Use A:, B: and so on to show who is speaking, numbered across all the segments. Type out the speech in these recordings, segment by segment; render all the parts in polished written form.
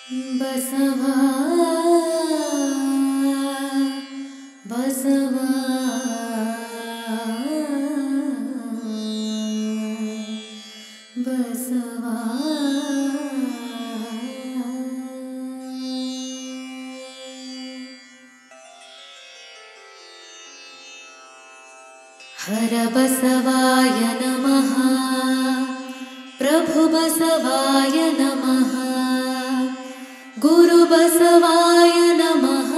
A: ಬಸವಾ ಬಸವಾ ಬಸವಾ ಹರ ಬಸವಾಯ ನಮಃ ಪ್ರಭು ಬಸವಾಯ ನಮಃ ಗುರು ಬಸವಾಯ ನಮಃ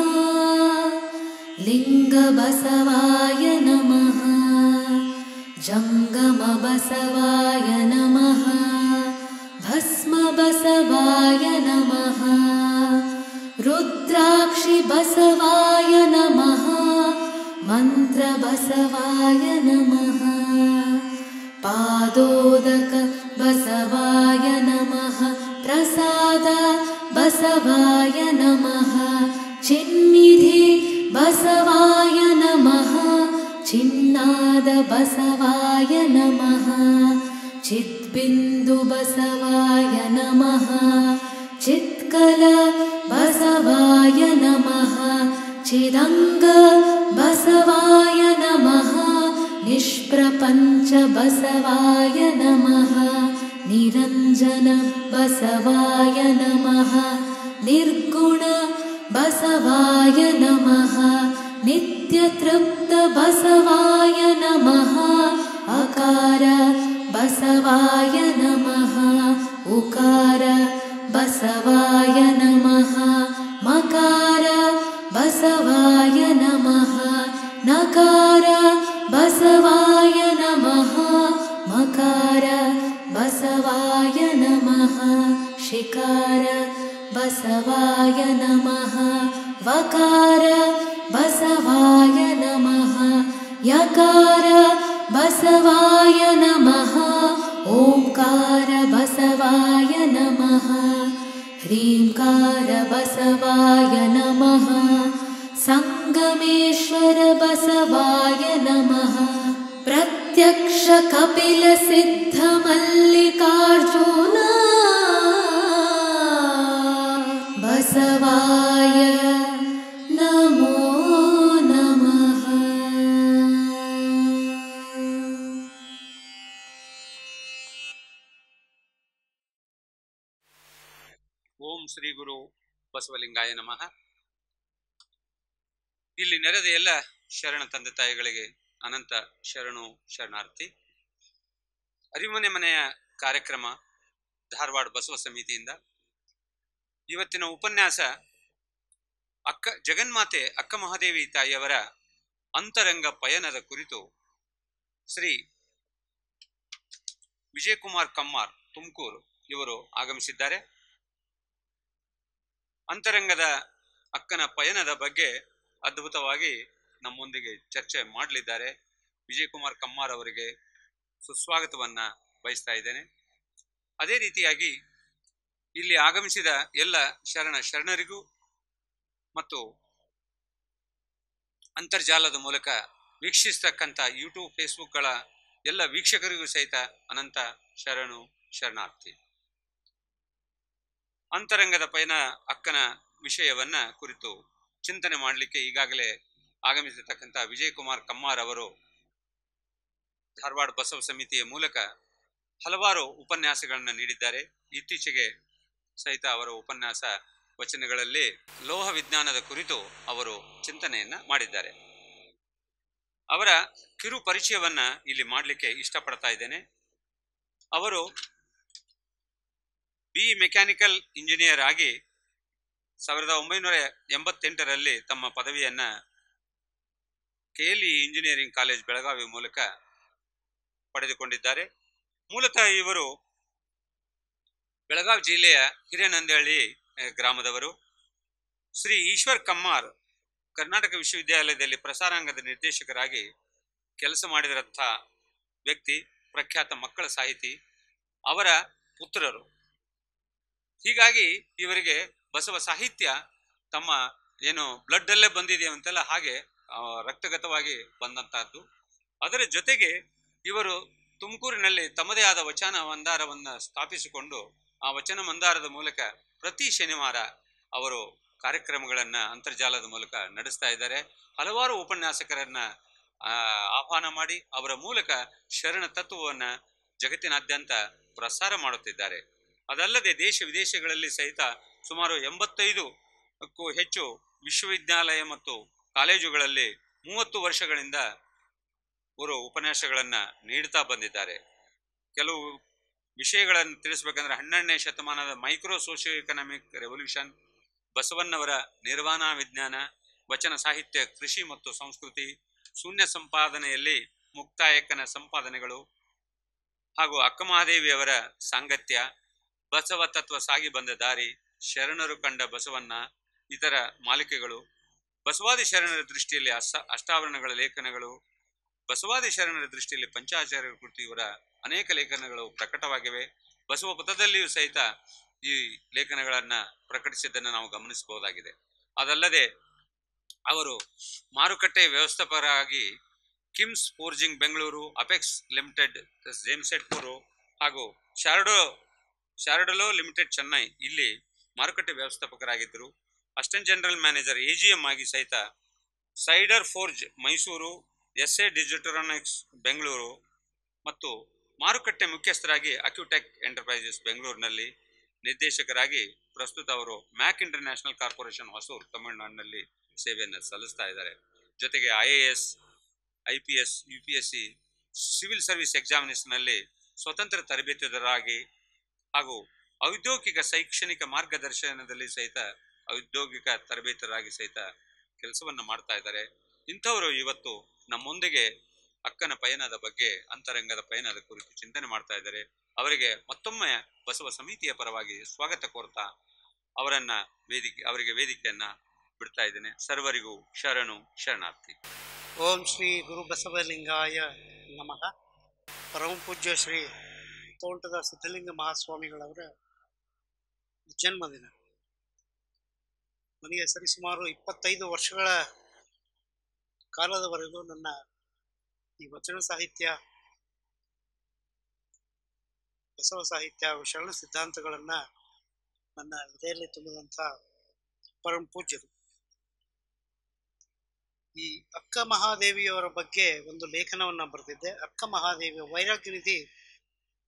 A: ಲಿಂಗ ಬಸವಾಯ ನಮಃ ಜಂಗಮ ಬಸವಾಯ ನಮಃ ಭಸ್ಮ ಬಸವಾಯ ನಮಃ ರುದ್ರಾಕ್ಷಿ ಬಸವಾಯ ನಮಃ ಮಂತ್ರ ಬಸವಾಯ ನಮಃ ಪಾದೋದಕ ಬಸವಾಯ ನಮಃ ಪ್ರಸಾದ ಬಸವಾಯ ನಮಃ ಚಿನ್ನಿಧಿ ಬಸವಾಯ ನಮಃ ಚಿನ್ನಾದ ಬಸವಾಯ ನಮಃ ಚಿದ್ಬಿಂದು ಬಸವಾಯ ನಮಃ ಚಿತ್ಕಲ ಬಸವಾಯ ನಮಃ ಚಿದಂಗ ಬಸವಾಯ ನಮಃ ನಿಷ್ಪ್ರಪಂಚ ಬಸವಾಯ ನಮಃ ನಿರಂಜನ ಬಸವಾಯ ನಮಃ ನಿರ್ಗುಣ ಬಸವಾಯ ನಮಃ ನಿತ್ಯತೃಪ್ತ ಬಸವಾಯ ನಮಃ ಅಕಾರ ಬಸವಾಯ ನಮಃ ಉಕಾರ ಬಸವಾಯ ನಮಃ ಮಕಾರ ಬಸವಾಯ ನಮಃ ನಕಾರ ಬಸವಾಯ ನಮಃ ಮಕಾರ ಬಸವಾಯ ನಮಃ ಶಿಕಾರ ಬಸವಾಯ ನಮಃ ವಕಾರ ಬಸವಾಯ ನಮಃ ಯಕಾರ ಬಸವಾಯ ನಮಃ ಓಂಕಾರ ಬಸವಾಯ ನಮಃ ಹ್ರೀಂಕಾರ ಬಸವಾಯ ನಮಃ ಸಂಗಮೇಶ್ವರ ಬಸವಾಯ ನಮಃ ಪ್ರತ್ಯಕ್ಷ ಕಪಿಲ ಸಿದ್ಧ ಮಲ್ಲಿಕಾರ್ಜುನ ಬಸವಾಯ ನಮೋ ನಮಃ.
B: ಓಂ ಶ್ರೀ ಗುರು ಬಸವಲಿಂಗಾಯ ನಮಃ. ಇಲ್ಲಿ ನೆರೆದ ಎಲ್ಲ ಶರಣ ತಂದೆ ತಾಯಿಗಳಿಗೆ ಅನಂತ ಶರಣು ಶರಣಾರ್ಥಿ. ಅರಿಮನೆ ಮನೆಯ ಕಾರ್ಯಕ್ರಮ ಧಾರವಾಡ ಬಸವ ಸಮಿತಿಯಿಂದ ಇವತ್ತಿನ ಉಪನ್ಯಾಸ ಜಗನ್ಮಾತೆ ಅಕ್ಕ ಮಹಾದೇವಿ ತಾಯಿಯವರ ಅಂತರಂಗ ಪಯಣದ ಕುರಿತು ಶ್ರೀ ವಿಜಯಕುಮಾರ್ ಕಮ್ಮಾರ್ ತುಮಕೂರು ಇವರು ಆಗಮಿಸಿದ್ದಾರೆ. ಅಂತರಂಗದ ಅಕ್ಕನ ಪಯಣದ ಬಗ್ಗೆ ಅದ್ಭುತವಾಗಿ ನಮ್ಮೊಂದಿಗೆ ಚರ್ಚೆ ಮಾಡಲಿದ್ದಾರೆ. ವಿಜಯಕುಮಾರ್ ಕಮ್ಮಾರ್ ಅವರಿಗೆ ಸುಸ್ವಾಗತವನ್ನ ಬಯಸ್ತಾ ಇದ್ದೇನೆ. ಅದೇ ರೀತಿಯಾಗಿ ಇಲ್ಲಿ ಆಗಮಿಸಿದ ಎಲ್ಲ ಶರಣರಿಗೂ ಮತ್ತು ಅಂತರ್ಜಾಲದ ಮೂಲಕ ವೀಕ್ಷಿಸ್ತಕ್ಕಂಥ ಯೂಟ್ಯೂಬ್ ಫೇಸ್ಬುಕ್ಗಳ ಎಲ್ಲ ವೀಕ್ಷಕರಿಗೂ ಸಹಿತ ಅನಂತ ಶರಣು ಶರಣಾರ್ಥಿ. ಅಂತರಂಗದ ಪಯಣ ಅಕ್ಕನ ವಿಷಯವನ್ನ ಕುರಿತು ಚಿಂತನೆ ಮಾಡಲಿಕ್ಕೆ ಈಗಾಗಲೇ ಆಗಮಿಸಿರ್ತಕ್ಕಂಥ ವಿಜಯಕುಮಾರ್ ಕಮ್ಮಾರ್ ಅವರು ಧಾರವಾಡ ಬಸವ ಸಮಿತಿಯ ಮೂಲಕ ಹಲವಾರು ಉಪನ್ಯಾಸಗಳನ್ನು ನೀಡಿದ್ದಾರೆ. ಇತ್ತೀಚೆಗೆ ಸಹಿತ ಅವರ ಉಪನ್ಯಾಸ ವಚನಗಳಲ್ಲಿ ಲೋಹ ವಿಜ್ಞಾನದ ಕುರಿತು ಅವರು ಚಿಂತನೆಯನ್ನ ಮಾಡಿದ್ದಾರೆ. ಅವರ ಕಿರು ಪರಿಚಯವನ್ನ ಇಲ್ಲಿ ಮಾಡಲಿಕ್ಕೆ ಇಷ್ಟಪಡ್ತಾ ಇದ್ದೇನೆ. ಅವರು BE ಮೆಕ್ಯಾನಿಕಲ್ ಇಂಜಿನಿಯರ್ ಆಗಿ 1988ರಲ್ಲಿ ತಮ್ಮ ಪದವಿಯನ್ನ KLE ಇಂಜಿನಿಯರಿಂಗ್ ಕಾಲೇಜ್ ಬೆಳಗಾವಿ ಮೂಲಕ ಪಡೆದುಕೊಂಡಿದ್ದಾರೆ. ಮೂಲತಃ ಇವರು ಬೆಳಗಾವಿ ಜಿಲ್ಲೆಯ ಹಿರೇನಂದಹಳ್ಳಿ ಗ್ರಾಮದವರು. ಶ್ರೀ ಈಶ್ವರ್ ಕಮ್ಮಾರ್ ಕರ್ನಾಟಕ ವಿಶ್ವವಿದ್ಯಾಲಯದಲ್ಲಿ ಪ್ರಸಾರಾಂಗದ ನಿರ್ದೇಶಕರಾಗಿ ಕೆಲಸ ಮಾಡಿದಂಥ ವ್ಯಕ್ತಿ, ಪ್ರಖ್ಯಾತ ಮಕ್ಕಳ ಸಾಹಿತಿ, ಅವರ ಪುತ್ರರು. ಹೀಗಾಗಿ ಇವರಿಗೆ ಬಸವ ಸಾಹಿತ್ಯ ತಮ್ಮ ಏನು ಬ್ಲಡ್ ಅಲ್ಲೇ ಬಂದಿದೆ ಅಂತೆಲ್ಲ ಹಾಗೆ ರಕ್ತಗತವಾಗಿ ಬಂದಂತಹದ್ದು. ಅದರ ಜೊತೆಗೆ ಇವರು ತುಮಕೂರಿನಲ್ಲಿ ತಮ್ಮದೇ ಆದ ವಚನ ಮಂದಾರವನ್ನು ಸ್ಥಾಪಿಸಿಕೊಂಡು ಆ ವಚನ ಮಂದಾರದ ಮೂಲಕ ಪ್ರತಿ ಶನಿವಾರ ಅವರು ಕಾರ್ಯಕ್ರಮಗಳನ್ನು ಅಂತರ್ಜಾಲದ ಮೂಲಕ ನಡೆಸ್ತಾ ಇದ್ದಾರೆ. ಹಲವಾರು ಉಪನ್ಯಾಸಕರನ್ನ ಆಹ್ವಾನ ಮಾಡಿ ಅವರ ಮೂಲಕ ಶರಣ ತತ್ವವನ್ನು ಜಗತ್ತಿನಾದ್ಯಂತ ಪ್ರಸಾರ ಮಾಡುತ್ತಿದ್ದಾರೆ. ಅದಲ್ಲದೆ ದೇಶ ವಿದೇಶಗಳಲ್ಲಿ ಸಹಿತ ಸುಮಾರು 85ಕ್ಕೂ ಹೆಚ್ಚು ವಿಶ್ವವಿದ್ಯಾಲಯ ಮತ್ತು ಕಾಲೇಜುಗಳಲ್ಲಿ 30 ವರ್ಷಗಳಿಂದ ಅವರು ಉಪನ್ಯಾಸಗಳನ್ನು ನೀಡುತ್ತಾ ಬಂದಿದ್ದಾರೆ. ಕೆಲವು ವಿಷಯಗಳನ್ನು ತಿಳಿಸ್ಬೇಕಂದ್ರೆ 12ನೇ ಶತಮಾನದ ಮೈಕ್ರೋ ಸೋಷಿಯೋ ಎಕನಾಮಿಕ್ ರೆವಲ್ಯೂಷನ್, ಬಸವಣ್ಣವರ ನಿರ್ವಾಣ ವಿಜ್ಞಾನ, ವಚನ ಸಾಹಿತ್ಯ, ಕೃಷಿ ಮತ್ತು ಸಂಸ್ಕೃತಿ, ಶೂನ್ಯ ಸಂಪಾದನೆಯಲ್ಲಿ ಮುಕ್ತಾಯಕ್ಕನ ಸಂಪಾದನೆಗಳು ಹಾಗೂ ಅಕ್ಕಮಹಾದೇವಿಯವರ ಸಾಂಗತ್ಯ, ಬಸವ ತತ್ವ ಸಾಗಿ ಬಂದ ದಾರಿ, ಶರಣರು ಕಂಡ ಬಸವಣ್ಣ, ಇತರ ಮಾಲಿಕೆಗಳು, ಬಸವಾದಿ ಶರಣರ ದೃಷ್ಟಿಯಲ್ಲಿ ಅಷ್ಟಾವರಣಗಳ ಲೇಖನಗಳು, ಬಸವಾದಿ ಶರಣರ ದೃಷ್ಟಿಯಲ್ಲಿ ಪಂಚಾಚಾರ್ಯರ ಕೃತಿ ಇವರ ಅನೇಕ ಲೇಖನಗಳು ಪ್ರಕಟವಾಗಿವೆ. ಬಸವ ಪಥದಲ್ಲಿಯೂ ಸಹಿತ ಈ ಲೇಖನಗಳನ್ನು ಪ್ರಕಟಿಸಿದ್ದನ್ನು ನಾವು ಗಮನಿಸಬಹುದಾಗಿದೆ. ಅದಲ್ಲದೆ ಅವರು ಮಾರುಕಟ್ಟೆ ವ್ಯವಸ್ಥಾಪಕರಾಗಿ Kims forging Bengaluru, apex limited Jamshedpur ಹಾಗೂ ಶಾರ್ಡಲೋ ಲಿಮಿಟೆಡ್ ಚೆನ್ನೈ ಇಲ್ಲಿ ಮಾರುಕಟ್ಟೆ ವ್ಯವಸ್ಥಾಪಕರಾಗಿದ್ದರು. ಅಸಿಸ್ಟೆಂಟ್ ಜನರಲ್ ಮ್ಯಾನೇಜರ್ AGM ಆಗಿ ಸಹಿತ ಸೈಡರ್ ಫೋರ್ಜ್ ಮೈಸೂರು, SA ಡಿಜಿಟರಾನಿಕ್ಸ್ ಬೆಂಗಳೂರು ಮತ್ತು ಮಾರುಕಟ್ಟೆ ಮುಖ್ಯಸ್ಥರಾಗಿ ಅಕ್ಯುಟೆಕ್ ಎಂಟರ್ಪ್ರೈಸಸ್ ಬೆಂಗಳೂರಿನಲ್ಲಿ ನಿರ್ದೇಶಕರಾಗಿ ಪ್ರಸ್ತುತ ಅವರು ಮ್ಯಾಕ್ ಇಂಟರ್ನ್ಯಾಷನಲ್ ಕಾರ್ಪೊರೇಷನ್ ಹೊಸೂರು ತಮಿಳುನಾಡಿನಲ್ಲಿ ಸೇವೆಯನ್ನು ಸಲ್ಲಿಸ್ತಾ ಇದ್ದಾರೆ. ಜೊತೆಗೆ IAS, IPS, UPSC, civil service ಎಕ್ಸಾಮಿನೇಷನ್ನಲ್ಲಿ ಸ್ವತಂತ್ರ ತರಬೇತುದಾರರಾಗಿ ಹಾಗೂ ಔದ್ಯೋಗಿಕ ಶೈಕ್ಷಣಿಕ ಮಾರ್ಗದರ್ಶನದಲ್ಲಿ ಸಹಿತ ಔದ್ಯೋಗಿಕ ತರಬೇತರಾಗಿ ಸಹಿತ ಕೆಲಸವನ್ನು ಮಾಡ್ತಾ ಇದ್ದಾರೆ. ಇಂಥವರು ಇವತ್ತು ನಮ್ಮೊಂದಿಗೆ ಅಕ್ಕನ ಪಯಣದ ಬಗ್ಗೆ, ಅಂತರಂಗದ ಪಯಣದ ಕುರಿತು ಚಿಂತನೆ ಮಾಡ್ತಾ ಇದ್ದಾರೆ. ಅವರಿಗೆ ಮತ್ತೊಮ್ಮೆ ಬಸವ ಸಮಿತಿಯ ಪರವಾಗಿ ಸ್ವಾಗತ ಕೋರ್ತಾ ಅವರಿಗೆ ವೇದಿಕೆಯನ್ನ ಬಿಡ್ತಾ ಇದ್ದೇನೆ. ಸರ್ವರಿಗೂ ಶರಣು ಶರಣಾರ್ಥಿ.
C: ಓಂ ಶ್ರೀ ಗುರು ಬಸವಲಿಂಗಾಯ ನಮಃ. ಪರಮ ಪೂಜ್ಯ ಶ್ರೀ ತೋಂಟದ ಸಿದ್ಧಲಿಂಗ ಮಹಾಸ್ವಾಮಿಗಳವರ ಜನ್ಮದಿನ. ನನಗೆ ಸರಿಸುಮಾರು 25 ವರ್ಷಗಳ ಕಾಲದವರೆಗೂ ನನ್ನ ಈ ವಚನ ಸಾಹಿತ್ಯ, ಬಸವ ಸಾಹಿತ್ಯ ಹಾಗೂ ಶರಣ ಸಿದ್ಧಾಂತಗಳನ್ನ ನನ್ನ ಹೃದಯದಲ್ಲಿ ತುಂಬಿದಂಥ ಪರಮ ಪೂಜ್ಯರು. ಈ ಅಕ್ಕ ಮಹಾದೇವಿಯವರ ಬಗ್ಗೆ ಒಂದು ಲೇಖನವನ್ನು ಬರೆದಿದ್ದೆ. ಅಕ್ಕ ಮಹಾದೇವಿಯ ವೈರಾಗ್ಯ ನಿಧಿ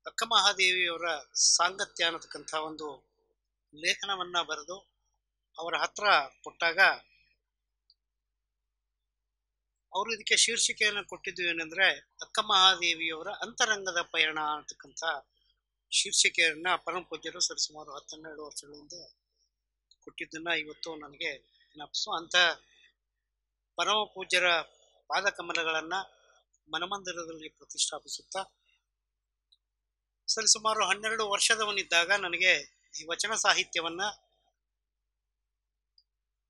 C: ಅಕ್ಕ ಮಹಾದೇವಿಯವರ ಸಾಂಗತ್ಯ ಅನ್ನತಕ್ಕಂಥ ಒಂದು ಲೇಖನವನ್ನ ಬರೆದು ಅವರ ಹತ್ರ ಕೊಟ್ಟಾಗ ಅವರು ಇದಕ್ಕೆ ಶೀರ್ಷಿಕೆಯನ್ನು ಕೊಟ್ಟಿದ್ದು ಏನಂದ್ರೆ ಅಕ್ಕ ಮಹಾದೇವಿಯವರ ಅಂತರಂಗದ ಪಯಣ ಅಂತಕ್ಕಂಥ ಶೀರ್ಷಿಕೆಯನ್ನ ಪರಮ ಪೂಜ್ಯರು ಸರಿಸುಮಾರು 12 ವರ್ಷಗಳಿಂದ ಕೊಟ್ಟಿದ್ದನ್ನ ಇವತ್ತು ನನಗೆ ಜ್ಞಾಪಿಸು. ಅಂತ ಪರಮ ಪೂಜ್ಯರ ಪಾದಕಮಲಗಳನ್ನ ಮನಮಂದಿರದಲ್ಲಿ ಪ್ರತಿಷ್ಠಾಪಿಸುತ್ತಾ ಸರಿಸುಮಾರು 12 ವರ್ಷದವನಿದ್ದಾಗ ನನಗೆ ಈ ವಚನ ಸಾಹಿತ್ಯವನ್ನ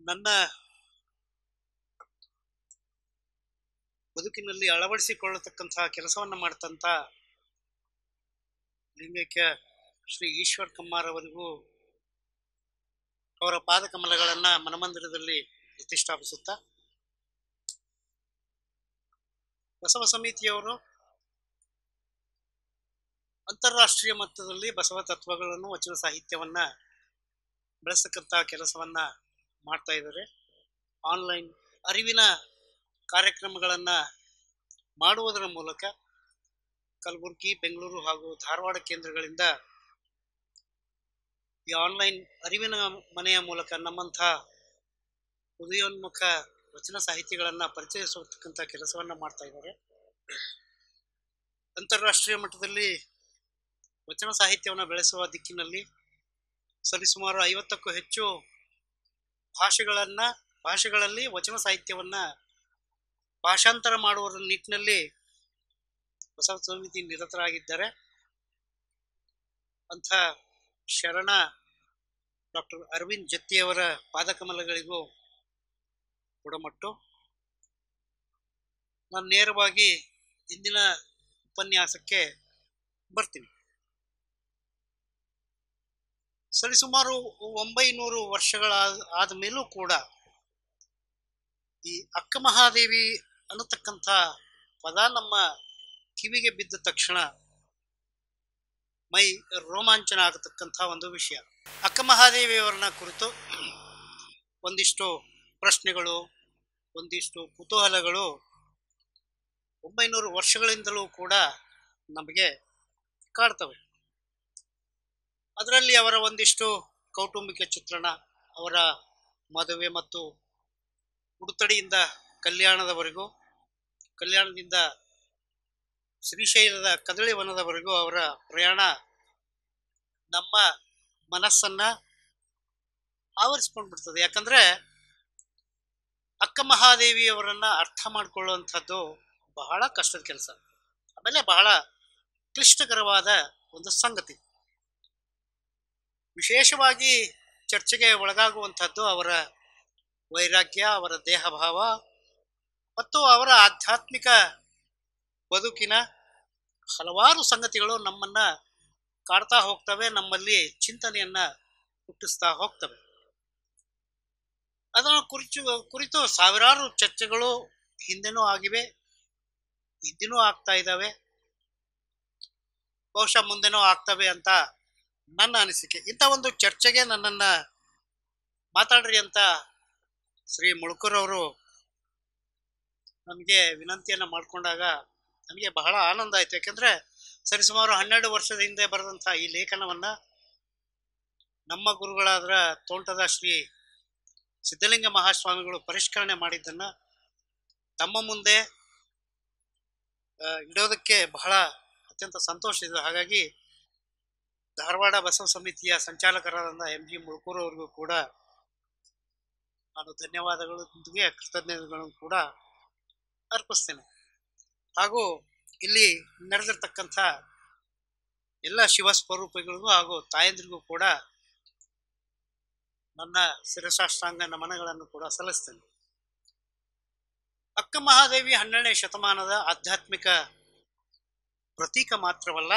C: ನನ್ನ ಬದುಕಿನಲ್ಲಿ ಅಳವಡಿಸಿಕೊಳ್ಳತಕ್ಕಂತಹ ಕೆಲಸವನ್ನ ಮಾಡ್ತಂತ ಲಿಂಗೈಕ್ಯ ಶ್ರೀ ಈಶ್ವರ್ ಕಮ್ಮಾರ್ ಅವರಿಗೂ ಅವರ ಪಾದಕಮಲಗಳನ್ನ ಮನಮಂದಿರದಲ್ಲಿ ಪ್ರತಿಷ್ಠಾಪಿಸುತ್ತಾ ಬಸವ ಸಮಿತಿಯವರು ಅಂತಾರಾಷ್ಟ್ರೀಯ ಮಟ್ಟದಲ್ಲಿ ಬಸವ ತತ್ವಗಳನ್ನು, ವಚನ ಸಾಹಿತ್ಯವನ್ನ ಬೆಳೆಸ್ತಕ್ಕಂಥ ಕೆಲಸವನ್ನ ಮಾಡ್ತಾ ಇದ್ದಾರೆ. ಆನ್ಲೈನ್ ಅರಿವಿನ ಕಾರ್ಯಕ್ರಮಗಳನ್ನ ಮಾಡುವುದರ ಮೂಲಕ ಕಲಬುರಗಿ, ಬೆಂಗಳೂರು ಹಾಗೂ ಧಾರವಾಡ ಕೇಂದ್ರಗಳಿಂದ ಈ ಆನ್ಲೈನ್ ಅರಿವಿನ ಮನೆಯ ಮೂಲಕ ನಮ್ಮಂಥ ಉದಯೋನ್ಮುಖ ವಚನ ಸಾಹಿತಿಗಳನ್ನ ಪರಿಚಯಿಸತಕ್ಕಂಥ ಕೆಲಸವನ್ನ ಮಾಡ್ತಾ ಇದ್ದಾರೆ. ಅಂತಾರಾಷ್ಟ್ರೀಯ ಮಟ್ಟದಲ್ಲಿ ವಚನ ಸಾಹಿತ್ಯವನ್ನು ಬೆಳೆಸುವ ದಿಕ್ಕಿನಲ್ಲಿ ಸರಿಸುಮಾರು 50ಕ್ಕೂ ಹೆಚ್ಚು ಭಾಷೆಗಳಲ್ಲಿ ವಚನ ಸಾಹಿತ್ಯವನ್ನ ಭಾಷಾಂತರ ಮಾಡುವ ನಿಟ್ಟಿನಲ್ಲಿ ಬಸವ ಸಮಿತಿ ನಿರತರಾಗಿದ್ದಾರೆ. ಅಂಥ ಶರಣ ಡಾಕ್ಟರ್ ಅರವಿಂದ್ ಜತ್ತಿಯವರ ಪಾದಕಮಲಗಳಿಗೂ ಕೊಡಮಟ್ಟು. ನಾನು ನೇರವಾಗಿ ಇಂದಿನ ಉಪನ್ಯಾಸಕ್ಕೆ ಬರ್ತೀನಿ. ಸರಿಸುಮಾರು 900 ವರ್ಷಗಳಾದ ಮೇಲೂ ಕೂಡ ಈ ಅಕ್ಕ ಮಹಾದೇವಿ ಅನ್ನತಕ್ಕಂಥ ಪದ ನಮ್ಮ ಕಿವಿಗೆ ಬಿದ್ದ ತಕ್ಷಣ ಮೈ ರೋಮಾಂಚನ ಆಗತಕ್ಕಂಥ ಒಂದು ವಿಷಯ. ಅಕ್ಕ ಮಹಾದೇವಿಯವರನ್ನ ಕುರಿತು ಒಂದಿಷ್ಟು ಪ್ರಶ್ನೆಗಳು, ಒಂದಿಷ್ಟು ಕುತೂಹಲಗಳು 900 ವರ್ಷಗಳಿಂದಲೂ ಕೂಡ ನಮಗೆ ಕಾಡ್ತವೆ. ಅದರಲ್ಲಿ ಅವರ ಒಂದಿಷ್ಟು ಕೌಟುಂಬಿಕ ಚಿತ್ರಣ, ಅವರ ಮದುವೆ ಮತ್ತು ಉಡುತಡಿಯಿಂದ ಕಲ್ಯಾಣದವರೆಗೂ, ಕಲ್ಯಾಣದಿಂದ ಶ್ರೀಶೈಲದ ಕದಳಿವನದವರೆಗೂ ಅವರ ಪ್ರಯಾಣ ನಮ್ಮ ಮನಸ್ಸನ್ನ ಆವರಿಸ್ಕೊಂಡು ಬಿಡ್ತದೆ. ಯಾಕಂದ್ರೆ ಅಕ್ಕ ಮಹಾದೇವಿಯವರನ್ನ ಅರ್ಥ ಮಾಡ್ಕೊಳ್ಳುವಂಥದ್ದು ಬಹಳ ಕಷ್ಟದ ಕೆಲಸ, ಆಮೇಲೆ ಬಹಳ ಕ್ಲಿಷ್ಟಕರವಾದ ಒಂದು ಸಂಗತಿ. ವಿಶೇಷವಾಗಿ ಚರ್ಚೆಗೆ ಒಳಗಾಗುವಂಥದ್ದು ಅವರ ವೈರಾಗ್ಯ, ಅವರ ದೇಹಭಾವ ಮತ್ತು ಅವರ ಆಧ್ಯಾತ್ಮಿಕ ಬದುಕಿನ ಹಲವಾರು ಸಂಗತಿಗಳು ನಮ್ಮನ್ನ ಕಾಡ್ತಾ ಹೋಗ್ತವೆ, ನಮ್ಮಲ್ಲಿ ಚಿಂತನೆಯನ್ನ ಹುಟ್ಟಿಸ್ತಾ ಹೋಗ್ತವೆ. ಅದನ್ನು ಕುರಿತು ಸಾವಿರಾರು ಚರ್ಚೆಗಳು ಹಿಂದೆನೂ ಆಗಿವೆ, ಹಿಂದಿನೂ ಆಗ್ತಾ ಇದ್ದಾವೆ, ಬಹುಶಃ ಮುಂದೆನೂ ಆಗ್ತವೆ ಅಂತ ನನ್ನ ಅನಿಸಿಕೆ. ಇಂಥ ಒಂದು ಚರ್ಚೆಗೆ ನನ್ನನ್ನ ಮಾತಾಡ್ರಿ ಅಂತ ಶ್ರೀ ಮುಳುಕೂರವರು ನನಗೆ ವಿನಂತಿಯನ್ನ ಮಾಡಿಕೊಂಡಾಗ ನನಗೆ ಬಹಳ ಆನಂದ ಆಯ್ತು. ಯಾಕೆಂದ್ರೆ ಸರಿಸುಮಾರು 12 ವರ್ಷದ ಹಿಂದೆ ಬರೆದಂಥ ಈ ಲೇಖನವನ್ನ ನಮ್ಮ ಗುರುಗಳಾದ ತೋಂಟದ ಶ್ರೀ ಸಿದ್ಧಲಿಂಗ ಮಹಾಸ್ವಾಮಿಗಳು ಪರಿಷ್ಕರಣೆ ಮಾಡಿದ್ದನ್ನ ತಮ್ಮ ಮುಂದೆ ಇಡೋದಕ್ಕೆ ಬಹಳ ಅತ್ಯಂತ ಸಂತೋಷ ಇದೆ. ಹಾಗಾಗಿ ಧಾರವಾಡ ಬಸವ ಸಮಿತಿಯ ಸಂಚಾಲಕರಾದ MG ಮುಳುಕೂರವರಿಗೂ ಕೂಡ ನಾನು ಧನ್ಯವಾದಗಳೊಂದಿಗೆ ಕೃತಜ್ಞತೆಗಳನ್ನು ಕೂಡ ಅರ್ಪಿಸ್ತೇನೆ. ಹಾಗೂ ಇಲ್ಲಿ ನಡೆದಿರ್ತಕ್ಕಂಥ ಎಲ್ಲ ಶಿವ ಸ್ವರೂಪಿಗಳಿಗೂ ಹಾಗೂ ತಾಯಂದ್ರಿಗೂ ಕೂಡ ನನ್ನ ಶಿರಸಾಷ್ಟಾಂಗ ನಮನಗಳನ್ನು ಕೂಡ ಸಲ್ಲಿಸ್ತೇನೆ. ಅಕ್ಕ ಮಹಾದೇವಿ 12ನೇ ಶತಮಾನದ ಆಧ್ಯಾತ್ಮಿಕ ಪ್ರತೀಕ ಮಾತ್ರವಲ್ಲ,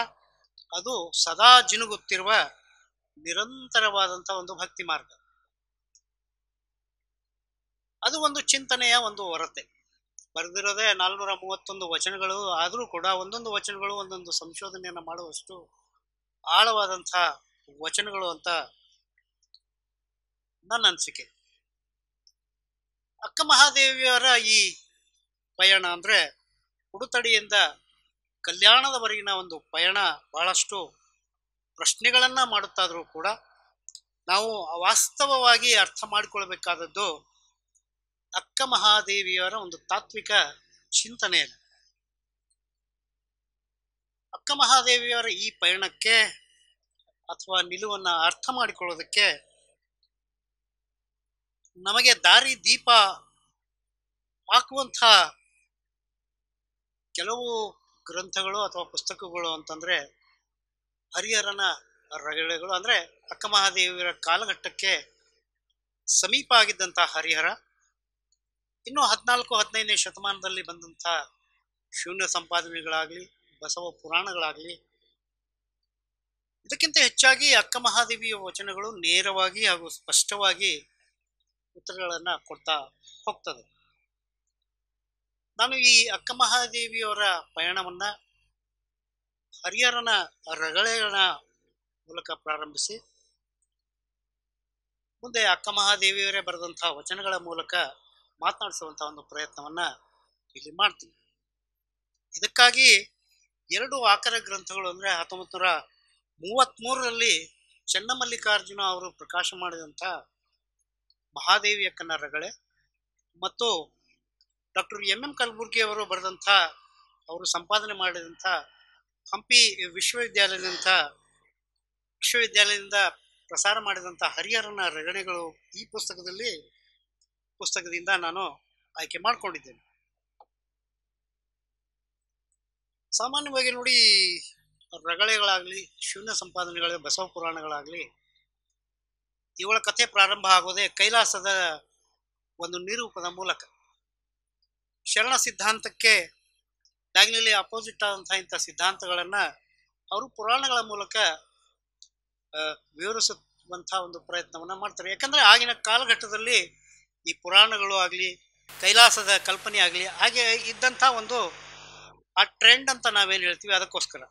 C: ಅದು ಸದಾ ಜಿನುಗುತ್ತಿರುವ ನಿರಂತರವಾದಂಥ ಒಂದು ಭಕ್ತಿ ಮಾರ್ಗ. ಅದು ಒಂದು ಚಿಂತನೆಯ ಒಂದು ಹೊರತೆ. ಬರೆದಿರೋದೇ 431 ವಚನಗಳು, ಆದರೂ ಕೂಡ ಒಂದೊಂದು ವಚನಗಳು ಒಂದೊಂದು ಸಂಶೋಧನೆಯನ್ನು ಮಾಡುವಷ್ಟು ಆಳವಾದಂಥ ವಚನಗಳು ಅಂತ ನನ್ನ ಅನಿಸಿಕೆ. ಅಕ್ಕ ಮಹಾದೇವಿಯವರ ಈ ಪಯಣ ಅಂದ್ರೆ ಉಡುತಡಿಯಿಂದ ಕಲ್ಯಾಣದವರೆಗಿನ ಒಂದು ಪಯಣ ಬಹಳಷ್ಟು ಪ್ರಶ್ನೆಗಳನ್ನ ಮಾಡುತ್ತಾದ್ರೂ ಕೂಡ ನಾವು ವಾಸ್ತವವಾಗಿ ಅರ್ಥ ಮಾಡಿಕೊಳ್ಬೇಕಾದದ್ದು ಅಕ್ಕ ಮಹಾದೇವಿಯವರ ಒಂದು ತಾತ್ವಿಕ ಚಿಂತನೆಯಲ್ಲಿ. ಅಕ್ಕ ಮಹಾದೇವಿಯವರ ಈ ಪಯಣಕ್ಕೆ ಅಥವಾ ನಿಲುವನ್ನ ಅರ್ಥ ಮಾಡಿಕೊಳ್ಳೋದಕ್ಕೆ ನಮಗೆ ದಾರಿ ದೀಪ ಹಾಕುವಂಥ ಕೆಲವು ಗ್ರಂಥಗಳು ಅಥವಾ ಪುಸ್ತಕಗಳು ಅಂತಂದ್ರೆ ಹರಿಹರನ ರಗಳೆಗಳು. ಅಂದ್ರೆ ಅಕ್ಕ ಮಹಾದೇವಿಯರ ಕಾಲಘಟ್ಟಕ್ಕೆ ಸಮೀಪ ಆಗಿದ್ದಂಥ ಹರಿಹರ, ಇನ್ನು 14-15ನೇ ಶತಮಾನದಲ್ಲಿ ಬಂದಂಥ ಶೂನ್ಯ ಸಂಪಾದನೆಗಳಾಗ್ಲಿ, ಬಸವ ಪುರಾಣಗಳಾಗ್ಲಿ, ಇದಕ್ಕಿಂತ ಹೆಚ್ಚಾಗಿ ಅಕ್ಕ ಮಹಾದೇವಿಯ ವಚನಗಳು ನೇರವಾಗಿ ಹಾಗೂ ಸ್ಪಷ್ಟವಾಗಿ ಉತ್ತರಗಳನ್ನ ಕೊಡ್ತಾ ಹೋಗ್ತದೆ. ನಾನು ಈ ಅಕ್ಕ ಮಹಾದೇವಿಯವರ ಪಯಣವನ್ನ ಹರಿಹರನ ರಗಳೆಗಳ ಮೂಲಕ ಪ್ರಾರಂಭಿಸಿ ಮುಂದೆ ಅಕ್ಕ ಮಹಾದೇವಿಯವರೇ ಬರೆದಂತಹ ವಚನಗಳ ಮೂಲಕ ಮಾತನಾಡಿಸುವಂತಹ ಒಂದು ಪ್ರಯತ್ನವನ್ನ ಇಲ್ಲಿ ಮಾಡ್ತೀನಿ. ಇದಕ್ಕಾಗಿ 2 ಆಕರ ಗ್ರಂಥಗಳು ಅಂದ್ರೆ 1933ರಲ್ಲಿ ಚೆನ್ನಮಲ್ಲಿಕಾರ್ಜುನ ಅವರು ಪ್ರಕಾಶ ಮಾಡಿದಂಥ ಮಹಾದೇವಿ ಅಕ್ಕನ ರಗಳೆ ಮತ್ತು ಡಾಕ್ಟರ್ MM ಕಲಬುರ್ಗಿ ಅವರು ಬರೆದಂಥ, ಅವರು ಸಂಪಾದನೆ ಮಾಡಿದಂಥ ಹಂಪಿ ವಿಶ್ವವಿದ್ಯಾಲಯದಿಂದ ಪ್ರಸಾರ ಮಾಡಿದಂಥ ಹರಿಹರನ ರಗಳೆಗಳು ಈ ಪುಸ್ತಕದಿಂದ ನಾನು ಆಯ್ಕೆ ಮಾಡಿಕೊಂಡಿದ್ದೇನೆ. ಸಾಮಾನ್ಯವಾಗಿ ನೋಡಿ, ರಗಳೆಗಳಾಗ್ಲಿ, ಶೂನ್ಯ ಸಂಪಾದನೆಗಳ ಬಸವ ಪುರಾಣಗಳಾಗ್ಲಿ, ಇವುಗಳ ಕಥೆ ಪ್ರಾರಂಭ ಆಗೋದೇ ಕೈಲಾಸದ ಒಂದು ನಿರೂಪದ ಮೂಲಕ. ಶರಣ ಸಿದ್ಧಾಂತಕ್ಕೆ ಡಾಗ್ನಲ್ಲಿ ಅಪೋಸಿಟ್ ಆದಂತಹ ಇಂಥ ಸಿದ್ಧಾಂತಗಳನ್ನ ಅವರು ಪುರಾಣಗಳ ಮೂಲಕ ವಿವರಿಸುವಂತಹ ಒಂದು ಪ್ರಯತ್ನವನ್ನ ಮಾಡ್ತಾರೆ. ಯಾಕಂದ್ರೆ ಆಗಿನ ಕಾಲಘಟ್ಟದಲ್ಲಿ ಈ ಪುರಾಣಗಳು ಆಗ್ಲಿ, ಕೈಲಾಸದ ಕಲ್ಪನೆ ಆಗಲಿ ಹಾಗೆ ಇದ್ದಂಥ ಒಂದು ಆ ಟ್ರೆಂಡ್ ಅಂತ ನಾವೇನು ಹೇಳ್ತೀವಿ, ಅದಕ್ಕೋಸ್ಕರ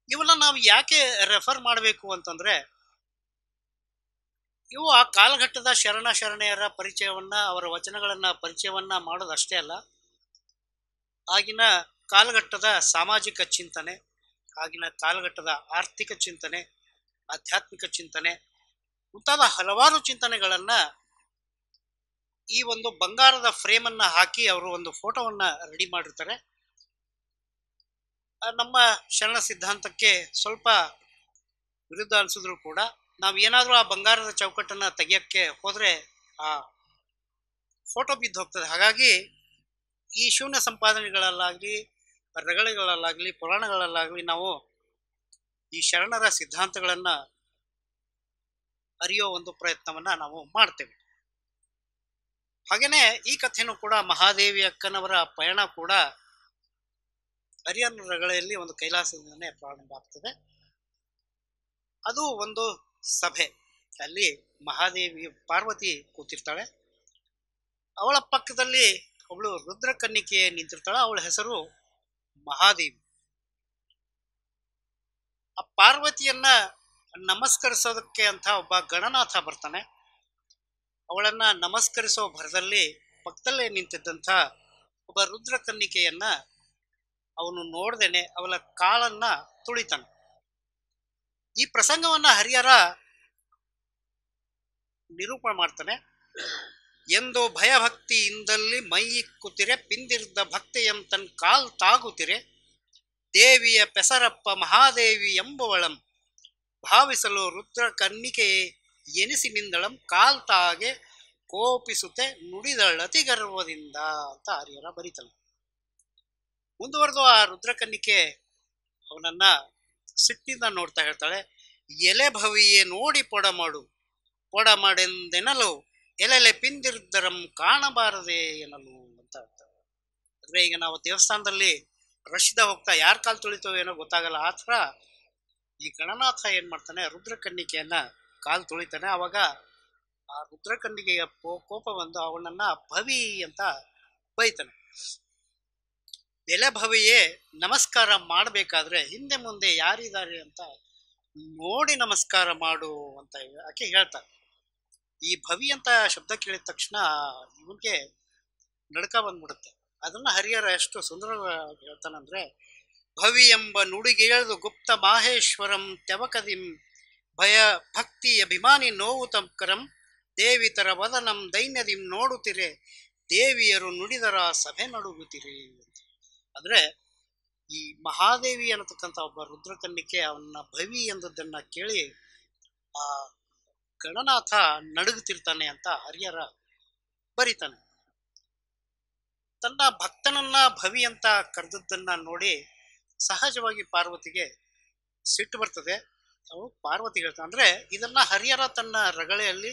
C: ಇವನ್ನ ನಾವು ಯಾಕೆ ರೆಫರ್ ಮಾಡಬೇಕು ಅಂತಂದ್ರೆ, ಇವು ಆ ಕಾಲಘಟ್ಟದ ಶರಣೆಯರ ಪರಿಚಯವನ್ನ, ಅವರ ವಚನಗಳನ್ನ ಪರಿಚಯವನ್ನ ಮಾಡೋದಷ್ಟೇ ಅಲ್ಲ, ಆಗಿನ ಕಾಲಘಟ್ಟದ ಸಾಮಾಜಿಕ ಚಿಂತನೆ, ಆಗಿನ ಕಾಲಘಟ್ಟದ ಆರ್ಥಿಕ ಚಿಂತನೆ, ಆಧ್ಯಾತ್ಮಿಕ ಚಿಂತನೆ ಮುಂತಾದ ಹಲವಾರು ಚಿಂತನೆಗಳನ್ನ ಈ ಒಂದು ಬಂಗಾರದ ಫ್ರೇಮ್ ಅನ್ನ ಹಾಕಿ ಅವರು ಒಂದು ಫೋಟೋವನ್ನ ರೆಡಿ ಮಾಡಿರ್ತಾರೆ. ನಮ್ಮ ಶರಣ ಸಿದ್ಧಾಂತಕ್ಕೆ ಸ್ವಲ್ಪ ವಿರುದ್ಧ ಅನ್ಸಿದ್ರು ಕೂಡ ನಾವು ಏನಾದ್ರೂ ಆ ಬಂಗಾರದ ಚೌಕಟ್ಟನ್ನ ತೆಗಿಯಕ್ಕೆ ಹೋದ್ರೆ ಆ ಫೋಟೋ ಬಿದ್ದು ಹೋಗ್ತದೆ. ಹಾಗಾಗಿ ಈ ಶೂನ್ಯ ಸಂಪಾದನೆಗಳಲ್ಲಾಗ್ಲಿ, ರಗಳೆಗಳಲ್ಲಾಗ್ಲಿ, ಪುರಾಣಗಳಲ್ಲಾಗ್ಲಿ ನಾವು ಈ ಶರಣರ ಸಿದ್ಧಾಂತಗಳನ್ನ ಅರಿಯೋ ಒಂದು ಪ್ರಯತ್ನವನ್ನ ನಾವು ಮಾಡ್ತೇವೆ. ಹಾಗೇನೆ ಈ ಕಥೆನೂ ಕೂಡ ಮಹಾದೇವಿ ಅಕ್ಕನವರ ಪಯಣ ಕೂಡ ಹರಿಹರ ರಗಳೆಯಲ್ಲಿ ಒಂದು ಕೈಲಾಸದಿಂದನೇ ಪ್ರಾರಂಭ ಆಗ್ತದೆ. ಅದು ಒಂದು ಸಭೆ, ಅಲ್ಲಿ ಮಹಾದೇವಿ ಪಾರ್ವತಿ ಕೂತಿರ್ತಾಳೆ, ಅವಳ ಪಕ್ಕದಲ್ಲಿ ಅವಳು ರುದ್ರಕನ್ನಿಕೆ ನಿಂತಿರ್ತಾಳೆ, ಅವಳ ಹೆಸರು ಮಹಾದೇವಿ. ಆ ಪಾರ್ವತಿಯನ್ನ ನಮಸ್ಕರಿಸೋದಕ್ಕೆ ಅಂತ ಒಬ್ಬ ಗಣನಾಥ ಬರ್ತಾನೆ. ಅವಳನ್ನ ನಮಸ್ಕರಿಸೋ ಭರದಲ್ಲಿ ಪಕ್ಕದಲ್ಲೇ ನಿಂತಿದ್ದಂಥ ಒಬ್ಬ ರುದ್ರಕನ್ನಿಕೆಯನ್ನ ಅವನು ನೋಡ್ದೇನೆ ಅವಳ ಕಾಳನ್ನ ತುಳಿತಾನೆ. ಈ ಪ್ರಸಂಗವನ್ನ ಹರಿಹರ ನಿರೂಪಣೆ ಮಾಡ್ತಾನೆ. ಎಂದು ಭಯಭಕ್ತಿಯಿಂದಲ್ಲಿ ಮೈಯಿಕ್ಕುತ್ತಿರೆ ಪಿಂದಿರ್ದ ಭಕ್ತಿಯಂ ತನ್ ಕಾಲ್ ತಾಗುತ್ತಿರೆ, ದೇವಿಯ ಪೆಸರಪ್ಪ ಮಹಾದೇವಿ ಎಂಬುವಳಂ ಭಾವಿಸಲು ರುದ್ರ ಕನ್ನಿಕೆಯೇ ಎನಿಸಿ ನಿಂದಳಂ ಕಾಲ್ ತಾಗೆ ಕೋಪಿಸುತ್ತೆ ನುಡಿದಳತಿ ಗರ್ವದಿಂದ ಅಂತ ಹರಿಹರ ಬರೀತಾನೆ. ಮುಂದುವರೆದು ಆ ರುದ್ರಕನ್ನಿಕೆ ಅವನನ್ನ ಸಿಟ್ಟಿನಿಂದ ನೋಡ್ತಾ ಹೇಳ್ತಾಳೆ, ಎಲೆ ಭವಿಯೇ ನೋಡಿ ಪೊಡ ಮಾಡೆಂದೆನಲು ಎಲೆಲೆ ಪಿಂದಿರ್ದರಂ ಕಾಣಬಾರದೆ ಎನ್ನಲು ಅಂತ ಹೇಳ್ತಾರೆ. ಅಂದ್ರೆ ಈಗ ನಾವು ದೇವಸ್ಥಾನದಲ್ಲಿ ರಶ್ದ ಹೋಗ್ತಾ ಯಾರ ಕಾಲು ತುಳಿತೋ ಏನೋ ಗೊತ್ತಾಗಲ್ಲ, ಆ ಥರ ಈ ಗಣನಾಥ ಏನ್ ಮಾಡ್ತಾನೆ, ರುದ್ರಕನ್ನಿಕೆಯನ್ನ ಕಾಲು ತುಳಿತಾನೆ. ಅವಾಗ ಆ ರುದ್ರಕನ್ನಿಕೆಯ ಕೋಪ ಬಂದು ಅವನನ್ನ ಭವಿ ಅಂತ ಬೈತಾನೆ. ಎಲೆ ಭವಿಯೇ ನಮಸ್ಕಾರ ಮಾಡಬೇಕಾದ್ರೆ ಹಿಂದೆ ಮುಂದೆ ಯಾರಿದ್ದಾರೆ ಅಂತ ನೋಡಿ ನಮಸ್ಕಾರ ಮಾಡು ಅಂತ ಆಕೆ ಹೇಳ್ತಾರೆ. ಈ ಭವಿ ಅಂತ ಶಬ್ದ ಕೇಳಿದ ತಕ್ಷಣ ಇವನ್ಗೆ ನಡ್ಕ ಬಂದ್ಬಿಡುತ್ತೆ. ಅದನ್ನ ಹರಿಹರ ಎಷ್ಟು ಸುಂದರವಾಗಿ ಹೇಳ್ತಾನಂದ್ರೆ, ಭವಿ ಎಂಬ ನುಡಿಗೇಳ್ದು ಗುಪ್ತ ಮಾಹೇಶ್ವರಂ ತೆವಕದಿಂ ಭಯ ಭಕ್ತಿ ಅಭಿಮಾನಿ ನೋವು ತಂಕರಂ ದೇವಿತರ ವದನಂ ದೈನ್ಯದಿಂ ನೋಡುತ್ತಿರೆ ದೇವಿಯರು ನುಡಿದರ ಸಭೆ ನಡುಗುತ್ತಿರೆ. ಅಂದ್ರೆ ಈ ಮಹಾದೇವಿ ಅನ್ನತಕ್ಕಂಥ ಒಬ್ಬ ರುದ್ರಕನ್ನಿಕೆ ಅವನ್ನ ಭವಿ ಎಂದದ್ದನ್ನ ಕೇಳಿ ಆ ಗಣನಾಥ ನಡುಗುತ್ತಿರ್ತಾನೆ ಅಂತ ಹರಿಹರ ಬರೀತಾನೆ. ತನ್ನ ಭಕ್ತನನ್ನ ಭವಿ ಅಂತ ಕರೆದದ್ದನ್ನ ನೋಡಿ ಸಹಜವಾಗಿ ಪಾರ್ವತಿಗೆ ಸಿಟ್ಟು ಬರ್ತದೆ. ಅವಳು ಪಾರ್ವತಿ ಹೇಳ್ತಾನೆ. ಅಂದ್ರೆ ಇದನ್ನ ಹರಿಹರ ತನ್ನ ರಗಳೆಯಲ್ಲಿ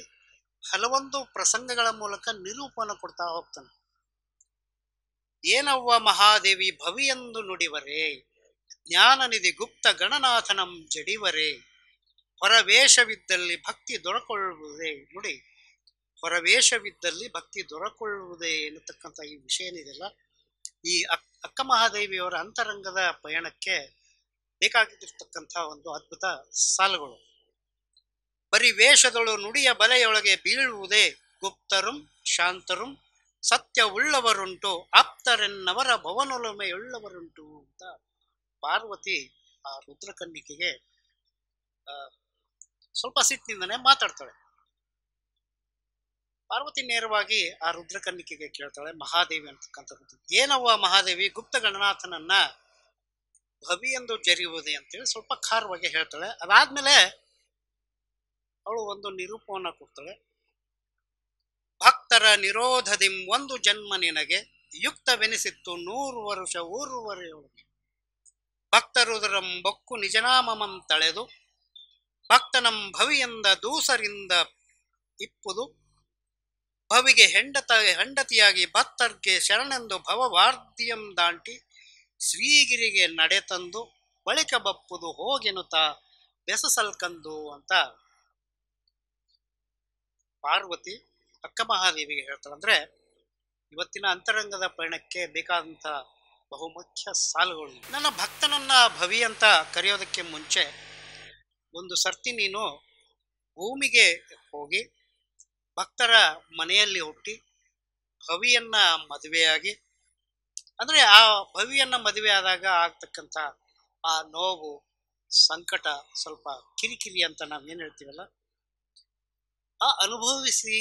C: ಹಲವೊಂದು ಪ್ರಸಂಗಗಳ ಮೂಲಕ ನಿರೂಪಣೆ ಕೊಡ್ತಾ ಹೋಗ್ತಾನೆ. ಏನವ್ವ ಮಹಾದೇವಿ ಭವಿ ಎಂದು ನುಡಿವರೇ, ಜ್ಞಾನನಿಧಿ ಗುಪ್ತ ಗಣನಾಥನಂ ಜಡಿವರೇ, ಹೊರವೇಷವಿದ್ದಲ್ಲಿ ಭಕ್ತಿ ದೊರಕೊಳ್ಳುವುದೇ ನುಡಿ, ಹೊರವೇಷವಿದ್ದಲ್ಲಿ ಭಕ್ತಿ ದೊರಕೊಳ್ಳುವುದೇ ಎನ್ನತಕ್ಕಂಥ ಈ ವಿಷಯ ಏನಿದೆಯಲ್ಲ, ಈ ಅಕ್ಕ ಮಹಾದೇವಿಯವರ ಅಂತರಂಗದ ಪಯಣಕ್ಕೆ ಬೇಕಾಗಿದ್ದಿರ್ತಕ್ಕಂಥ ಒಂದು ಅದ್ಭುತ ಸಾಲುಗಳು. ಬರೀ ವೇಷದಳು ನುಡಿಯ ಬಲೆಯೊಳಗೆ ಬೀಳುವುದೇ ಗುಪ್ತರುಂ ಶಾಂತರುಂ ಸತ್ಯ ಉಳ್ಳವರುಂಟು ಆಪ್ತರೆನ್ನವರ ಭವನೊಲಮೆಯುಳ್ಳವರುಂಟು ಅಂತ ಪಾರ್ವತಿ ಆ ರುದ್ರಕನ್ನಿಕೆಗೆ ಸ್ವಲ್ಪ ಸಿಟ್ಟಿನಿಂದನೇ ಮಾತಾಡ್ತಾಳೆ. ಪಾರ್ವತಿ ನೇರವಾಗಿ ಆ ರುದ್ರಕನ್ನಿಕೆಗೆ ಕೇಳ್ತಾಳೆ, ಮಹಾದೇವಿ ಅಂತಕ್ಕಂಥದ್ದು ಏನವ್ವ ಮಹಾದೇವಿ ಗುಪ್ತ ಗಣನಾಥನನ್ನ ಭವಿ ಎಂದು ಜರಿಯುವುದೇ ಅಂತೇಳಿ ಸ್ವಲ್ಪ ಖಾರವಾಗಿ ಹೇಳ್ತಾಳೆ. ಅದಾದ್ಮೇಲೆ ಅವಳು ಒಂದು ನಿರೂಪವನ್ನ ಕೊಡ್ತಾಳೆ. ಭಕ್ತರ ನಿರೋಧದಿಂ ಒಂದು ಜನ್ಮ ನಿನಗೆ ಯುಕ್ತವೆನಿಸಿತ್ತು 100 ವರುಷ ಊರುವರೆಯೊಳಗೆ, ಭಕ್ತರುದರಂ ಬೊಕ್ಕು ನಿಜನಾಮಮಂ ತಳೆದು ಭಕ್ತನಂ ಭವಿಯಿಂದ ದೂಸರಿಂದ ಇಪ್ಪುದು, ಭವಿಗೆ ಹೆಂಡತಿಯಾಗಿ ಭಕ್ತರ್ಗೆ ಶರಣೆಂದು ಭವವಾರ್ಧಿಯಂ ದಾಂಟಿ ಶ್ರೀಗಿರಿಗೆ ನಡೆತಂದು ಬಳಿಕ ಬಪ್ಪುದು ಹೋಗೆನುತ ಬೆಸಸಲ್ಕಂದು ಅಂತ ಪಾರ್ವತಿ ಅಕ್ಕ ಮಹಾದೇವಿಗೆ ಹೇಳ್ತಾಳೆ. ಅಂದ್ರೆ ಇವತ್ತಿನ ಅಂತರಂಗದ ಪಯಣಕ್ಕೆ ಬೇಕಾದಂಥ ಬಹುಮುಖ್ಯ ಸಾಲುಗಳು. ನನ್ನ ಭಕ್ತನನ್ನ ಭವಿ ಅಂತ ಕರೆಯೋದಕ್ಕೆ ಮುಂಚೆ ಒಂದು ಸರ್ತಿ ನೀನು ಭೂಮಿಗೆ ಹೋಗಿ ಭಕ್ತರ ಮನೆಯಲ್ಲಿ ಹುಟ್ಟಿ ಭವಿಯನ್ನ ಮದುವೆಯಾಗಿ, ಅಂದ್ರೆ ಆ ಭವಿಯನ್ನ ಮದುವೆ ಆದಾಗ ಆಗ್ತಕ್ಕಂಥ ಆ ನೋವು, ಸಂಕಟ, ಸ್ವಲ್ಪ ಕಿರಿಕಿರಿ ಅಂತ ನಾವೇನು ಹೇಳ್ತೀವಲ್ಲ, ಆ ಅನುಭವಿಸಿ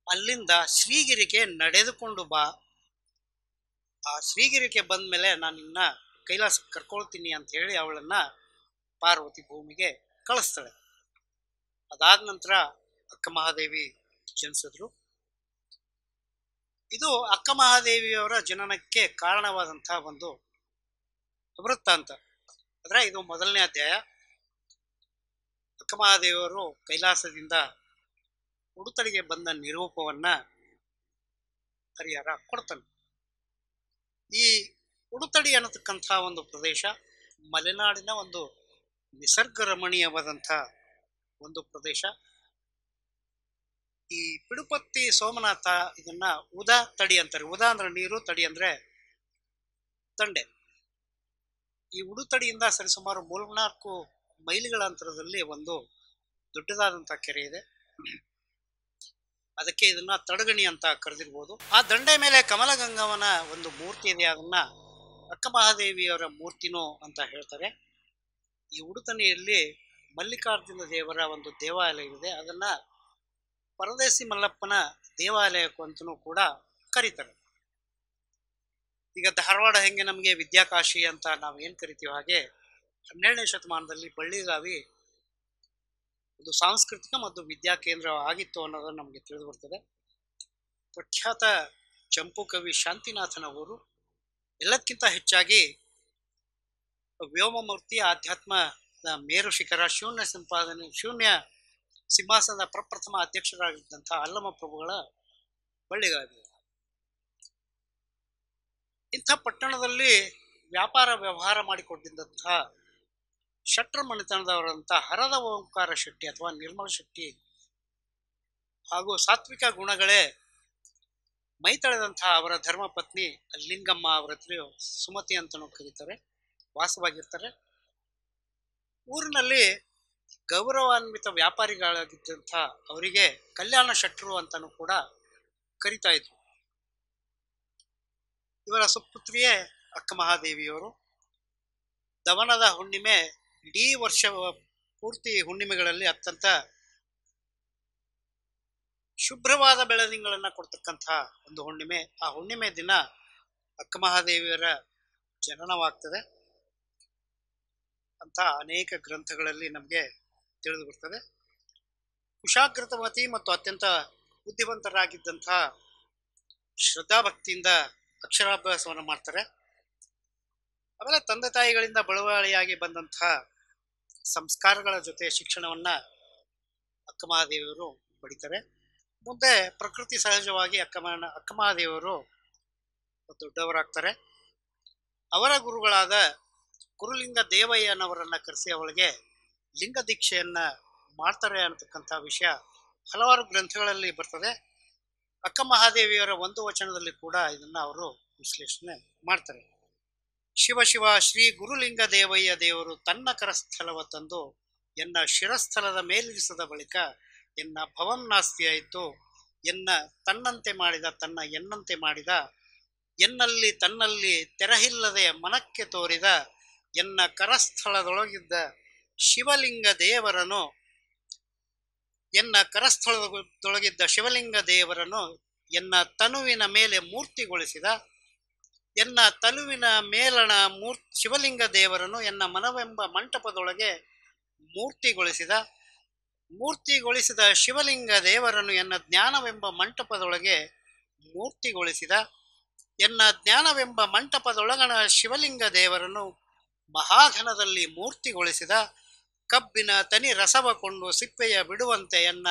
C: ಅಲ್ಲಿಂದ ಶ್ರೀಗಿರಿಗೆ ನಡೆದುಕೊಂಡು ಬಾ. ಆ ಶ್ರೀಗಿರಿಗೆ ಬಂದ ಮೇಲೆ ನಾನು ನಿನ್ನ ಕೈಲಾಸಕ್ಕೆ ಕರ್ಕೊಳ್ತೀನಿ ಅಂತ ಹೇಳಿ ಅವಳನ್ನ ಪಾರ್ವತಿ ಭೂಮಿಗೆ ಕಳಿಸ್ತಾಳೆ. ಅದಾದ ನಂತರ ಅಕ್ಕ ಮಹಾದೇವಿ ಜನಿಸಿದ್ರು. ಇದು ಅಕ್ಕ ಮಹಾದೇವಿಯವರ ಜನನಕ್ಕೆ ಕಾರಣವಾದಂತಹ ಒಂದು ವೃತ್ತಾಂತ. ಅಂದ್ರೆ ಇದು ಮೊದಲನೇ ಅಧ್ಯಾಯ. ಅಕ್ಕ ಮಹಾದೇವಿಯವರು ಕೈಲಾಸದಿಂದ ಉಡುತಡಿಗೆ ಬಂದ ನಿರೂಪವನ್ನ ಹರಿಹರ ಕೊಡ್ತಾನೆ. ಈ ಉಡುತಡಿ ಅನ್ನತಕ್ಕಂಥ ಒಂದು ಪ್ರದೇಶ ಮಲೆನಾಡಿನ ಒಂದು ನಿಸರ್ಗ ರಮಣೀಯವಾದಂಥ ಒಂದು ಪ್ರದೇಶ. ಈ ಪಿಡುಪತ್ತಿ ಸೋಮನಾಥ ಇದನ್ನ ಉದಾ ತಡಿ ಅಂತಾರೆ. ಉದಾ ಅಂದ್ರೆ ನೀರು, ತಡಿ ಅಂದ್ರೆ ದಂಡೆ. ಈ ಉಡುತಡಿಯಿಂದ ಸರಿಸುಮಾರು 3-4 ಮೈಲಿಗಳ ಅಂತರದಲ್ಲಿ ಒಂದು ದೊಡ್ಡದಾದಂಥ ಕೆರೆ ಇದೆ. ಅದಕ್ಕೆ ಇದನ್ನ ತಡಗಣಿ ಅಂತ ಕರೆದಿರ್ಬೋದು. ಆ ದಂಡೆ ಮೇಲೆ ಕಮಲಗಂಗವನ ಒಂದು ಮೂರ್ತಿ ಇದೆ. ಅದನ್ನ ಅಕ್ಕ ಮಹಾದೇವಿಯವರ ಮೂರ್ತಿನೋ ಅಂತ ಹೇಳ್ತಾರೆ. ಈ ಉಡುತಣಿಯಲ್ಲಿ ಮಲ್ಲಿಕಾರ್ಜುನ ದೇವರ ಒಂದು ದೇವಾಲಯವಿದೆ. ಅದನ್ನ ಪರದೇಸಿ ಮಲ್ಲಪ್ಪನ ದೇವಾಲಯಕ್ಕೂ ಅಂತನೂ ಕೂಡ ಕರೀತಾರೆ. ಈಗ ಧಾರವಾಡ ಹೆಂಗೆ ನಮಗೆ ವಿದ್ಯಾಕಾಶಿ ಅಂತ ನಾವು ಏನು ಕರಿತೀವಿ, ಹಾಗೆ 12ನೇ ಶತಮಾನದಲ್ಲಿ ಬಳ್ಳಿಗಾವಿ ಒಂದು ಸಾಂಸ್ಕೃತಿಕ ಮತ್ತು ವಿದ್ಯಾ ಕೇಂದ್ರ ಆಗಿತ್ತು ಅನ್ನೋದನ್ನು ನಮಗೆ ತಿಳಿದು ಬರ್ತದೆ. ಪ್ರಖ್ಯಾತ ಚಂಪು ಕವಿ ಶಾಂತಿನಾಥನ ಊರು. ಎಲ್ಲಕ್ಕಿಂತ ಹೆಚ್ಚಾಗಿ ವ್ಯೋಮಮೂರ್ತಿ ಆಧ್ಯಾತ್ಮ ಮೇರು ಶಿಖರ ಶೂನ್ಯ ಸಿಂಹಾಸನದ ಪ್ರಪ್ರಥಮ ಅಧ್ಯಕ್ಷರಾಗಿದ್ದಂಥ ಅಲ್ಲಮ ಪ್ರಭುಗಳ ಬಳ್ಳಿಗಾವಿ. ಇಂಥ ಪಟ್ಟಣದಲ್ಲಿ ವ್ಯಾಪಾರ ವ್ಯವಹಾರ ಮಾಡಿಕೊಂಡಿದ್ದಂತಹ ಶಟ್ರ ಮನೆತನದವರಂತ ಹರದ ಓಂಕಾರ ಶೆಟ್ಟಿ ಅಥವಾ ನಿರ್ಮಲ ಶೆಟ್ಟಿ ಹಾಗೂ ಸಾತ್ವಿಕ ಗುಣಗಳೇ ಮೈತಳೆದಂತಹ ಅವರ ಧರ್ಮಪತ್ನಿ ಲಿಂಗಮ್ಮ ಅವರ ಹತ್ರ ಸುಮತಿ ಅಂತನೂ ಕರೀತಾರೆ, ವಾಸವಾಗಿರ್ತಾರೆ. ಊರಿನಲ್ಲಿ ಗೌರವಾನ್ವಿತ ವ್ಯಾಪಾರಿಗಳಾಗಿದ್ದಂಥ ಅವರಿಗೆ ಕಲ್ಯಾಣ ಶೆಟ್ಟರು ಅಂತನೂ ಕೂಡ ಕರಿತಾ ಇದ್ರು. ಇವರ ಸುಪುತ್ರಿಯೇ ಅಕ್ಕ ಮಹಾದೇವಿಯವರು. ದವನದ ಹುಣ್ಣಿಮೆ ಇಡೀ ವರ್ಷ ಪೂರ್ತಿ ಹುಣ್ಣಿಮೆಗಳಲ್ಲಿ ಅತ್ಯಂತ ಶುಭ್ರವಾದ ಬೆಳದಿಂಗಳನ್ನ ಕೊಡ್ತಕ್ಕಂಥ ಒಂದು ಹುಣ್ಣಿಮೆ. ಆ ಹುಣ್ಣಿಮೆ ದಿನ ಅಕ್ಕ ಮಹಾದೇವಿಯರ ಜನನವಾಗ್ತದೆ ಅಂತ ಅನೇಕ ಗ್ರಂಥಗಳಲ್ಲಿ ನಮಗೆ ತಿಳಿದು ಬರ್ತದೆ. ಕುಶಾಗ್ರತಮತಿ ಮತ್ತು ಅತ್ಯಂತ ಬುದ್ಧಿವಂತರಾಗಿದ್ದಂಥ ಶ್ರದ್ಧಾಭಕ್ತಿಯಿಂದ ಅಕ್ಷರಾಭ್ಯಾಸವನ್ನು ಮಾಡ್ತಾರೆ. ಆಮೇಲೆ ತಂದೆ ತಾಯಿಗಳಿಂದ ಬಳುವಳಿಯಾಗಿ ಬಂದಂತಹ ಸಂಸ್ಕಾರಗಳ ಜೊತೆ ಶಿಕ್ಷಣವನ್ನ ಅಕ್ಕ ಮಹಾದೇವಿಯವರು ಪಡಿತಾರೆ. ಮುಂದೆ ಪ್ರಕೃತಿ ಸಹಜವಾಗಿ ಅಕ್ಕ ಮಹಾದೇವಿಯವರು ದೊಡ್ಡವರಾಗ್ತಾರೆ. ಅವರ ಗುರುಗಳಾದ ಗುರುಲಿಂಗ ದೇವಯ್ಯನವರನ್ನ ಕರೆಸಿ ಅವಳಿಗೆ ಲಿಂಗ ದೀಕ್ಷೆಯನ್ನ ಮಾಡ್ತಾರೆ ಅನ್ನತಕ್ಕಂಥ ವಿಷಯ ಹಲವಾರು ಗ್ರಂಥಗಳಲ್ಲಿ ಬರ್ತದೆ. ಅಕ್ಕ ಮಹಾದೇವಿಯವರ ಒಂದು ವಚನದಲ್ಲಿ ಕೂಡ ಇದನ್ನ ಅವರು ವಿಶ್ಲೇಷಣೆ ಮಾಡ್ತಾರೆ. ಶಿವ ಶಿವ ಶ್ರೀ ಗುರುಲಿಂಗ ದೇವಯ್ಯ ದೇವರು ತನ್ನ ಕರಸ್ಥಲವ ತಂದು ಎನ್ನ ಶಿರಸ್ಥಲದ ಮೇಲಿರಿಸದ ಬಳಿಕ ಎನ್ನ ಭವಂ ನಾಸ್ತಿ ಆಯಿತು. ಎನ್ನ ತನ್ನಂತೆ ಮಾಡಿದ ತನ್ನ ಎನ್ನಂತೆ ಮಾಡಿದ ಎನ್ನಲ್ಲಿ ತನ್ನಲ್ಲಿ ತೆರಹಿಲ್ಲದೆ ಮನಕ್ಕೆ ತೋರಿದ ಎನ್ನ ಕರಸ್ಥಳದೊಳಗಿದ್ದ ಶಿವಲಿಂಗ ದೇವರನು ಎನ್ನ ತನುವಿನ ಮೇಲೆ ಮೂರ್ತಿಗೊಳಿಸಿದ ಎನ್ನ ತನುವಿನ ಮೇಲಣ ಶಿವಲಿಂಗ ದೇವರನು ಎನ್ನ ಮನವೆಂಬ ಮಂಟಪದೊಳಗೆ ಮೂರ್ತಿಗೊಳಿಸಿದ ಶಿವಲಿಂಗ ದೇವರನು ಎನ್ನ ಜ್ಞಾನವೆಂಬ ಮಂಟಪದೊಳಗೆ ಮೂರ್ತಿಗೊಳಿಸಿದ ಎನ್ನ ಜ್ಞಾನವೆಂಬ ಮಂಟಪದೊಳಗಣ ಶಿವಲಿಂಗ ದೇವರನ್ನು ಮಹಾಘನದಲ್ಲಿ ಮೂರ್ತಿಗೊಳಿಸಿದ ಕಬ್ಬಿನ ತನಿ ರಸವ ಕೊಂಡು ಸಿಪ್ಪೆಯ ಬಿಡುವಂತೆ ಎನ್ನ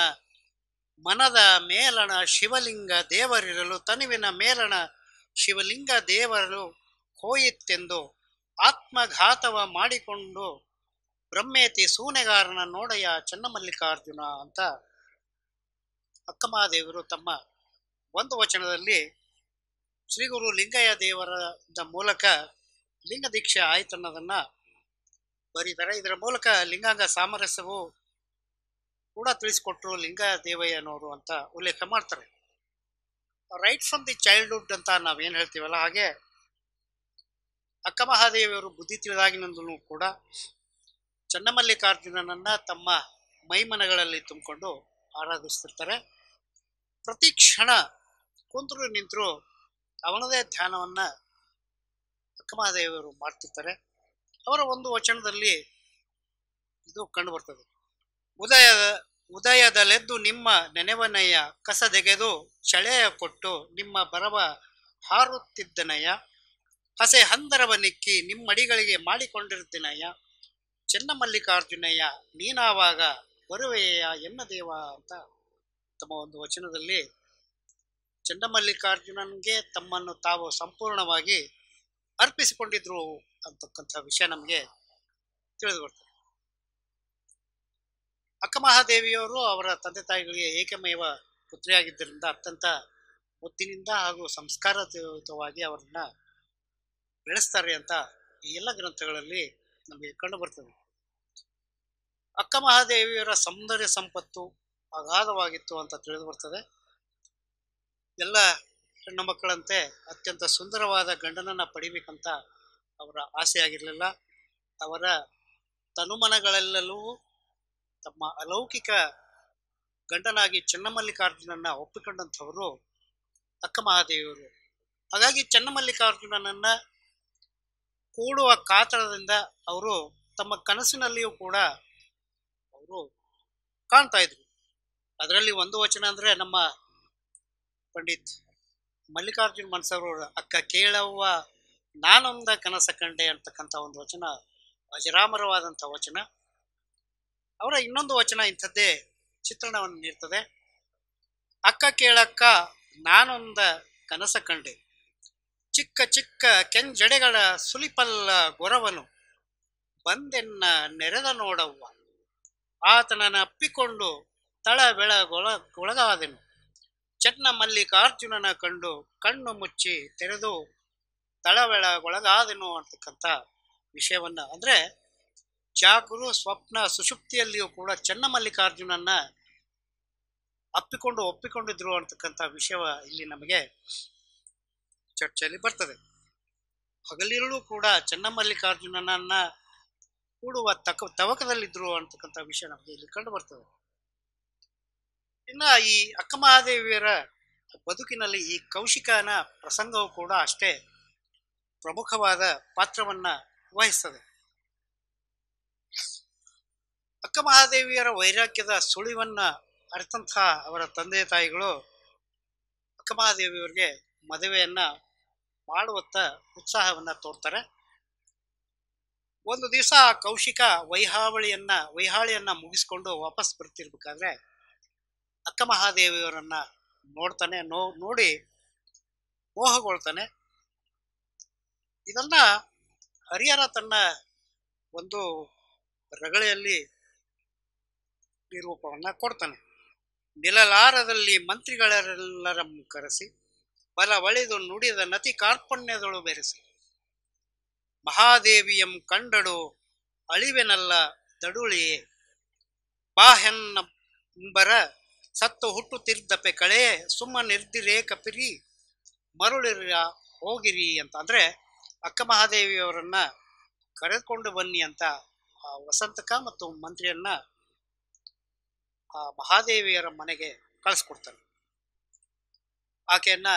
C: ಮನದ ಮೇಲಣ ಶಿವಲಿಂಗ ದೇವರಿರಲು ತನುವಿನ ಮೇಲಣ ಶಿವಲಿಂಗ ದೇವರು ಹೋಯಿತೆಂದು ಆತ್ಮಘಾತವ ಮಾಡಿಕೊಂಡು ಬ್ರಹ್ಮೇತಿ ಸೂನೆಗಾರನ ನೋಡಯ್ಯ ಚನ್ನಮಲ್ಲಿಕಾರ್ಜುನ ಅಂತ ಅಕ್ಕ ಮಹಾದೇವರು ತಮ್ಮ ಒಂದು ವಚನದಲ್ಲಿ ಶ್ರೀ ಗುರು ಲಿಂಗಯ್ಯ ದೇವರ ಮೂಲಕ ಲಿಂಗ ದೀಕ್ಷೆ ಆಯ್ತು ಅನ್ನೋದನ್ನ ಬರೀತಾರೆ. ಇದರ ಮೂಲಕ ಲಿಂಗಾಂಗ ಸಾಮರಸ್ಯವು ಕೂಡ ತಿಳಿಸಿಕೊಟ್ರು ಲಿಂಗ ದೇವಯ್ಯನವರು ಅಂತ ಉಲ್ಲೇಖ ಮಾಡ್ತಾರೆ. ರೈಟ್ ಫ್ರಮ್ ದಿ ಚೈಲ್ಡ್ಹುಡ್ ಅಂತ ನಾವೇನು ಹೇಳ್ತೀವಲ್ಲ, ಹಾಗೆ ಅಕ್ಕ ಮಹಾದೇವಿಯವರು ಬುದ್ಧಿ ತಿಳಿದಾಗಿನಿಂದಲೂ ಕೂಡ ಚನ್ನಮಲ್ಲಿಕಾರ್ಜುನನನ್ನ ತಮ್ಮ ಮೈಮನಗಳಲ್ಲಿ ತುಂಬಿಕೊಂಡು ಆರಾಧಿಸ್ತಿರ್ತಾರೆ. ಪ್ರತಿ ಕ್ಷಣ ಕುಂತರು ನಿಂತರು ಅವನದೇ ಧ್ಯಾನವನ್ನ ಅಕ್ಕ ಮಹಾದೇವಿಯವರು ಮಾಡ್ತಿರ್ತಾರೆ. ಅವರ ಒಂದು ವಚನದಲ್ಲಿ ಇದು ಕಂಡು ಬರ್ತದೆ. ಉದಯದಲ್ಲೆದ್ದು ನಿಮ್ಮ ನೆನೆವನಯ್ಯ, ಕಸದೆಗೆದು ಚಳೆಯ ಕೊಟ್ಟು ನಿಮ್ಮ ಬರವ ಹಾರುತ್ತಿದ್ದನಯ್ಯ, ಹಸೆ ಹಂದರವ ನಿಕ್ಕಿ ನಿಮ್ಮಡಿಗಳಿಗೆ ಮಾಡಿಕೊಂಡಿರ್ತೀನಯ್ಯ, ಚೆನ್ನಮಲ್ಲಿಕಾರ್ಜುನಯ್ಯ ನೀನಾವಾಗ ಬರುವೆಯ ಎನ್ನ ದೇವ ಅಂತ ತಮ್ಮ ಒಂದು ವಚನದಲ್ಲಿ ಚನ್ನಮಲ್ಲಿಕಾರ್ಜುನನ್ಗೆ ತಮ್ಮನ್ನು ತಾವು ಸಂಪೂರ್ಣವಾಗಿ ಅರ್ಪಿಸಿಕೊಂಡಿದ್ರು ಅಂತಕ್ಕಂಥ ವಿಷಯ ನಮಗೆ ತಿಳಿದು ಬರ್ತದೆ. ಅಕ್ಕ ಮಹಾದೇವಿಯವರು ಅವರ ತಂದೆ ತಾಯಿಗಳಿಗೆ ಏಕಮೇವ ಪುತ್ರಿಯಾಗಿದ್ದರಿಂದ ಅತ್ಯಂತ ಮುದ್ದಿನಿಂದ ಹಾಗೂ ಸಂಸ್ಕಾರಯುತವಾಗಿ ಅವರನ್ನ ಬೆಳೆಸ್ತಾರೆ ಅಂತ ಈ ಎಲ್ಲ ಗ್ರಂಥಗಳಲ್ಲಿ ನಮಗೆ ಕಂಡು ಬರ್ತದೆ. ಅಕ್ಕ ಮಹಾದೇವಿಯರ ಸೌಂದರ್ಯ ಸಂಪತ್ತು ಅಗಾಧವಾಗಿತ್ತು ಅಂತ ತಿಳಿದು ಬರ್ತದೆ. ಎಲ್ಲ ಹೆಣ್ಣು ಮಕ್ಕಳಂತೆ ಅತ್ಯಂತ ಸುಂದರವಾದ ಗಂಡನನ್ನ ಪಡಿಬೇಕಂತ ಅವರ ಆಸೆ ಆಗಿರಲಿಲ್ಲ. ಅವರ ತನುಮನಗಳೆಲ್ಲವೂ ತಮ್ಮ ಅಲೌಕಿಕ ಗಂಡನಾಗಿ ಚನ್ನಮಲ್ಲಿಕಾರ್ಜುನನ್ನ ಒಪ್ಪಿಕೊಂಡಂಥವರು ಅಕ್ಕ ಮಹಾದೇವಿಯವರು. ಹಾಗಾಗಿ ಚನ್ನಮಲ್ಲಿಕಾರ್ಜುನನನ್ನ ಕೂಡುವ ಕಾತರದಿಂದ ಅವರು ತಮ್ಮ ಕನಸಿನಲ್ಲಿಯೂ ಕೂಡ ಅವರು ಕಾಣ್ತಾ ಇದ್ರು. ಅದರಲ್ಲಿ ಒಂದು ವಚನ ಅಂದ್ರೆ ನಮ್ಮ ಪಂಡಿತ್ ಮಲ್ಲಿಕಾರ್ಜುನ್ ಮನ್ಸೂರ್ ಅಕ್ಕ ಕೇಳವ್ವ ನಾನೊಂದ ಕನಸ ಕಂಡೆ ಅಂತಕ್ಕಂಥ ಒಂದು ವಚನ ಅಜರಾಮರವಾದಂಥ ವಚನ. ಅವರ ಇನ್ನೊಂದು ವಚನ ಇಂಥದ್ದೇ ಚಿತ್ರಣವನ್ನು ನೀಡ್ತದೆ. ಅಕ್ಕ ಕೇಳಕ್ಕ ನಾನೊಂದ ಕನಸ ಕಂಡೆ, ಚಿಕ್ಕ ಚಿಕ್ಕ ಕೆಂಜಡೆಗಳ ಸುಲಿಪಲ್ಲ ಗೊರವನು ಬಂದೆನ್ನ ನೆರೆದ ನೋಡವ್ವ, ಆತನನ್ನ ಅಪ್ಪಿಕೊಂಡು ತಳ ಬೆಳಗೊಳಗಾದೆನು, ಚೆನ್ನ ಮಲ್ಲಿಕಾರ್ಜುನನ ಕಂಡು ಕಣ್ಣು ಮುಚ್ಚಿ ತೆರೆದು ತಳಬೆಳಗೊಳಗಾದೆನು ಅಂತಕ್ಕಂಥ ವಿಷಯವನ್ನ, ಅಂದ್ರೆ ಜಾಗೃ ಸ್ವಪ್ನ ಸುಷುಪ್ತಿಯಲ್ಲಿಯೂ ಕೂಡ ಚನ್ನಮಲ್ಲಿಕಾರ್ಜುನನ್ನ ಒಪ್ಪಿಕೊಂಡಿದ್ರು ಅಂತಕ್ಕಂಥ ವಿಷಯ ಇಲ್ಲಿ ನಮಗೆ ಚರ್ಚೆಯಲ್ಲಿ ಬರ್ತದೆ. ಹಗಲಿರುಳು ಕೂಡ ಚನ್ನಮಲ್ಲಿಕಾರ್ಜುನನನ್ನ ಕೂಡುವ ತವಕದಲ್ಲಿದ್ರು ಅಂತಕ್ಕಂಥ ವಿಷಯ ನಮಗೆ ಇಲ್ಲಿ ಕಂಡು ಬರ್ತದೆ. ಇನ್ನು ಈ ಅಕ್ಕ ಮಹಾದೇವಿಯರ ಬದುಕಿನಲ್ಲಿ ಈ ಕೌಶಿಕನ ಪ್ರಸಂಗವು ಕೂಡ ಅಷ್ಟೇ ಪ್ರಮುಖವಾದ ಪಾತ್ರವನ್ನ ವಹಿಸ್ತದೆ. ಅಕ್ಕ ಮಹಾದೇವಿಯರ ವೈರಾಗ್ಯದ ಸುಳಿವನ್ನ ಅರಿತಂಥ ಅವರ ತಂದೆ ತಾಯಿಗಳು ಅಕ್ಕ ಮಹಾದೇವಿಯವರಿಗೆ ಮದುವೆಯನ್ನ ಮಾಡುವತ್ತ ಉತ್ಸಾಹವನ್ನ ತೋರ್ತಾರೆ. ಒಂದು ದಿವಸ ಕೌಶಿಕ ವೈಹಾಳಿಯನ್ನ ಮುಗಿಸ್ಕೊಂಡು ವಾಪಸ್ ಬರ್ತಿರ್ಬೇಕಾದ್ರೆ ಅಕ್ಕ ಮಹಾದೇವಿಯವರನ್ನ ನೋಡ್ತಾನೆ. ನೋಡಿ ಮೋಹಗೊಳ್ತಾನೆ. ಇದನ್ನ ಹರಿಹರ ತನ್ನ ಒಂದು ರಗಳೆಯಲ್ಲಿ ನಿರೂಪವನ್ನ ಕೊಡ್ತಾನೆ. ನಿಲಲಾರದಲ್ಲಿ ಮಂತ್ರಿಗಳೆಲ್ಲರ ಕರೆಸಿ ಬಲವಳಿದು ನುಡಿದ ನತಿ ಕಾರ್ಪಣ್ಯದಳು ಬೆರೆಸಿ, ಮಹಾದೇವಿಯಂ ಕಂಡಳು ಅಳಿವೆನಲ್ಲ ದಡುಳಿಯೇ, ಬಾಹೆನ್ನ ಮುಂಬರ ಸತ್ತು ಹುಟ್ಟುತ್ತಿರ್ದಪೆ ಕಳೆ ಸುಮ್ಮ ನಿರ್ದಿರೇ ಕಪಿರಿ ಮರುಳಿರ ಹೋಗಿರಿ ಅಂತ. ಅಂದ್ರೆ ಅಕ್ಕ ಮಹಾದೇವಿಯವರನ್ನ ಕರೆದುಕೊಂಡು ಬನ್ನಿ ಅಂತ ಆ ವಸಂತಕ ಮತ್ತು ಮಂತ್ರಿಯನ್ನ ಆ ಮಹಾದೇವಿಯರ ಮನೆಗೆ ಕಳಿಸ್ಕೊಡ್ತಾನೆ. ಆಕೆಯನ್ನ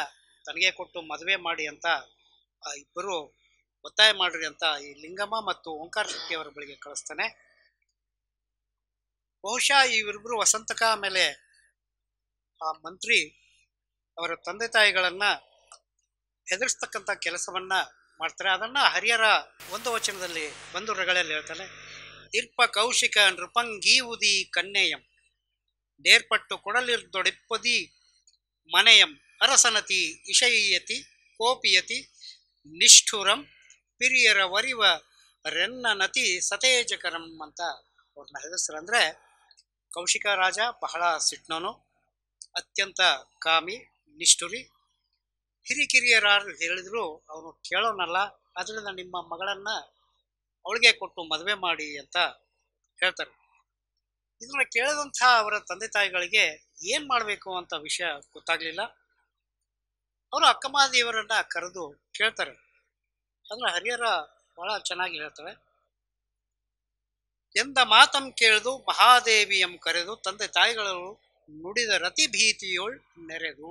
C: ತನಗೆ ಕೊಟ್ಟು ಮದುವೆ ಮಾಡಿ ಅಂತ ಆ ಇಬ್ಬರು ಒತ್ತಾಯ ಮಾಡ್ರಿ ಅಂತ ಈ ಲಿಂಗಮ್ಮ ಮತ್ತು ಓಂಕಾರ ಶೆಟ್ಟಿಯವರ ಬಳಿಗೆ ಕಳಿಸ್ತಾನೆ. ಬಹುಶಃ ಇವರಿಬ್ರು ವಸಂತಕ ಆಮೇಲೆ ಆ ಮಂತ್ರಿ ಅವರ ತಂದೆ ತಾಯಿಗಳನ್ನ ಹೆದರ್ಸ್ತಕ್ಕಂಥ ಕೆಲಸವನ್ನ ಮಾಡ್ತಾರೆ. ಅದನ್ನ ಹರಿಹರ ಒಂದು ವಚನದಲ್ಲಿ ಒಂದು ರಗಳಲ್ಲಿ ಹೇಳ್ತಾನೆ. ಇರ್ಪ ಕೌಶಿಕ ನೃಪಂಗೀವುದಿ ಕನ್ನೆಯಂ ನೇರ್ಪಟ್ಟು ಕೊಡಲಿರ್ದೊಡೆಪ್ಪದಿ ಮನೆಯಂ ಅರಸನತಿ ಇಶಯತಿ ಕೋಪಿಯತಿ ನಿಷ್ಠುರಂ ಪಿರಿಯರ ವರಿವ ರೆನ್ನ ನತಿ ಸತೇಜಕರಂ ಅಂತ ಅವ್ರನ್ನ ಹೆದರ್ಸ್ತಾರೆ. ಅಂದ್ರೆ ಕೌಶಿಕ ರಾಜ ಬಹಳ ಸಿಟ್ನವನು, ಅತ್ಯಂತ ಕಾಮಿ, ನಿಷ್ಠುರಿ. ಹಿರಿಕಿರಿಯರಾರು ಹೇಳಿದ್ರು ಅವನು ಕೇಳೋನಲ್ಲ. ಅದರಿಂದ ನಿಮ್ಮ ಮಗಳನ್ನ ಅವಳಿಗೆ ಕೊಟ್ಟು ಮದುವೆ ಮಾಡಿ ಅಂತ ಹೇಳ್ತಾರೆ. ಇದನ್ನ ಕೇಳಿದಂಥ ಅವರ ತಂದೆ ತಾಯಿಗಳಿಗೆ ಏನ್ ಮಾಡ್ಬೇಕು ಅಂತ ವಿಷಯ ಗೊತ್ತಾಗ್ಲಿಲ್ಲ. ಅವರು ಅಕ್ಕಮಹಾದೇವಿಯವರನ್ನ ಕರೆದು ಕೇಳ್ತಾರೆ. ಅಂದ್ರೆ ಹರಿಹರ ಬಹಳ ಚೆನ್ನಾಗಿ ಹೇಳ್ತಾರೆ. ಎಂದ ಮಾತಂ ಕೇಳಿದು ಮಹಾದೇವಿಯಂ ಕರೆದು ತಂದೆ ತಾಯಿಗಳು ನುಡಿದ ರತಿ ಭೀತಿಯೋಳ್ ನೆರೆದು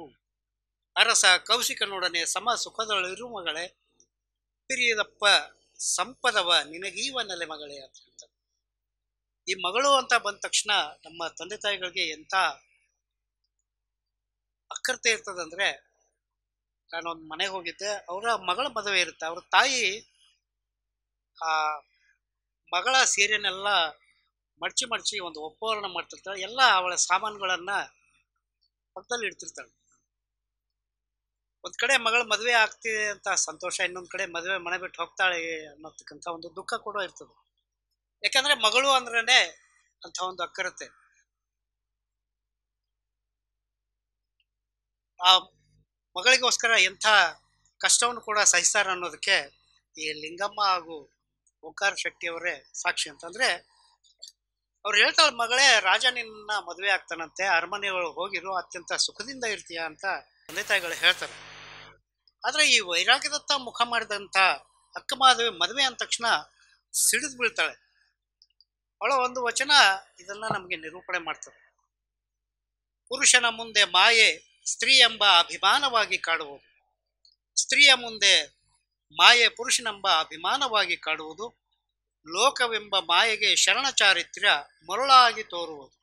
C: ಅರಸ ಕೌಶಿಕನೊಡನೆ ಸಮ ಸುಖದೊಳಿರು ಮಗಳೇ ಪಿರಿಯದಪ್ಪ ಸಂಪದವ ನಿನಗೀವ ನೆಲೆ ಮಗಳೇ ಅಂತ ಹೇಳ್ತಾರೆ. ಈ ಮಗಳು ಅಂತ ಬಂದ ತಕ್ಷಣ ನಮ್ಮ ತಂದೆ ತಾಯಿಗಳಿಗೆ ಎಂಥ ಅಕ್ಕರ್ತೆ ಇರ್ತದಂದ್ರೆ, ನಾನೊಂದು ಮನೆಗೆ ಹೋಗಿದ್ದೆ. ಅವರ ಮಗಳ ಮದುವೆ ಇರುತ್ತೆ. ಅವ್ರ ತಾಯಿ ಆ ಮಗಳ ಸೀರೆನೆಲ್ಲ ಮಡಚಿ ಮಡಚಿ ಒಂದು ಒಪ್ಪೋರಣ ಮಾಡ್ತಿರ್ತಾಳೆ. ಎಲ್ಲ ಅವಳ ಸಾಮಾನುಗಳನ್ನ ಪಕ್ಕದಲ್ಲಿ ಇಡ್ತಿರ್ತಾಳೆ. ಒಂದ್ ಕಡೆ ಮಗಳ ಮದುವೆ ಆಗ್ತಿದೆ ಅಂತ ಸಂತೋಷ, ಇನ್ನೊಂದ್ ಕಡೆ ಮದುವೆ ಮನೆ ಬಿಟ್ಟು ಹೋಗ್ತಾಳೆ ಅನ್ನೋತಕ್ಕಂಥ ಒಂದು ದುಃಖ ಕೂಡ ಇರ್ತದೆ. ಯಾಕಂದ್ರೆ ಮಗಳು ಅಂದ್ರೇನೆ ಅಂತ ಒಂದು ಅಕ್ಕರತೆ. ಆ ಮಗಳಿಗೋಸ್ಕರ ಎಂಥ ಕಷ್ಟವನ್ನು ಕೂಡ ಸಹಿಸ್ತಾರ ಅನ್ನೋದಕ್ಕೆ ಈ ಲಿಂಗಮ್ಮ ಹಾಗೂ ಓಂಕಾರ ಶೆಟ್ಟಿಯವರೇ ಸಾಕ್ಷಿ. ಅಂತಂದ್ರೆ ಅವ್ರು ಹೇಳ್ತಾಳೆ, ಮಗಳೇ ರಾಜ ನಿನ್ನ ಮದುವೆ ಆಗ್ತಾನಂತೆ, ಅರಮನೆಗಳು ಹೋಗಿರು, ಅತ್ಯಂತ ಸುಖದಿಂದ ಇರ್ತೀಯ ಅಂತ ತಂದೆ ತಾಯಿಗಳು ಹೇಳ್ತಾರೆ. ಆದ್ರೆ ಈ ವೈರಾಗ್ಯದತ್ತ ಮುಖ ಮಾಡಿದಂಥ ಅಕ್ಕಮಹಾದೇವಿ ಮದುವೆ ಅಂದ ತಕ್ಷಣ ಸಿಡಿದು ಬೀಳ್ತಾಳೆ. ಅವಳ ಒಂದು ವಚನ ಇದನ್ನ ನಮಗೆ ನಿರೂಪಣೆ ಮಾಡ್ತದೆ. ಪುರುಷನ ಮುಂದೆ ಮಾಯೆ ಸ್ತ್ರೀ ಎಂಬ ಅಭಿಮಾನವಾಗಿ ಕಾಡುವುದು, ಸ್ತ್ರೀಯ ಮುಂದೆ ಮಾಯೆ ಪುರುಷನೆಂಬ ಅಭಿಮಾನವಾಗಿ ಕಾಡುವುದು, ಲೋಕವೆಂಬ ಮಾಯೆಗೆ ಶರಣ ಚಾರಿತ್ರ್ಯ ಮರುಳಾಗಿ ತೋರುವುದು.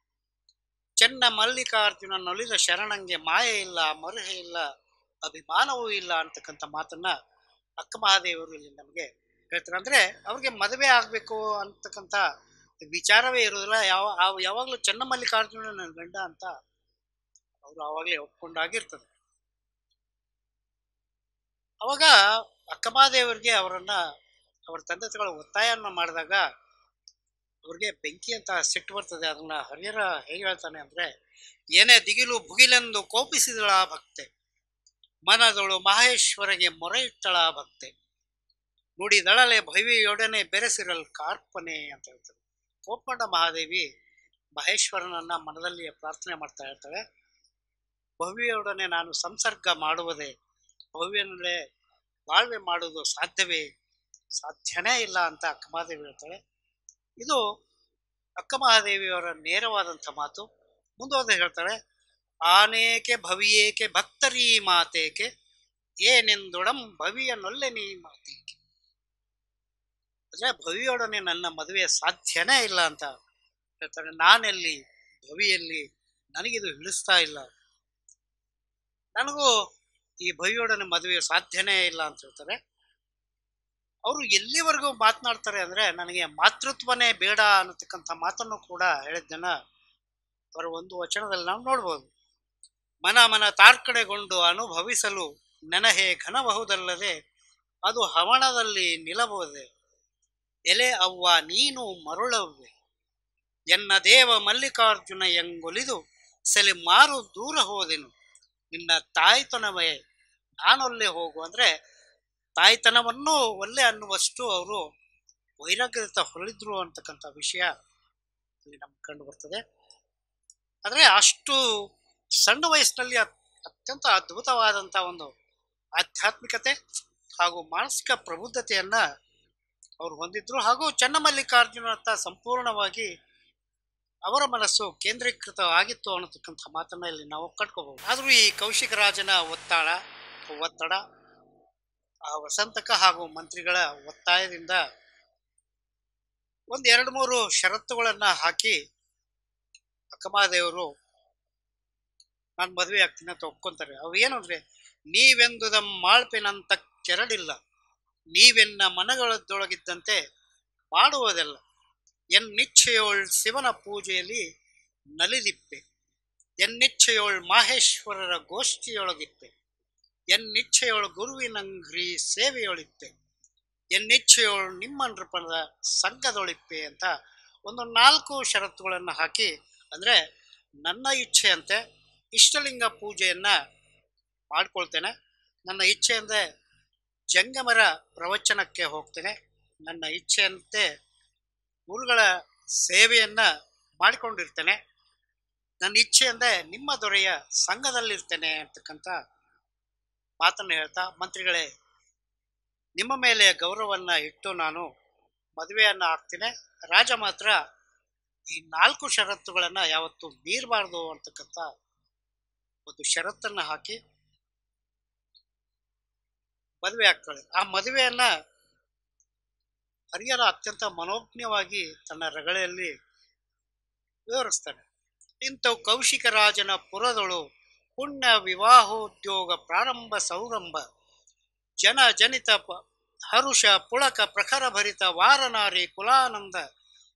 C: ಚೆನ್ನ ಮಲ್ಲಿಕಾರ್ಜುನ ನೊಲಿದ ಶರಣಂಗೆ ಮಾಯೆ ಇಲ್ಲ, ಮರುಹೆ ಇಲ್ಲ, ಅಭಿಮಾನವೂ ಇಲ್ಲ ಅಂತಕ್ಕಂಥ ಮಾತನ್ನ ಅಕ್ಕಮಹಾದೇವರು ಇಲ್ಲಿ ನಮಗೆ ಹೇಳ್ತಾರೆ. ಅಂದ್ರೆ ಅವ್ರಿಗೆ ಮದುವೆ ಆಗ್ಬೇಕು ಅಂತಕ್ಕಂಥ ವಿಚಾರವೇ ಇರೋದಿಲ್ಲ. ಯಾವಾಗಲೂ ಚೆನ್ನ ಮಲ್ಲಿಕಾರ್ಜುನ ನನ್ನ ಗಂಡ ಅಂತ ಅವರು ಆವಾಗಲೇ ಒಪ್ಕೊಂಡಾಗಿರ್ತದೆ. ಅವಾಗ ಅಕ್ಕಮಹಾದೇವರಿಗೆ ಅವರನ್ನ ಅವ್ರ ತಂದೆ ತಾಯಿಗಳು ಒತ್ತಾಯವನ್ನು ಮಾಡಿದಾಗ ಅವ್ರಿಗೆ ಬೆಂಕಿ ಅಂತ ಸಿಟ್ಟು ಬರ್ತದೆ. ಅದನ್ನ ಹರಿಹರ ಹೇಗೆ ಹೇಳ್ತಾನೆ ಅಂದ್ರೆ, ಏನೇ ದಿಗಿಲು ಭುಗಿಲೆಂದು ಕೋಪಿಸಿದಳ ಭಕ್ತೆ, ಮನದೊಳು ಮಹೇಶ್ವರಿಗೆ ಮೊರೆ ಇಟ್ಟಳ ಭಕ್ತೆ, ನುಡಿದಳಲೆ ಭವಿಯೊಡನೆ ಬೆರೆಸಿರಲ್ ಕಾರ್ಪನೆ ಅಂತ ಹೇಳ್ತಾರೆ. ಕೋಪಗೊಂಡ ಮಹಾದೇವಿ ಮಹೇಶ್ವರನನ್ನ ಮನದಲ್ಲಿ ಪ್ರಾರ್ಥನೆ ಮಾಡ್ತಾ ಇರ್ತಾಳೆ. ಭವಿಯೊಡನೆ ನಾನು ಸಂಸರ್ಗ ಮಾಡುವುದೇ, ಭವ್ಯನಲ್ಲೇ ಬಾಳ್ವೆ ಮಾಡುವುದು ಸಾಧ್ಯನೇ ಇಲ್ಲ ಅಂತ ಅಕ್ಕಮಹಾದೇವಿ ಹೇಳ್ತಾಳೆ. ಇದು ಅಕ್ಕಮಹಾದೇವಿಯವರ ನೇರವಾದಂಥ ಮಾತು. ಮುಂದುವರೆದು ಹೇಳ್ತಾಳೆ, ಆನೇಕೆ ಭವಿಯೇಕೆ ಭಕ್ತರೀ ಮಾತೇಕೆ ಏನೆಂದೊಡಂ ಭವಿಯ ನೊಲ್ಲೆ ನೀ ಮಾತೇಕೆ. ಅಂದ್ರೆ ಭವಿಯೊಡನೆ ನನ್ನ ಮದುವೆ ಸಾಧ್ಯನೇ ಇಲ್ಲ ಅಂತ ಹೇಳ್ತಾರೆ. ನಾನೆಲ್ಲಿ, ಭವಿಯಲ್ಲಿ, ನನಗಿದು ಹಿಡಿಸ್ತಾ ಇಲ್ಲ, ನನಗೂ ಈ ಭವಿಯೊಡನೆ ಮದುವೆ ಸಾಧ್ಯನೇ ಇಲ್ಲ ಅಂತ ಹೇಳ್ತಾರೆ. ಅವರು ಎಲ್ಲಿವರೆಗೂ ಮಾತನಾಡ್ತಾರೆ ಅಂದ್ರೆ, ನನಗೆ ಮಾತೃತ್ವನೇ ಬೇಡ ಅನ್ನತಕ್ಕಂಥ ಮಾತನ್ನು ಕೂಡ ಹೇಳಿದ್ದನ್ನ ಅವರ ಒಂದು ವಚನದಲ್ಲಿ ನಾವು ನೋಡ್ಬೋದು. ಮನ ತಾರ್ಕಡೆಗೊಂಡು ಅನುಭವಿಸಲು ನೆನಹೆ ಘನಬಹುದಲ್ಲದೆ ಅದು ಹವಣದಲ್ಲಿ ನಿಲ್ಲಬಹುದೇ, ಎಲೆ ಅವ್ವ ನೀನು ಮರುಳವ್ವೆ, ಎನ್ನ ದೇವ ಮಲ್ಲಿಕಾರ್ಜುನ ಎಂಗೊಲಿದು ಸೆಲೆ ಮಾರು ದೂರ ಹೋದೆನು, ನಿನ್ನ ತಾಯ್ತನವೇ ನಾನೊಲ್ಲೆ ಹೋಗು. ಅಂದ್ರೆ ತಾಯ್ತನವನ್ನು ಒಲ್ಲೆ ಅನ್ನುವಷ್ಟು ಅವರು ವೈರಾಗ್ಯದತ್ತ ಹೊರಳಿದ್ರು ಅಂತಕ್ಕಂಥ ವಿಷಯ ಇಲ್ಲಿ ನಮ್ಗೆ ಕಂಡು ಬರ್ತದೆ. ಆದರೆ ಅಷ್ಟು ಸಣ್ಣ ವಯಸ್ಸಿನಲ್ಲಿ ಅತ್ಯಂತ ಅದ್ಭುತವಾದಂಥ ಒಂದು ಆಧ್ಯಾತ್ಮಿಕತೆ ಹಾಗೂ ಮಾನಸಿಕ ಪ್ರಬುದ್ಧತೆಯನ್ನ ಅವರು ಹೊಂದಿದ್ರು. ಹಾಗೂ ಚನ್ನಮಲ್ಲಿಕಾರ್ಜುನತ್ತ ಸಂಪೂರ್ಣವಾಗಿ ಅವರ ಮನಸ್ಸು ಕೇಂದ್ರೀಕೃತ ಆಗಿತ್ತು ಅನ್ನತಕ್ಕಂಥ ಮಾತನ್ನ ಇಲ್ಲಿ ನಾವು ಕಟ್ಕೋಬಹುದು. ಆದ್ರೂ ಈ ಕೌಶಿಕ ರಾಜನ ಒತ್ತಡ ಆ ವಸಂತಕ ಹಾಗೂ ಮಂತ್ರಿಗಳ ಒತ್ತಾಯದಿಂದ ಒಂದ್ 2-3 ಷರತ್ತುಗಳನ್ನ ಹಾಕಿ ಅಕ್ಕಮಹಾದೇವರು ನಾನು ಮದುವೆ ಆಗ್ತೀನಿ ಅಂತ ಒಪ್ಕೊಂತಾರೆ. ಅವು ಏನು ಅಂದ್ರೆ, ನೀವೆಂದುದ ಮಾಳ್ಪೆನಂತ ಕೆರಡಿಲ್ಲ, ನೀವೆನ್ನ ಮನಗಳದೊಳಗಿದ್ದಂತೆ ಮಾಡುವುದೆಲ್ಲ, ಎನ್ನಿಚ್ಛೆಯೋಳ್ ಶಿವನ ಪೂಜೆಯಲ್ಲಿ ನಲಿದಿಪ್ಪೆ, ಎನ್ನಿಚ್ಛೆಯೋಳ್ ಮಾಹೇಶ್ವರರ ಗೋಷ್ಠಿಯೊಳಗಿಪ್ಪೆ, ಎನ್ನಿಚ್ಛೆಯೋಳು ಗುರುವಿನಂಗ್ರಿ ಸೇವೆಯೊಳಿಪ್ಪೆ, ಎನ್ನಿಚ್ಛೆಯೋಳು ನಿಮ್ಮ ನೃಪಣದ ಸಂಘದೊಳಿಪ್ಪೆ ಅಂತ ಒಂದು 4 ಷರತ್ತುಗಳನ್ನು ಹಾಕಿ, ಅಂದ್ರೆ ನನ್ನ ಇಚ್ಛೆಯಂತೆ ಇಷ್ಟಲಿಂಗ ಪೂಜೆಯನ್ನ ಮಾಡ್ಕೊಳ್ತೇನೆ, ನನ್ನ ಇಚ್ಛೆಯಂತೆ ಜಂಗಮರ ಪ್ರವಚನಕ್ಕೆ ಹೋಗ್ತೇನೆ. ನನ್ನ ಇಚ್ಛೆಯಂತೆ ಗುರುಗಳ ಸೇವೆಯನ್ನ ಮಾಡಿಕೊಂಡಿರ್ತೇನೆ. ನನ್ನ ಇಚ್ಛೆಯಂತೆ ನಿಮ್ಮ ದೊರೆಯ ಸಂಘದಲ್ಲಿರ್ತೇನೆ ಅಂತಕ್ಕಂಥ ಮಾತನ್ನು ಹೇಳ್ತಾ, ಮಂತ್ರಿಗಳೇ, ನಿಮ್ಮ ಮೇಲೆ ಗೌರವವನ್ನು ಇಟ್ಟು ನಾನು ಮದುವೆಯನ್ನು ಆಗ್ತೇನೆ. ರಾಜ ಮಾತ್ರ ಈ 4 ಷರತ್ತುಗಳನ್ನು ಯಾವತ್ತೂ ಮೀರಬಾರ್ದು ಅಂತಕ್ಕಂಥ ಒಂದು ಷರತ್ತನ್ನು ಹಾಕಿ ಮದುವೆ ಆಗ್ತಾಳೆ. ಆ ಮದುವೆಯನ್ನ ಹರಿಹರ ಅತ್ಯಂತ ಮನೋಜ್ಞವಾಗಿ ತನ್ನ ರಗಳೆಯಲ್ಲಿ ವಿವರಿಸ್ತಾನೆ. ಇಂಥವು ಕೌಶಿಕ ರಾಜನ ಪುರದೊಳು ಪುಣ್ಯ ವಿವಾಹೋದ್ಯೋಗ ಪ್ರಾರಂಭ ಸೌರಂಭ ಜನ ಜನಿತ ಹರುಷ ಪುಳಕ ಪ್ರಖರ ಭರಿತ ವಾರನಾರಿ ಕುಲಾನಂದ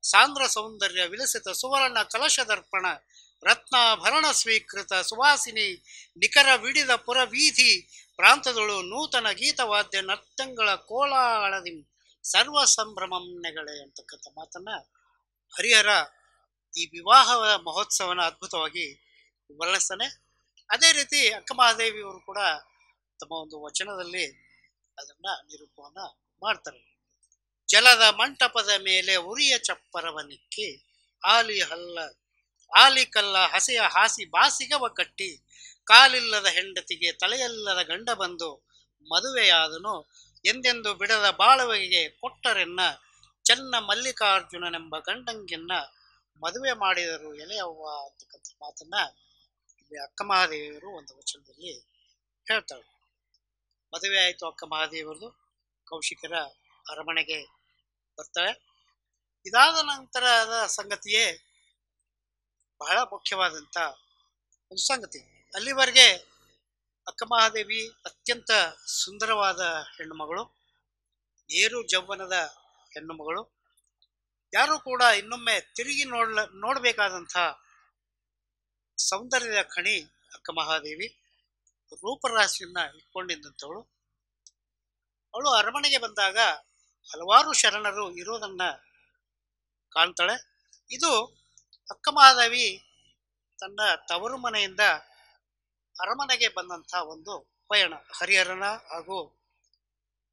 C: ಸಾಂದ್ರ ಸೌಂದರ್ಯ ವಿಲಸಿತ ಸುವರ್ಣ ಕಲಶದರ್ಪಣ ರತ್ನಾಭರಣ ಸ್ವೀಕೃತ ಸುವಾಸಿನಿ ನಿಖರ ವಿಡಿದ ಪುರ ವೀಧಿ ಪ್ರಾಂತದಳು ನೂತನ ಗೀತವಾದ್ಯ ನರ್ತಂಗಳ ಕೋಲಾಹಲದಿ ಸರ್ವ ಸಂಭ್ರಮನೆಗಳೇ ಅಂತಕ್ಕಂಥ ಮಾತನ್ನ ಹರಿಹರ ಈ ವಿವಾಹ ಮಹೋತ್ಸವನ ಅದ್ಭುತವಾಗಿ ವರ್ಣಿಸ್ತಾನೆ. ಅದೇ ರೀತಿ ಅಕ್ಕಮಹಾದೇವಿಯವರು ಕೂಡ ತಮ್ಮ ಒಂದು ವಚನದಲ್ಲಿ ಅದನ್ನ ನಿರೂಪಣೆ ಮಾಡ್ತಾರೆ. ಜಲದ ಮಂಟಪದ ಮೇಲೆ ಉರಿಯ ಚಪ್ಪರವನಿಕ್ಕಿ ಆಲಿ ಕಲ್ಲ ಹಸೆಯ ಹಾಸಿ ಬಾಸಿಗವ ಕಟ್ಟಿ ಕಾಲಿಲ್ಲದ ಹೆಂಡತಿಗೆ ತಲೆಯಲ್ಲದ ಗಂಡ ಬಂದು ಮದುವೆಯಾದನು ಎಂದೆಂದು ಬಿಡದ ಬಾಳುವೆಗೆ ಕೊಟ್ಟರೆನ್ನ ಚೆನ್ನ ಮಲ್ಲಿಕಾರ್ಜುನನೆಂಬ ಗಂಡಂಗೆನ್ನ ಮದುವೆ ಮಾಡಿದರು ಎಲೆಯವ್ವ ಅಂತಕ್ಕಂಥ ಮಾತನ್ನ ಇಲ್ಲಿ ಅಕ್ಕಮಹಾದೇವಿಯವರು ಒಂದು ವಚನದಲ್ಲಿ ಹೇಳ್ತಾಳೆ. ಮದುವೆ ಆಯಿತು ಅಕ್ಕಮಹಾದೇವಿಯರದು. ಕೌಶಿಕರ ಅರಮನೆಗೆ ಬರ್ತಾಳೆ. ಇದಾದ ನಂತರದ ಸಂಗತಿಯೇ ಬಹಳ ಮುಖ್ಯವಾದಂಥ ಒಂದು ಸಂಗತಿ. ಅಲ್ಲಿವರೆಗೆ ಅಕ್ಕಮಹಾದೇವಿ ಅತ್ಯಂತ ಸುಂದರವಾದ ಹೆಣ್ಣುಮಗಳು, ಏರು ಜೌವನದ ಹೆಣ್ಣುಮಗಳು. ಯಾರೂ ಕೂಡ ಇನ್ನೊಮ್ಮೆ ತಿರುಗಿ ನೋಡಬೇಕಾದಂಥ ಸೌಂದರ್ಯದ ಖಣಿ ಅಕ್ಕಮಹಾದೇವಿ. ರೂಪರಾಶಿಯನ್ನ ಇಟ್ಕೊಂಡಿದ್ದಂಥವಳು. ಅವಳು ಅರಮನೆಗೆ ಬಂದಾಗ ಹಲವಾರು ಶರಣರು ಇರೋದನ್ನ ಕಾಣ್ತಾಳೆ. ಇದು ಅಕ್ಕಮಹಾದೇವಿ ತನ್ನ ತವರು ಮನೆಯಿಂದ ಅರಮನೆಗೆ ಬಂದಂಥ ಒಂದು ಪಯಣ. ಹರಿಹರನ ಹಾಗೂ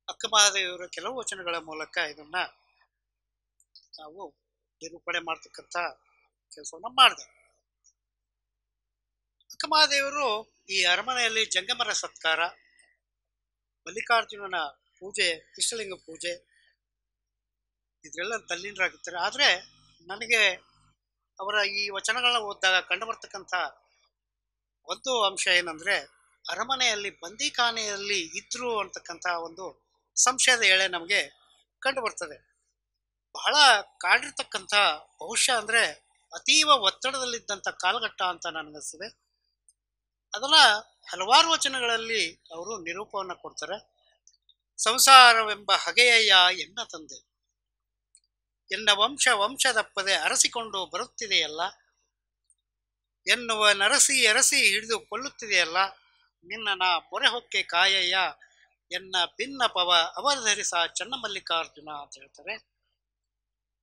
C: ಅಕ್ಕಮಹಾದೇವಿಯವರ ಕೆಲವು ವಚನಗಳ ಮೂಲಕ ಇದನ್ನ ನಾವು ನಿರೂಪಣೆ ಮಾಡ್ತಕ್ಕಂಥ ಕೆಲಸವನ್ನ ಮಾಡಿದೆ. ಅಕ್ಕಮಹಾದೇವರು ಈ ಅರಮನೆಯಲ್ಲಿ ಜಂಗಮರ ಸತ್ಕಾರ, ಮಲ್ಲಿಕಾರ್ಜುನನ ಪೂಜೆ, ಇಷ್ಟಲಿಂಗ ಪೂಜೆ ಇದೆಲ್ಲ ತಲ್ಲೀನರಾಗುತ್ತಾರೆ. ಆದರೆ ನನಗೆ ಅವರ ಈ ವಚನಗಳನ್ನ ಓದಿದಾಗ ಕಂಡು ಬರ್ತಕ್ಕಂಥ ಒಂದು ಅಂಶ ಏನಂದ್ರೆ, ಅರಮನೆಯಲ್ಲಿ ಬಂದಿಖಾನೆಯಲ್ಲಿ ಇದ್ರು ಅಂತಕ್ಕಂಥ ಒಂದು ಸಂಶಯದ ಎಳೆ ನಮಗೆ ಕಂಡು ಬರ್ತದೆ. ಬಹಳ ಕಾಡಿರ್ತಕ್ಕಂಥ, ಬಹುಶಃ ಅಂದ್ರೆ ಅತೀವ ಒತ್ತಡದಲ್ಲಿದ್ದಂಥ ಕಾಲಘಟ್ಟ ಅಂತ ನನಗನ್ನಿಸ್ತದೆ. ಅದನ್ನ ಹಲವಾರು ವಚನಗಳಲ್ಲಿ ಅವರು ನಿರೂಪವನ್ನು ಕೊಡ್ತಾರೆ. ಸಂಸಾರವೆಂಬ ಹಗೆಯಯ್ಯ ಎನ್ನ ತಂದೆ, ಎನ್ನ ವಂಶದಪ್ಪದೆ ಅರಸಿಕೊಂಡು ಬರುತ್ತಿದೆಯಲ್ಲ, ಎನ್ನುವ ಅರಸಿ ಹಿಡಿದು ಕೊಲ್ಲುತ್ತಿದೆಯಲ್ಲ, ನಿನ್ನ ನಾ ಮೊರೆ ಹೊಕ್ಕೆ ಕಾಯಯ್ಯ ಎನ್ನ ಭಿನ್ನಪವ ಅವಧರಿಸ ಚನ್ನಮಲ್ಲಿಕಾರ್ಜುನ ಅಂತ ಹೇಳ್ತಾರೆ.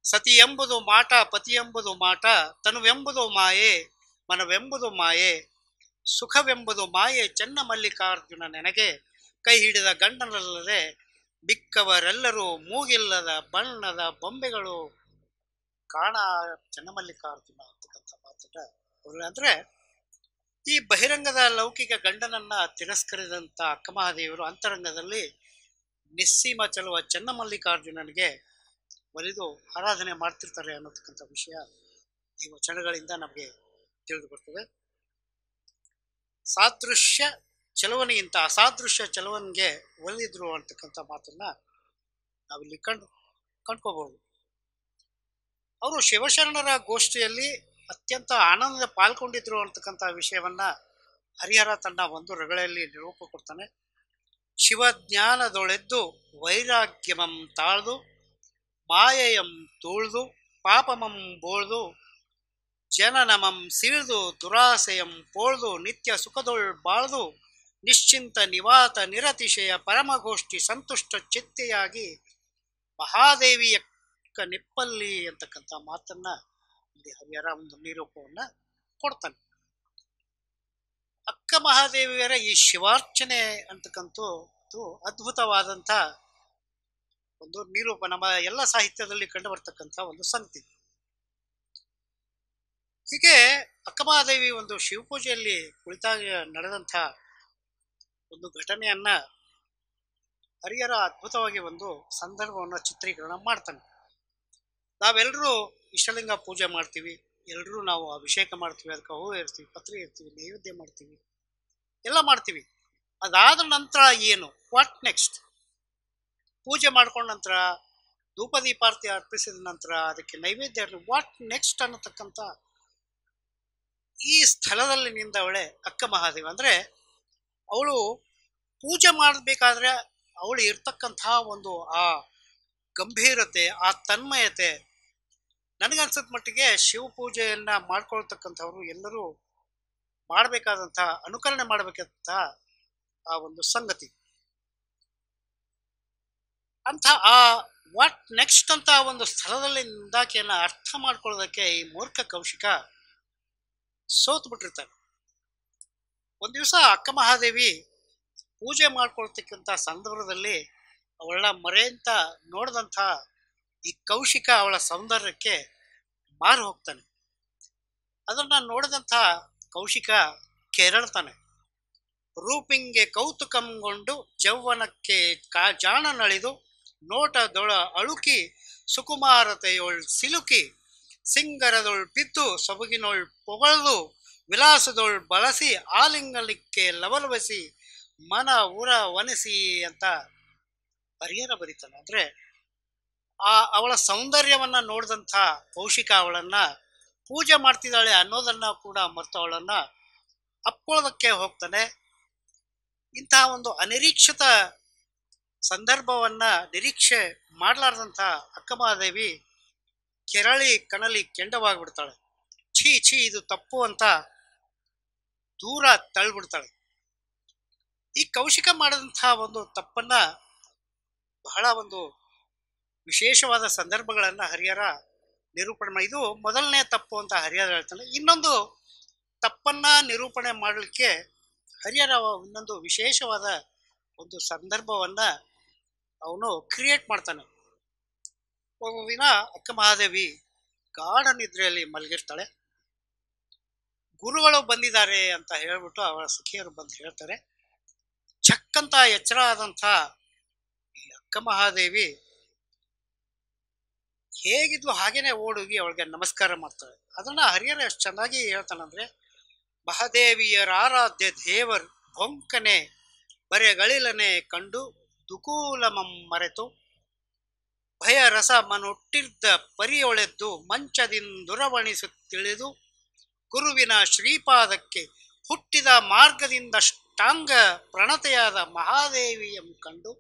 C: ಸತಿ ಎಂಬುದು ಮಾಟ, ಪತಿ ಎಂಬುದು ಮಾಟ, ತನುವೆಂಬುದು ಮಾಯೆ, ಮನವೆಂಬುದು ಮಾಯೆ, ಸುಖವೆಂಬುದು ಮಾಯೆ ಚನ್ನಮಲ್ಲಿಕಾರ್ಜುನ ನೆನಗೆ, ಕೈ ಹಿಡಿದ ಗಂಡನಲ್ಲದೆ ಬಿಕ್ಕವರೆಲ್ಲರೂ ಮೂಗಿಲ್ಲದ ಬಣ್ಣದ ಬೊಂಬೆಗಳು ಕಾಣ ಚನ್ನಮಲ್ಲಿಕಾರ್ಜುನ ಅಂತಕ್ಕಂಥ ಮಾತನ್ನ ಅವರು. ಅಂದ್ರೆ ಈ ಬಹಿರಂಗದ ಲೌಕಿಕ ಗಂಡನನ್ನ ತಿರಸ್ಕರಿದಂಥ ಅಕ್ಕಮಹಾದೇವಿಯವರು ಅಂತರಂಗದಲ್ಲಿ ನಿಸ್ಸೀಮ ಚಲುವ ಚನ್ನಮಲ್ಲಿಕಾರ್ಜುನನಿಗೆ ಒಲಿದು ಆರಾಧನೆ ಮಾಡ್ತಿರ್ತಾರೆ ಅನ್ನತಕ್ಕಂಥ ವಿಷಯ ಈ ವಚನಗಳಿಂದ ನಮಗೆ ತಿಳಿದು ಬರ್ತದೆ. ಸಾದೃಶ್ಯ ಚಲುವನಿಗಿಂತ ಅಸಾದೃಶ್ಯ ಚಲುವನಿಗೆ ಒಲಿದ್ರು ಅಂತಕ್ಕಂಥ ಮಾತನ್ನ ನಾವಿಲ್ಲಿ ಕಂಡ್ಕೋಬಹುದು. ಅವರು ಶಿವಶರಣರ ಗೋಷ್ಠಿಯಲ್ಲಿ ಅತ್ಯಂತ ಆನಂದದ ಪಾಲ್ಗೊಂಡಿದ್ರು ಅಂತಕ್ಕಂಥ ವಿಷಯವನ್ನ ಹರಿಹರ ತನ್ನ ಒಂದು ರಗಳೆಯಲ್ಲಿ ನಿರೂಪ ಕೊಡ್ತಾನೆ. ಶಿವಜ್ಞಾನದೊಳೆದ್ದು ವೈರಾಗ್ಯಮಂ ತಾಳ್ದು, ಮಾಯೆಯಂ ತೂಳ್ದು, ಪಾಪಮಂ ಬೋಳ್ದು, ಜನನಮಂ ಸೀಳ್ದು, ದುರಾಸೆಯಂ ಪೋಳ್ದು, ನಿತ್ಯ ಸುಖದೊಳ್ ಬಾಳ್ದು, ನಿಶ್ಚಿಂತ ನಿವಾತ ನಿರತಿಶಯ ಪರಮಗೋಷ್ಠಿ ಸಂತುಷ್ಟ ಚಿತ್ತೆಯಾಗಿ ಮಹಾದೇವಿಯ ನಿಪ್ಪಲ್ಲಿ ಅಂತಕ್ಕಂಥ ಮಾತನ್ನ ಇಲ್ಲಿ ಹರಿಹರ ಒಂದು ನಿರೂಪವನ್ನ ಕೊಡ್ತಾನೆ. ಅಕ್ಕ ಮಹಾದೇವಿಯರ ಈ ಶಿವಾರ್ಚನೆ ಅಂತಕ್ಕಂಥದ್ದು ಅದ್ಭುತವಾದಂಥ ಒಂದು ನಿರೂಪ ನಮ್ಮ ಎಲ್ಲ ಸಾಹಿತ್ಯದಲ್ಲಿ ಕಂಡು ಬರ್ತಕ್ಕಂಥ ಒಂದು ಸಂಗತಿ. ಹೀಗೆ ಅಕ್ಕಮಹಾದೇವಿ ಒಂದು ಶಿವಪೂಜೆಯಲ್ಲಿ ಕುಳಿತಾಗ ನಡೆದಂಥ ಒಂದು ಘಟನೆಯನ್ನ ಹರಿಹರ ಅದ್ಭುತವಾಗಿ ಒಂದು ಸಂದರ್ಭವನ್ನು ಚಿತ್ರೀಕರಣ ಮಾಡ್ತಾನೆ. ನಾವೆಲ್ಲರೂ ಇಷ್ಟಲಿಂಗ ಪೂಜೆ ಮಾಡ್ತೀವಿ, ಎಲ್ಲರೂ ನಾವು ಅಭಿಷೇಕ ಮಾಡ್ತೀವಿ, ಅದಕ್ಕೆ ಹೂವು ಇರ್ತೀವಿ, ಪತ್ರೆ ಇರ್ತೀವಿ, ನೈವೇದ್ಯ ಮಾಡ್ತೀವಿ, ಎಲ್ಲ ಮಾಡ್ತೀವಿ. ಅದಾದ ನಂತರ ಏನು, ವಾಟ್ ನೆಕ್ಸ್ಟ್? ಪೂಜೆ ಮಾಡ್ಕೊಂಡ ನಂತರ ಧೂಪ ದೀಪಾರ್ತಿ ಅರ್ಪಿಸಿದ ನಂತರ ಅದಕ್ಕೆ ನೈವೇದ್ಯ, ವಾಟ್ ನೆಕ್ಸ್ಟ್ ಅನ್ನತಕ್ಕಂಥ ಈ ಸ್ಥಳದಲ್ಲಿ ನಿಂದವಳೆ ಅಕ್ಕ ಮಹಾದೇವಿ. ಅಂದ್ರೆ ಅವಳು ಪೂಜೆ ಮಾಡಬೇಕಾದ್ರೆ ಅವಳು ಇರ್ತಕ್ಕಂತಹ ಒಂದು ಆ ಗಂಭೀರತೆ, ಆ ತನ್ಮಯತೆ, ನನಗನ್ಸದ ಮಟ್ಟಿಗೆ ಶಿವ ಪೂಜೆಯನ್ನ ಮಾಡ್ಕೊಳ್ತಕ್ಕಂಥವ್ರು ಎಲ್ಲರೂ ಮಾಡಬೇಕಾದಂತಹ, ಅನುಕರಣೆ ಮಾಡಬೇಕಾದಂತಹ ಆ ಒಂದು ಸಂಗತಿ. ಅಂತ ಆ ವಾಟ್ ನೆಕ್ಸ್ಟ್ ಅಂತ ಒಂದು ಸ್ಥಳದಲ್ಲಿ ನಿಂದಾಕೆಯನ್ನ ಅರ್ಥ ಮಾಡ್ಕೊಳ್ಳೋದಕ್ಕೆ ಈ ಮೂರ್ಖ ಕೌಶಿಕ ಸೋತು ಬಿಟ್ಟಿರ್ತಾನೆ. ಒಂದ್ ದಿವಸ ಅಕ್ಕ ಮಹಾದೇವಿ ಪೂಜೆ ಮಾಡ್ಕೊಳ್ತಕ್ಕಂಥ ಸಂದರ್ಭದಲ್ಲಿ ಅವಳ ಮರೆಯಂತ ನೋಡಿದಂಥ ಈ ಕೌಶಿಕ ಅವಳ ಸೌಂದರ್ಯಕ್ಕೆ ಮಾರು ಹೋಗ್ತಾನೆ. ಅದನ್ನ ನೋಡಿದಂಥ ಕೌಶಿಕ ಕೆರಳ್ತಾನೆ. ರೂಪಿಂಗೆ ಕೌತುಕಂಗೊಂಡು ಜೌವನಕ್ಕೆ ಜಾಣನಳಿದು ನೋಟದೊಳ ಅಳುಕಿ ಸುಕುಮಾರತೆಯೊಳ್ ಸಿಲುಕಿ ಸಿಂಗರದೊಳ್ ಬಿದ್ದು ಸೊಬಗಿನೊಳ್ ಪೊಗಳದು ವಿಲಾಸದೊಳ್ ಬಳಸಿ ಆಲಿಂಗಲಿಕ್ಕೆ ಲವಲವಿಸಿ ಮನ ಉರ ವನಿಸಿ ಅಂತ ಹರಿಹರ ಬರೀತಾನೆ. ಅಂದ್ರೆ ಅವಳ ಸೌಂದರ್ಯವನ್ನ ನೋಡಿದಂಥ ಕೌಶಿಕ ಅವಳನ್ನ ಪೂಜೆ ಮಾಡ್ತಿದ್ದಾಳೆ ಅನ್ನೋದನ್ನ ಕೂಡ ಮರೆತು ಅವಳನ್ನ ಅಪ್ಕೊಳ್ಳೋದಕ್ಕೆ ಹೋಗ್ತಾನೆ. ಇಂತಹ ಒಂದು ಅನಿರೀಕ್ಷಿತ ಸಂದರ್ಭವನ್ನ ನಿರೀಕ್ಷೆ ಮಾಡಲಾರ್ದಂಥ ಅಕ್ಕ ಮಹಾದೇವಿ ಕೆರಳಿ ಕಣಲಿ ಕೆಂಡವಾಗಿಬಿಡ್ತಾಳೆ. ಛೀ ಛೀ ಇದು ತಪ್ಪು ಅಂತ ದೂರ ತಳ್ಳಿಬಿಡ್ತಾಳೆ. ಈ ಕೌಶಿಕ ಮಾಡಿದಂತಹ ಒಂದು ತಪ್ಪನ್ನ ಬಹಳ ಒಂದು ವಿಶೇಷವಾದ ಸಂದರ್ಭಗಳನ್ನ ಹರಿಹರ ನಿರೂಪಣೆ ಮಾಡಿ, ಇದು ಮೊದಲನೇ ತಪ್ಪು ಅಂತ ಹರಿಹರ ಹೇಳ್ತಾನೆ. ಇನ್ನೊಂದು ತಪ್ಪನ್ನ ನಿರೂಪಣೆ ಮಾಡಲಿಕ್ಕೆ ಹರಿಹರ ಇನ್ನೊಂದು ವಿಶೇಷವಾದ ಒಂದು ಸಂದರ್ಭವನ್ನ ಅವನು ಕ್ರಿಯೇಟ್ ಮಾಡ್ತಾನೆ. ಒಂದು ದಿನ ಅಕ್ಕ ಮಹಾದೇವಿ ಗಾಢ ನಿದ್ರೆಯಲ್ಲಿ ಮಲಗಿರ್ತಾಳೆ. ಗುರುಗಳು ಬಂದಿದ್ದಾರೆ ಅಂತ ಹೇಳ್ಬಿಟ್ಟು ಅವಳ ಸಖಿಯರು ಬಂದು ಹೇಳ್ತಾರೆ. ಚಕ್ಕಂತ ಎಚ್ಚರ ಆದಂಥ ಈ ಅಕ್ಕ ಮಹಾದೇವಿ ಹೇಗಿದ್ಲು ಹಾಗೇನೆ ಓಡೋಗಿ ಅವಳಿಗೆ ನಮಸ್ಕಾರ ಮಾಡ್ತಾಳೆ. ಅದನ್ನ ಹರಿಹರ ಎಷ್ಟು ಚೆನ್ನಾಗಿ ಹೇಳ್ತಾನಂದ್ರೆ, ಮಹಾದೇವಿಯರ ಆರಾಧ್ಯ ದೇವರ್ ಬೊಂಕನೆ ಬರೆಗಳಿಲನೆ ಕಂಡು ದುಕೂಲಮಂ ಮರೆತು ಭಯ ರಸ ಮನೊಟ್ಟಿದ್ದ ಪರಿಯೊಳೆದ್ದು ಮಂಚದಿಂದುರವಣಿಸುತ್ತಿಳಿದು ಗುರುವಿನ ಶ್ರೀಪಾದಕ್ಕೆ ಹುಟ್ಟಿದ ಮಾರ್ಗದಿಂದ ಷ್ಟಾಂಗ ಪ್ರಣತೆಯಾದ ಮಹಾದೇವಿಯಂ ಕಂಡು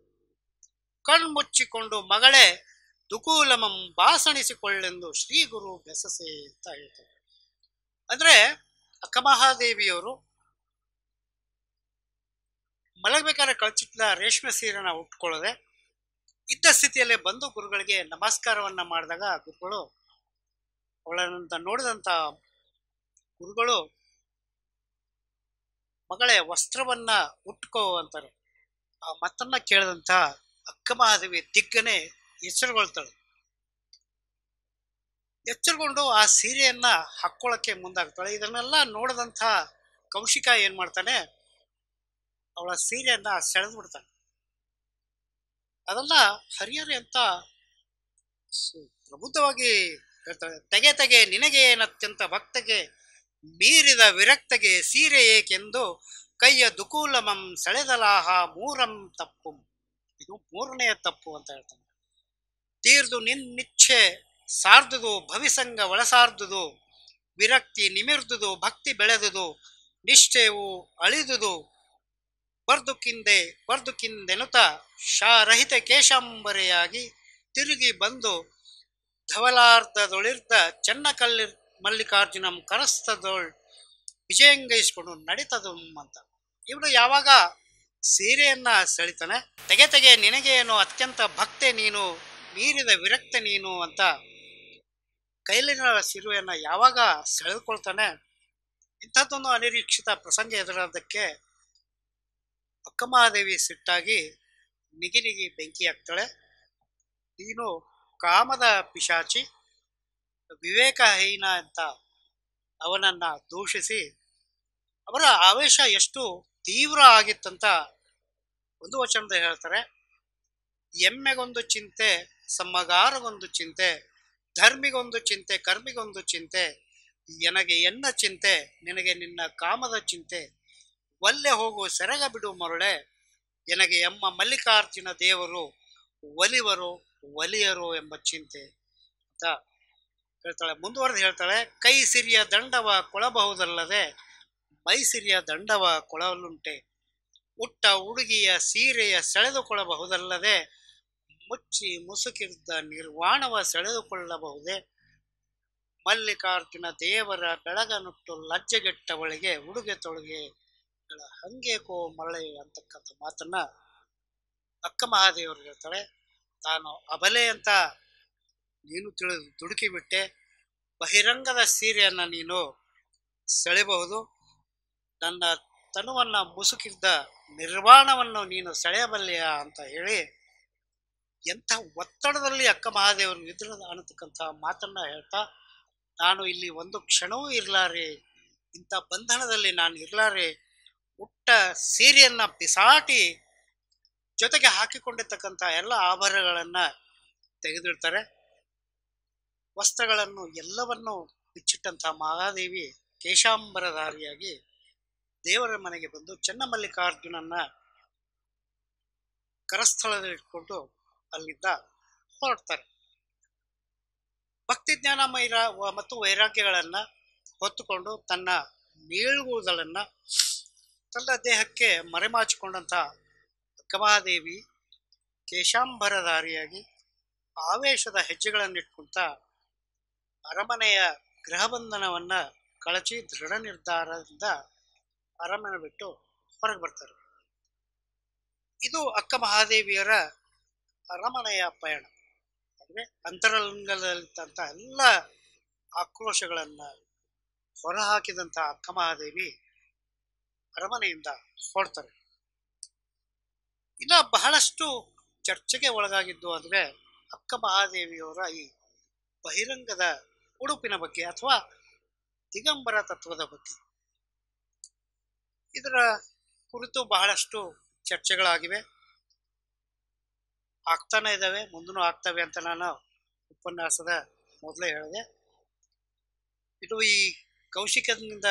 C: ಕಣ್ಮುಚ್ಚಿಕೊಂಡು ಮಗಳೇ ದುಕೂಲಮಂ ಬಾಸಣಿಸಿಕೊಳ್ಳೆಂದು ಶ್ರೀ ಗುರು ಬೆಸಸೆ ಅಂತ ಹೇಳ್ತಾರೆ. ಅಂದ್ರೆ ಅಕ್ಕ ಮಹಾದೇವಿಯವರು ಮಲಗಬೇಕಾದ್ರೆ ಕಳ್ಚಿಟ್ಲ ರೇಷ್ಮೆ ಸೀರೆನ ಉಟ್ಕೊಳ್ಳದೆ ಇದ್ದ ಸ್ಥಿತಿಯಲ್ಲೇ ಬಂದು ಗುರುಗಳಿಗೆ ನಮಸ್ಕಾರವನ್ನ ಮಾಡಿದಾಗ ಗುರುಗಳು ಅವಳನ್ನಂತ ನೋಡಿದಂತ ಗುರುಗಳು ಮಗಳೇ ವಸ್ತ್ರವನ್ನ ಉಟ್ಕೋ ಅಂತಾರೆ. ಆ ಮತ್ತನ್ನ ಕೇಳಿದಂತ ಅಕ್ಕ ಮಹಾದೇವಿ ದಿಗ್ಗನೆ ಎಚ್ಚರಗೊಳ್ತಾಳೆ. ಎಚ್ಚರಗೊಂಡು ಆ ಸೀರೆಯನ್ನ ಹಾಕ್ಕೊಳ್ಳಕ್ಕೆ ಮುಂದಾಗ್ತಾಳೆ. ಇದನ್ನೆಲ್ಲ ನೋಡಿದಂಥ ಕೌಶಿಕ ಏನ್ ಮಾಡ್ತಾನೆ, ಅವಳ ಸೀರೆಯನ್ನ ಸೆಳೆದು ಬಿಡ್ತಾನೆ. ಅದನ್ನ ಹರಿಹರ ಅಂತ ಪ್ರಬುದ್ಧವಾಗಿ ಹೇಳ್ತಾಳೆ. ತೆಗೆ ತೆಗೆ ನಿನಗೆ ಏನತ್ಯಂತ ಭಕ್ತಗೆ ಮೀರಿದ ವಿರಕ್ತಗೆ ಸೀರೆ ಏಕೆಂದು ಕೈಯ ದುಕೂಲಮಂ ಸೆಳೆದಲಾಹ ಮೂರಂ ತಪ್ಪು. ಇದು ಮೂರನೆಯ ತಪ್ಪು ಅಂತ ಹೇಳ್ತಾನೆ. ತೀರ್ದು ನಿನ್ನಿಚ್ಛೆ ಸಾರ್ದುದು ಭವಿಸಂಗ ಒಳಸಾರ್ದುದು ವಿರಕ್ತಿ ನಿಮಿರ್ದುದು ಭಕ್ತಿ ಬೆಳೆದುದು ನಿಷ್ಠೆಯು ಅಳಿದುದು ಬರ್ದುಕಿಂದೆನುತ ಶಾರಹಿತ ಕೇಶಾಂಬರೆಯಾಗಿ ತಿರುಗಿ ಬಂದು ಧವಲಾರ್ಧದೊಳಿರ್ದ ಚೆನ್ನಕಲ್ಲಿರ್ ಮಲ್ಲಿಕಾರ್ಜುನಂ ಕರಸ್ತದೊಳ್ ವಿಜಯಂಗೈಸ್ಕೊಂಡು ನಡೀತದು ಅಂತ. ಇವನು ಯಾವಾಗ ಸೀರೆಯನ್ನ ಸೆಳಿತಾನೆ, ತೆಗೆ ತೆಗೆ ನಿನಗೆ ಏನು ಅತ್ಯಂತ ಭಕ್ತೆ ನೀನು, ಮೀರಿದ ವಿರಕ್ತ ನೀನು ಅಂತ ಕೈಲಿನ ಸಿರುವೆಯನ್ನ ಯಾವಾಗ ಸೆಳೆದುಕೊಳ್ತಾನೆ, ಇಂಥದ್ದೊಂದು ಅನಿರೀಕ್ಷಿತ ಪ್ರಸಂಗ ಎದುರಾದಕ್ಕೆ ಅಕ್ಕಮಹಾದೇವಿ ಸಿಟ್ಟಾಗಿ ನಿಗಿ ಬೆಂಕಿ ಹಾಕ್ತಾಳೆ. ನೀನು ಕಾಮದ ಪಿಶಾಚಿ, ವಿವೇಕಹೀನ ಅಂತ ಅವನನ್ನ ದೂಷಿಸಿ, ಅವರ ಆವೇಶ ಎಷ್ಟು ತೀವ್ರ ಆಗಿತ್ತಂತ ಒಂದು ವಚನದ ಹೇಳ್ತಾರೆ, ಎಮ್ಮೆಗೊಂದು ಚಿಂತೆ, ಸಮ್ಮಗಾರಗೊಂದು ಚಿಂತೆ, ಧರ್ಮಿಗೊಂದು ಚಿಂತೆ, ಕರ್ಮಿಗೊಂದು ಚಿಂತೆ, ನನಗೆ ಎನ್ನ ಚಿಂತೆ, ನಿನಗೆ ನಿನ್ನ ಕಾಮದ ಚಿಂತೆ, ಒಲ್ಲೆ ಹೋಗು ಸೆರಗ ಬಿಡು ಮರುಳೆ, ನನಗೆ ಎಮ್ಮ ಮಲ್ಲಿಕಾರ್ಜುನ ದೇವರು ಒಲಿವರು ಒಲಿಯರು ಎಂಬ ಚಿಂತೆ ಅಂತ ಹೇಳ್ತಾಳೆ. ಮುಂದುವರೆದು ಹೇಳ್ತಾಳೆ, ಕೈ ಸಿರಿಯ ದಂಡವ ಕೊಳಬಹುದಲ್ಲದೆ ಮೈ ಸಿರಿಯ ದಂಡವ ಕೊಳಲುಂಟೆ, ಉಟ್ಟ ಹುಡುಗಿಯ ಸೀರೆಯ ಸೆಳೆದುಕೊಳ್ಳಬಹುದಲ್ಲದೆ ಮುಚ್ಚಿ ಮುಸುಕಿದ್ದ ನಿರ್ವಾಣವ ಸೆಳೆದುಕೊಳ್ಳಬಹುದೇ, ಮಲ್ಲಿಕಾರ್ಜುನ ದೇವರ ಬೆಳಗನುಟ್ಟು ಲಜ್ಜೆಗೆಟ್ಟವಳಿಗೆ ಉಡುಗೆ ತೊಡುಗೆಗಳ ಹಂಗೇಕೋ ಮರಳೆ ಅಂತಕ್ಕಂಥ ಮಾತನ್ನ ಅಕ್ಕಮಹಾದೇವರು ಹೇಳ್ತಾಳೆ. ತಾನು ಅಬಲೆ ಅಂತ ನೀನು ತಿಳಿದು ದುಡುಕಿ ಬಿಟ್ಟೆ, ಬಹಿರಂಗದ ಸೀರೆಯನ್ನ ನೀನು ಸೆಳೆಯಬಹುದು, ನನ್ನ ತನುವನ್ನ ಮುಸುಕಿದ್ದ ನಿರ್ವಾಣವನ್ನು ನೀನು ಸೆಳೆಯಬಲ್ಲೆಯ ಅಂತ ಹೇಳಿ ಎಂಥ ಒತ್ತಡದಲ್ಲಿ ಅಕ್ಕಮಹಾದೇವರು ಇದ್ರ ಅನ್ನತಕ್ಕಂಥ ಮಾತನ್ನ ಹೇಳ್ತಾ, ನಾನು ಇಲ್ಲಿ ಒಂದು ಕ್ಷಣವೂ ಇರಲಾರೆ, ಇಂಥ ಬಂಧನದಲ್ಲಿ ನಾನು ಇರಲಾರೆ, ಉಟ್ಟ ಸೀರೆಯನ್ನ ಬಿಸಾಟಿ ಜೊತೆಗೆ ಹಾಕಿಕೊಂಡಿರ್ತಕ್ಕಂಥ ಎಲ್ಲ ಆಭರಣಗಳನ್ನ ತೆಗೆದಿಡ್ತಾರೆ. ವಸ್ತ್ರಗಳನ್ನು ಎಲ್ಲವನ್ನು ಬಿಚ್ಚಿಟ್ಟಂಥ ಮಹಾದೇವಿ ಕೇಶಾಂಬರಧಾರಿಯಾಗಿ ದೇವರ ಮನೆಗೆ ಬಂದು ಚನ್ನಮಲ್ಲಿಕಾರ್ಜುನನ್ನ ಕರಸ್ಥಳದಲ್ಲಿಟ್ಕೊಂಡು ಅಲ್ಲಿಂದ ಹೊರಡ್ತಾರೆ. ಭಕ್ತಿ ಜ್ಞಾನ ಮತ್ತು ವೈರಾಗ್ಯಗಳನ್ನ ಹೊತ್ತುಕೊಂಡು ತನ್ನ ನೀಳುವುದಳನ್ನ ತನ್ನ ದೇಹಕ್ಕೆ ಮರೆಮಾಚಿಕೊಂಡಂಥ ಅಕ್ಕಮಹಾದೇವಿ ಕೇಶಾಂಬರಧಾರಿಯಾಗಿ ಆವೇಶದ ಹೆಜ್ಜೆಗಳನ್ನಿಟ್ಕೊಂತ ಅರಮನೆಯ ಗೃಹಬಂಧನವನ್ನ ಕಳಚಿ ದೃಢ ನಿರ್ಧಾರದಿಂದ ಅರಮನೆ ಬಿಟ್ಟು ಹೊರಗೆ ಬರ್ತಾರೆ. ಇದು ಅಕ್ಕಮಹಾದೇವಿಯರ ಅರಮನೆಯ ಪಯಣ. ಅಂದರೆ ಅಂತರಂಗದಲ್ಲಿದ್ದಂಥ ಎಲ್ಲ ಆಕ್ರೋಶಗಳನ್ನ ಹೊರಹಾಕಿದಂಥ ಅಕ್ಕಮಹಾದೇವಿ ಅರಮನೆಯಿಂದ ಹೊರಡ್ತಾರೆ. ಇನ್ನು ಬಹಳಷ್ಟು ಚರ್ಚೆಗೆ ಒಳಗಾಗಿದ್ದು ಅಂದರೆ ಅಕ್ಕಮಹಾದೇವಿಯವರ ಈ ಬಹಿರಂಗದ ಉಡುಪಿನ ಬಗ್ಗೆ ಅಥವಾ ದಿಗಂಬರ ತತ್ವದ ಬಗ್ಗೆ. ಇದರ ಕುರಿತು ಬಹಳಷ್ಟು ಚರ್ಚೆಗಳಾಗಿವೆ, ಆಗ್ತಾನೆ ಇದ್ದಾವೆ, ಮುಂದೂ ಆಗ್ತವೆ ಅಂತ ನಾನು ಉಪನ್ಯಾಸದ ಮೊದಲೇ ಹೇಳಿದೆ. ಇದು ಈ ಕೌಶಿಕದಿಂದ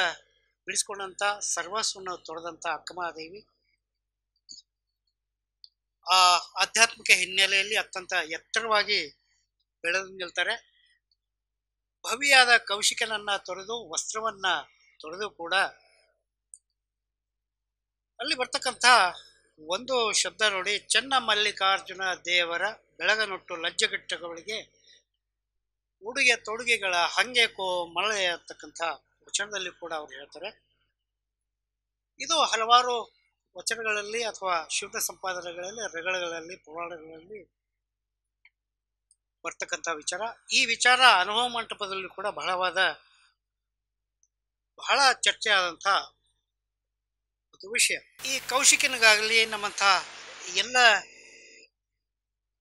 C: ಬಿಡಿಸ್ಕೊಂಡಂಥ ಸರ್ವಸ್ವವನ್ನು ತೊಳೆದಂಥ ಅಕ್ಕಮಹಾದೇವಿ ಆ ಆಧ್ಯಾತ್ಮಿಕ ಹಿನ್ನೆಲೆಯಲ್ಲಿ ಅತ್ಯಂತ ಎತ್ತರವಾಗಿ ಬೆಳೆದು ನಿಲ್ತಾರೆ. ಭವಿಯಾದ ಕೌಶಿಕನನ್ನ ತೊರೆದು ವಸ್ತ್ರವನ್ನ ತೊರೆದು ಕೂಡ ಅಲ್ಲಿ ಬರ್ತಕ್ಕಂಥ ಒಂದು ಶಬ್ದ ನೋಡಿ, ಚೆನ್ನ ಮಲ್ಲಿಕಾರ್ಜುನ ದೇವರ ಬೆಳಗನುಟ್ಟು ಲಜ್ಜೆಗಟ್ಟಗಳಿಗೆ ಉಡುಗೆ ತೊಡುಗೆಗಳ ಹಂಗೇಕೋ ಮಳೆ ಅಂತಕ್ಕಂಥ ವಚನದಲ್ಲಿ ಕೂಡ ಅವ್ರು ಹೇಳ್ತಾರೆ. ಇದು ಹಲವಾರು ವಚನಗಳಲ್ಲಿ ಅಥವಾ ಶುದ್ಧ ಸಂಪಾದನೆಗಳಲ್ಲಿ, ರಗಳೆಗಳಲ್ಲಿ, ಪುರಾಣಗಳಲ್ಲಿ ಬರ್ತಕ್ಕಂಥ ವಿಚಾರ. ಈ ವಿಚಾರ ಅನುಭವ ಮಂಟಪದಲ್ಲಿ ಕೂಡ ಬಹಳ ಚರ್ಚೆ ಆದಂಥ ಒಂದು ವಿಷಯ. ಈ ಕೌಶಿಕನಿಗಾಗಲಿ ನಮ್ಮಂಥ ಎಲ್ಲ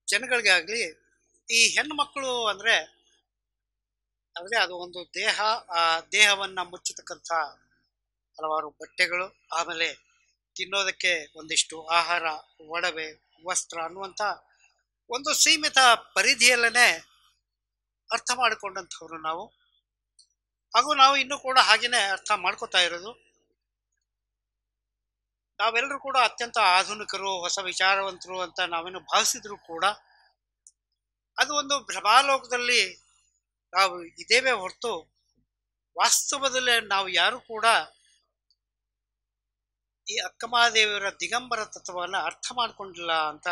C: ಜನಗಳಿಗಾಗಲಿ ಈ ಹೆಣ್ಣು ಮಕ್ಕಳು ಅಂದರೆ ಅದು ಒಂದು ದೇಹ, ಆ ದೇಹವನ್ನು ಮುಚ್ಚತಕ್ಕಂಥ ಹಲವಾರು ಬಟ್ಟೆಗಳು, ಆಮೇಲೆ ತಿನ್ನೋದಕ್ಕೆ ಒಂದಿಷ್ಟು ಆಹಾರ, ಒಡವೆ, ವಸ್ತ್ರ ಅನ್ನುವಂಥ ಒಂದು ಸೀಮಿತ ಪರಿಧಿಯಲ್ಲೇ ಅರ್ಥ ಮಾಡಿಕೊಂಡಂಥವ್ರು ನಾವು. ಹಾಗೂ ನಾವು ಇನ್ನೂ ಕೂಡ ಹಾಗೇನೆ ಅರ್ಥ ಮಾಡ್ಕೋತಾ ಇರೋದು. ನಾವೆಲ್ಲರೂ ಕೂಡ ಅತ್ಯಂತ ಆಧುನಿಕರು, ಹೊಸ ವಿಚಾರವಂತರು ಅಂತ ನಾವೇನು ಭಾವಿಸಿದ್ರು ಕೂಡ ಅದು ಒಂದು ಭ್ರಮಾಲೋಕದಲ್ಲಿ ನಾವು ಇದೇವೇ ಹೊರತು ವಾಸ್ತವದಲ್ಲಿ ನಾವು ಯಾರು ಕೂಡ ಈ ಅಕ್ಕಮಹಾದೇವಿಯವರ ದಿಗಂಬರ ತತ್ವವನ್ನು ಅರ್ಥ ಮಾಡ್ಕೊಂಡಿಲ್ಲ ಅಂತ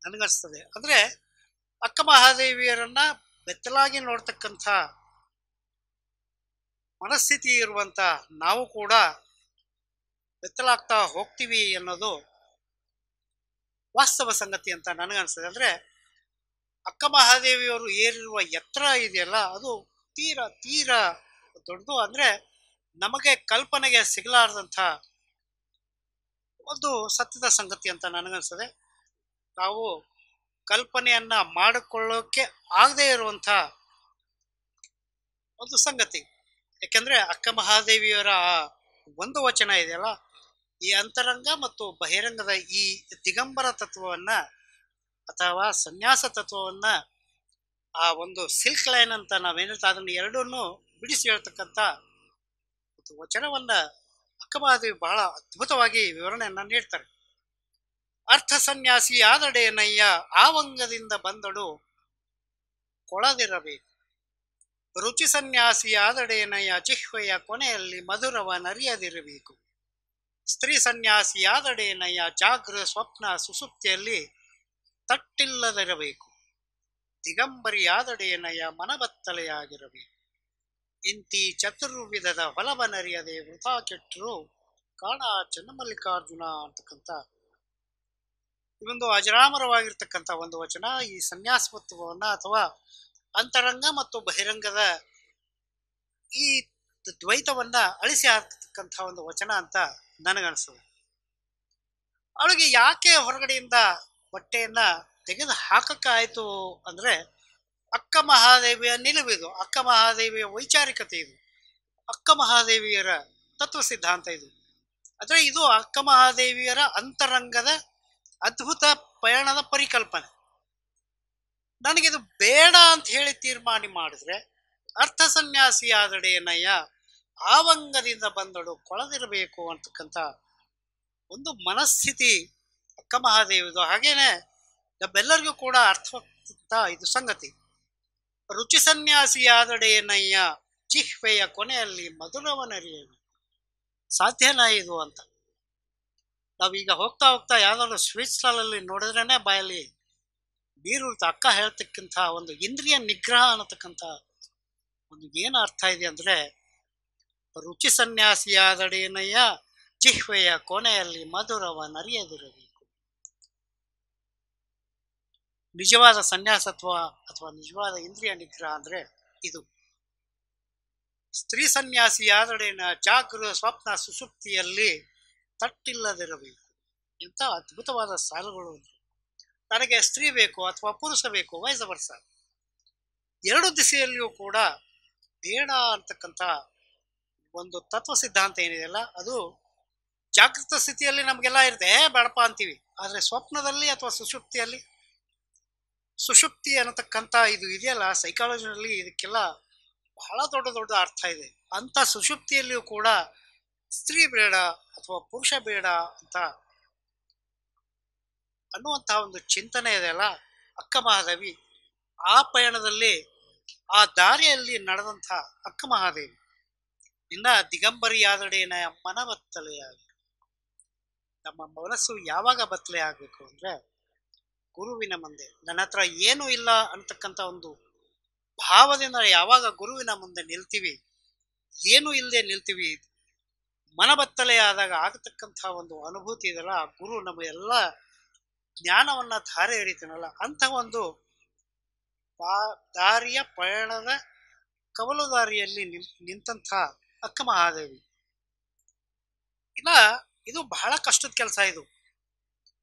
C: ನನಗನ್ಸ್ತದೆ. ಅಂದ್ರೆ ಅಕ್ಕಮಹಾದೇವಿಯರನ್ನ ಬೆತ್ತಲಾಗಿ ನೋಡ್ತಕ್ಕಂಥ ಮನಸ್ಥಿತಿ ಇರುವಂತ ನಾವು ಕೂಡ ಬೆತ್ತಲಾಗ್ತಾ ಹೋಗ್ತೀವಿ ಅನ್ನೋದು ವಾಸ್ತವ ಸಂಗತಿ ಅಂತ ನನಗನ್ಸ್ತದೆ. ಅಂದ್ರೆ ಅಕ್ಕಮಹಾದೇವಿಯವರು ಏರಿರುವ ಎತ್ತರ ಇದೆಯಲ್ಲ, ಅದು ತೀರ ದೊಡ್ಡದು. ಅಂದ್ರೆ ನಮಗೆ ಕಲ್ಪನೆಗೆ ಸಿಗಲಾರದಂಥ ಒಂದು ಸತ್ಯದ ಸಂಗತಿ ಅಂತ ನನಗನ್ಸದೆ. ನಾವು ಕಲ್ಪನೆಯನ್ನ ಮಾಡಿಕೊಳ್ಳೋಕೆ ಆಗದೆ ಇರುವಂಥ ಒಂದು ಸಂಗತಿ. ಯಾಕೆಂದ್ರೆ ಅಕ್ಕ ಮಹಾದೇವಿಯವರ ಆ ಒಂದು ವಚನ ಇದೆಯಲ್ಲ, ಈ ಅಂತರಂಗ ಮತ್ತು ಬಹಿರಂಗದ ಈ ದಿಗಂಬರ ತತ್ವವನ್ನ ಅಥವಾ ಸನ್ಯಾಸ ತತ್ವವನ್ನ, ಆ ಒಂದು ಸಿಲ್ಕ್ ಲೈನ್ ಅಂತ ನಾವೇನಿರ್ತಾ ಅದನ್ನ ಎರಡನ್ನೂ ಬಿಡಿಸಿ ಹೇಳ್ತಕ್ಕಂಥ ಒಂದು ವಚನವನ್ನ ಅಕ್ಕ ಮಹಾದೇವಿ ಬಹಳ ಅದ್ಭುತವಾಗಿ ವಿವರಣೆಯನ್ನ ನೀಡ್ತಾರೆ. ಅರ್ಥ ಸನ್ಯಾಸಿ ಆದಡೇನಯ್ಯ ಆವಂಗದಿಂದ ಬಂದಳು ಕೊಳದಿರಬೇಕು. ರುಚಿ ಸನ್ಯಾಸಿ ಆದಡೇನಯ್ಯ ಜಿಹ್ವೆಯ ಕೊನೆಯಲ್ಲಿ ಮಧುರವ ನರಿಯದಿರಬೇಕು. ಸ್ತ್ರೀ ಸನ್ಯಾಸಿ ಆದಡೇನಯ್ಯ ಜಾಗೃ ಸ್ವಪ್ನ ಸುಸುಪ್ತಿಯಲ್ಲಿ ತಟ್ಟಿಲ್ಲದಿರಬೇಕು. ದಿಗಂಬರಿ ಆದಡೇನಯ್ಯ ಮನಬತ್ತಲೆಯಾಗಿರಬೇಕು. ಇಂತಿ ಚತುರ್ವಿಧದ ಹೊಲವನರಿಯದೆ ವೃಥಾ ಕೆಟ್ಟರು ಕಾಣ ಚನ್ನಮಲ್ಲಿಕಾರ್ಜುನ ಅಂತಕ್ಕಂಥ ಇದೊಂದು ಅಜರಾಮರವಾಗಿರ್ತಕ್ಕಂಥ ಒಂದು ವಚನ. ಈ ಸನ್ಯಾಸತ್ವವನ್ನ ಅಥವಾ ಅಂತರಂಗ ಮತ್ತು ಬಹಿರಂಗದ ಈ ದ್ವೈತವನ್ನ ಅಳಿಸಿ ಹಾಕ್ತಕ್ಕಂಥ ಒಂದು ವಚನ ಅಂತ ನನಗನ್ಸ್ತದೆ. ಅವಳಿಗೆ ಯಾಕೆ ಹೊರಗಡೆಯಿಂದ ಬಟ್ಟೆಯನ್ನ ತೆಗೆದು ಹಾಕಕ್ಕಾಯ್ತು ಅಂದ್ರೆ ಅಕ್ಕ ಮಹಾದೇವಿಯ ನಿಲುವಿದು, ಅಕ್ಕ ಮಹಾದೇವಿಯ ವೈಚಾರಿಕತೆ ಇದು, ಅಕ್ಕ ಮಹಾದೇವಿಯರ ತತ್ವ ಸಿದ್ಧಾಂತ ಇದು. ಆದರೆ ಇದು ಅಕ್ಕ ಮಹಾದೇವಿಯರ ಅಂತರಂಗದ ಅದ್ಭುತ ಪಯಣದ ಪರಿಕಲ್ಪನೆ. ನನಗಿದು ಬೇಡ ಅಂತ ಹೇಳಿ ತೀರ್ಮಾನ ಮಾಡಿದ್ರೆ ಅರ್ಥ ಸನ್ಯಾಸಿ ಆದಡೇನಯ್ಯ ಆವಂಗದಿಂದ ಬಂದಳು ಕೊಳದಿರಬೇಕು ಅಂತಕ್ಕಂಥ ಒಂದು ಮನಸ್ಥಿತಿ ಅಕ್ಕ ಮಹಾದೇವಿದು. ಹಾಗೇನೆ ನಮ್ಮೆಲ್ಲರಿಗೂ ಕೂಡ ಅರ್ಥವಾಗ್ತ ಇದು ಸಂಗತಿ. ರುಚಿ ಸನ್ಯಾಸಿ ಆದಡೇನಯ್ಯ ಜಿಹ್ವೆಯ ಕೊನೆಯಲ್ಲಿ ಮಧುರವನರಿಯಬೇಕು. ಸಾಧ್ಯನಾ ಇದು ಅಂತ ನಾವೀಗ ಹೋಗ್ತಾ ಹೋಗ್ತಾ ಯಾವ್ದಾದ್ರು ಸ್ವೀಟ್ ಸ್ಟಾಲಲ್ಲಿ ನೋಡಿದ್ರೇನೆ ಬಾಯಲ್ಲಿ ನೀರು ಅಕ್ಕ ಹೇಳ್ತಕ್ಕಂಥ ಒಂದು ಇಂದ್ರಿಯ ನಿಗ್ರಹ ಅನ್ನತಕ್ಕಂಥ ಒಂದು ಏನು ಅರ್ಥ ಇದೆ ಅಂದ್ರೆ, ರುಚಿ ಸನ್ಯಾಸಿಯಾದಡೇನಯ್ಯ ಜಿಹ್ವೆಯ ಕೊನೆಯಲ್ಲಿ ಮಧುರವ ನರಿಯದಿರಬೇಕು. ನಿಜವಾದ ಸನ್ಯಾಸತ್ವ ಅಥವಾ ನಿಜವಾದ ಇಂದ್ರಿಯ ನಿಗ್ರಹ ಅಂದ್ರೆ ಇದು. ಸ್ತ್ರೀ ಸನ್ಯಾಸಿಯಾದಡೇನ ಜಾಗೃತ ಸ್ವಪ್ನ ಸುಸುಪ್ತಿಯಲ್ಲಿ ತಟ್ಟಿಲ್ಲದಿರಬೇಕು. ಇಂಥ ಅದ್ಭುತವಾದ ಸಾಲುಗಳು. ನನಗೆ ಸ್ತ್ರೀ ಬೇಕು ಅಥವಾ ಪುರುಷ ಬೇಕು, ವಯಸ್ಸ ವರ್ಷ ಎರಡು ದಿಸೆಯಲ್ಲಿಯೂ ಕೂಡ ಬೇಡ ಅಂತಕ್ಕಂಥ ಒಂದು ತತ್ವ ಸಿದ್ಧಾಂತ ಏನಿದೆಯಲ್ಲ, ಅದು ಜಾಗೃತ ಸ್ಥಿತಿಯಲ್ಲಿ ನಮಗೆಲ್ಲ ಇರುತ್ತೆ, ಬೇಡಪ್ಪ ಅಂತೀವಿ. ಆದರೆ ಸ್ವಪ್ನದಲ್ಲಿ ಅಥವಾ ಸುಷುಪ್ತಿಯಲ್ಲಿ, ಸುಷುಪ್ತಿ ಅನ್ನತಕ್ಕಂಥ ಇದು ಇದೆಯಲ್ಲ, ಸೈಕಾಲಜಿನಲ್ಲಿ ಇದಕ್ಕೆಲ್ಲ ಬಹಳ ದೊಡ್ಡ ದೊಡ್ಡ ಅರ್ಥ ಇದೆ. ಅಂಥ ಸುಷುಪ್ತಿಯಲ್ಲಿಯೂ ಕೂಡ ಸ್ತ್ರೀ ಬೇಡ ಅಥವಾ ಪುರುಷ ಬೇಡ ಅಂತ ಅನ್ನುವಂತಹ ಒಂದು ಚಿಂತನೆ ಇದೆಯಲ್ಲ, ಅಕ್ಕ ಮಹಾದೇವಿ ಆ ಪಯಣದಲ್ಲಿ ಆ ದಾರಿಯಲ್ಲಿ ನಡೆದಂಥ ಅಕ್ಕ ಮಹಾದೇವಿ ಇನ್ನ ದಿಗಂಬರಿಯಾದಡೇನ ಮನಬತ್ತಲೆಯಾಗಿ. ನಮ್ಮ ಮನಸ್ಸು ಯಾವಾಗ ಬತ್ತಲೆ ಆಗ್ಬೇಕು ಅಂದ್ರೆ ಗುರುವಿನ ಮುಂದೆ. ನನ್ನ ಹತ್ರ ಏನೂ ಇಲ್ಲ ಅಂತಕ್ಕಂಥ ಒಂದು ಭಾವದಿಂದ ಯಾವಾಗ ಗುರುವಿನ ಮುಂದೆ ನಿಲ್ತೀವಿ, ಏನೂ ಇಲ್ಲದೆ ನಿಲ್ತೀವಿ, ಮನಬತ್ತಲೆ ಆದಾಗ ಆಗತಕ್ಕಂಥ ಒಂದು ಅನುಭೂತಿ ಇದೆಲ್ಲ, ಗುರು ನಮ್ಮ ಎಲ್ಲ ಜ್ಞಾನವನ್ನ ಧಾರೆ ಎರಿತಾನಲ್ಲ, ಅಂಥ ಒಂದು ದಾರಿಯ ಪಯಣದ ಕವಲು ದಾರಿಯಲ್ಲಿ ನಿಂತಹ ಅಕ್ಕ ಮಹಾದೇವಿ. ಇಲ್ಲ, ಇದು ಬಹಳ ಕಷ್ಟದ ಕೆಲಸ. ಇದು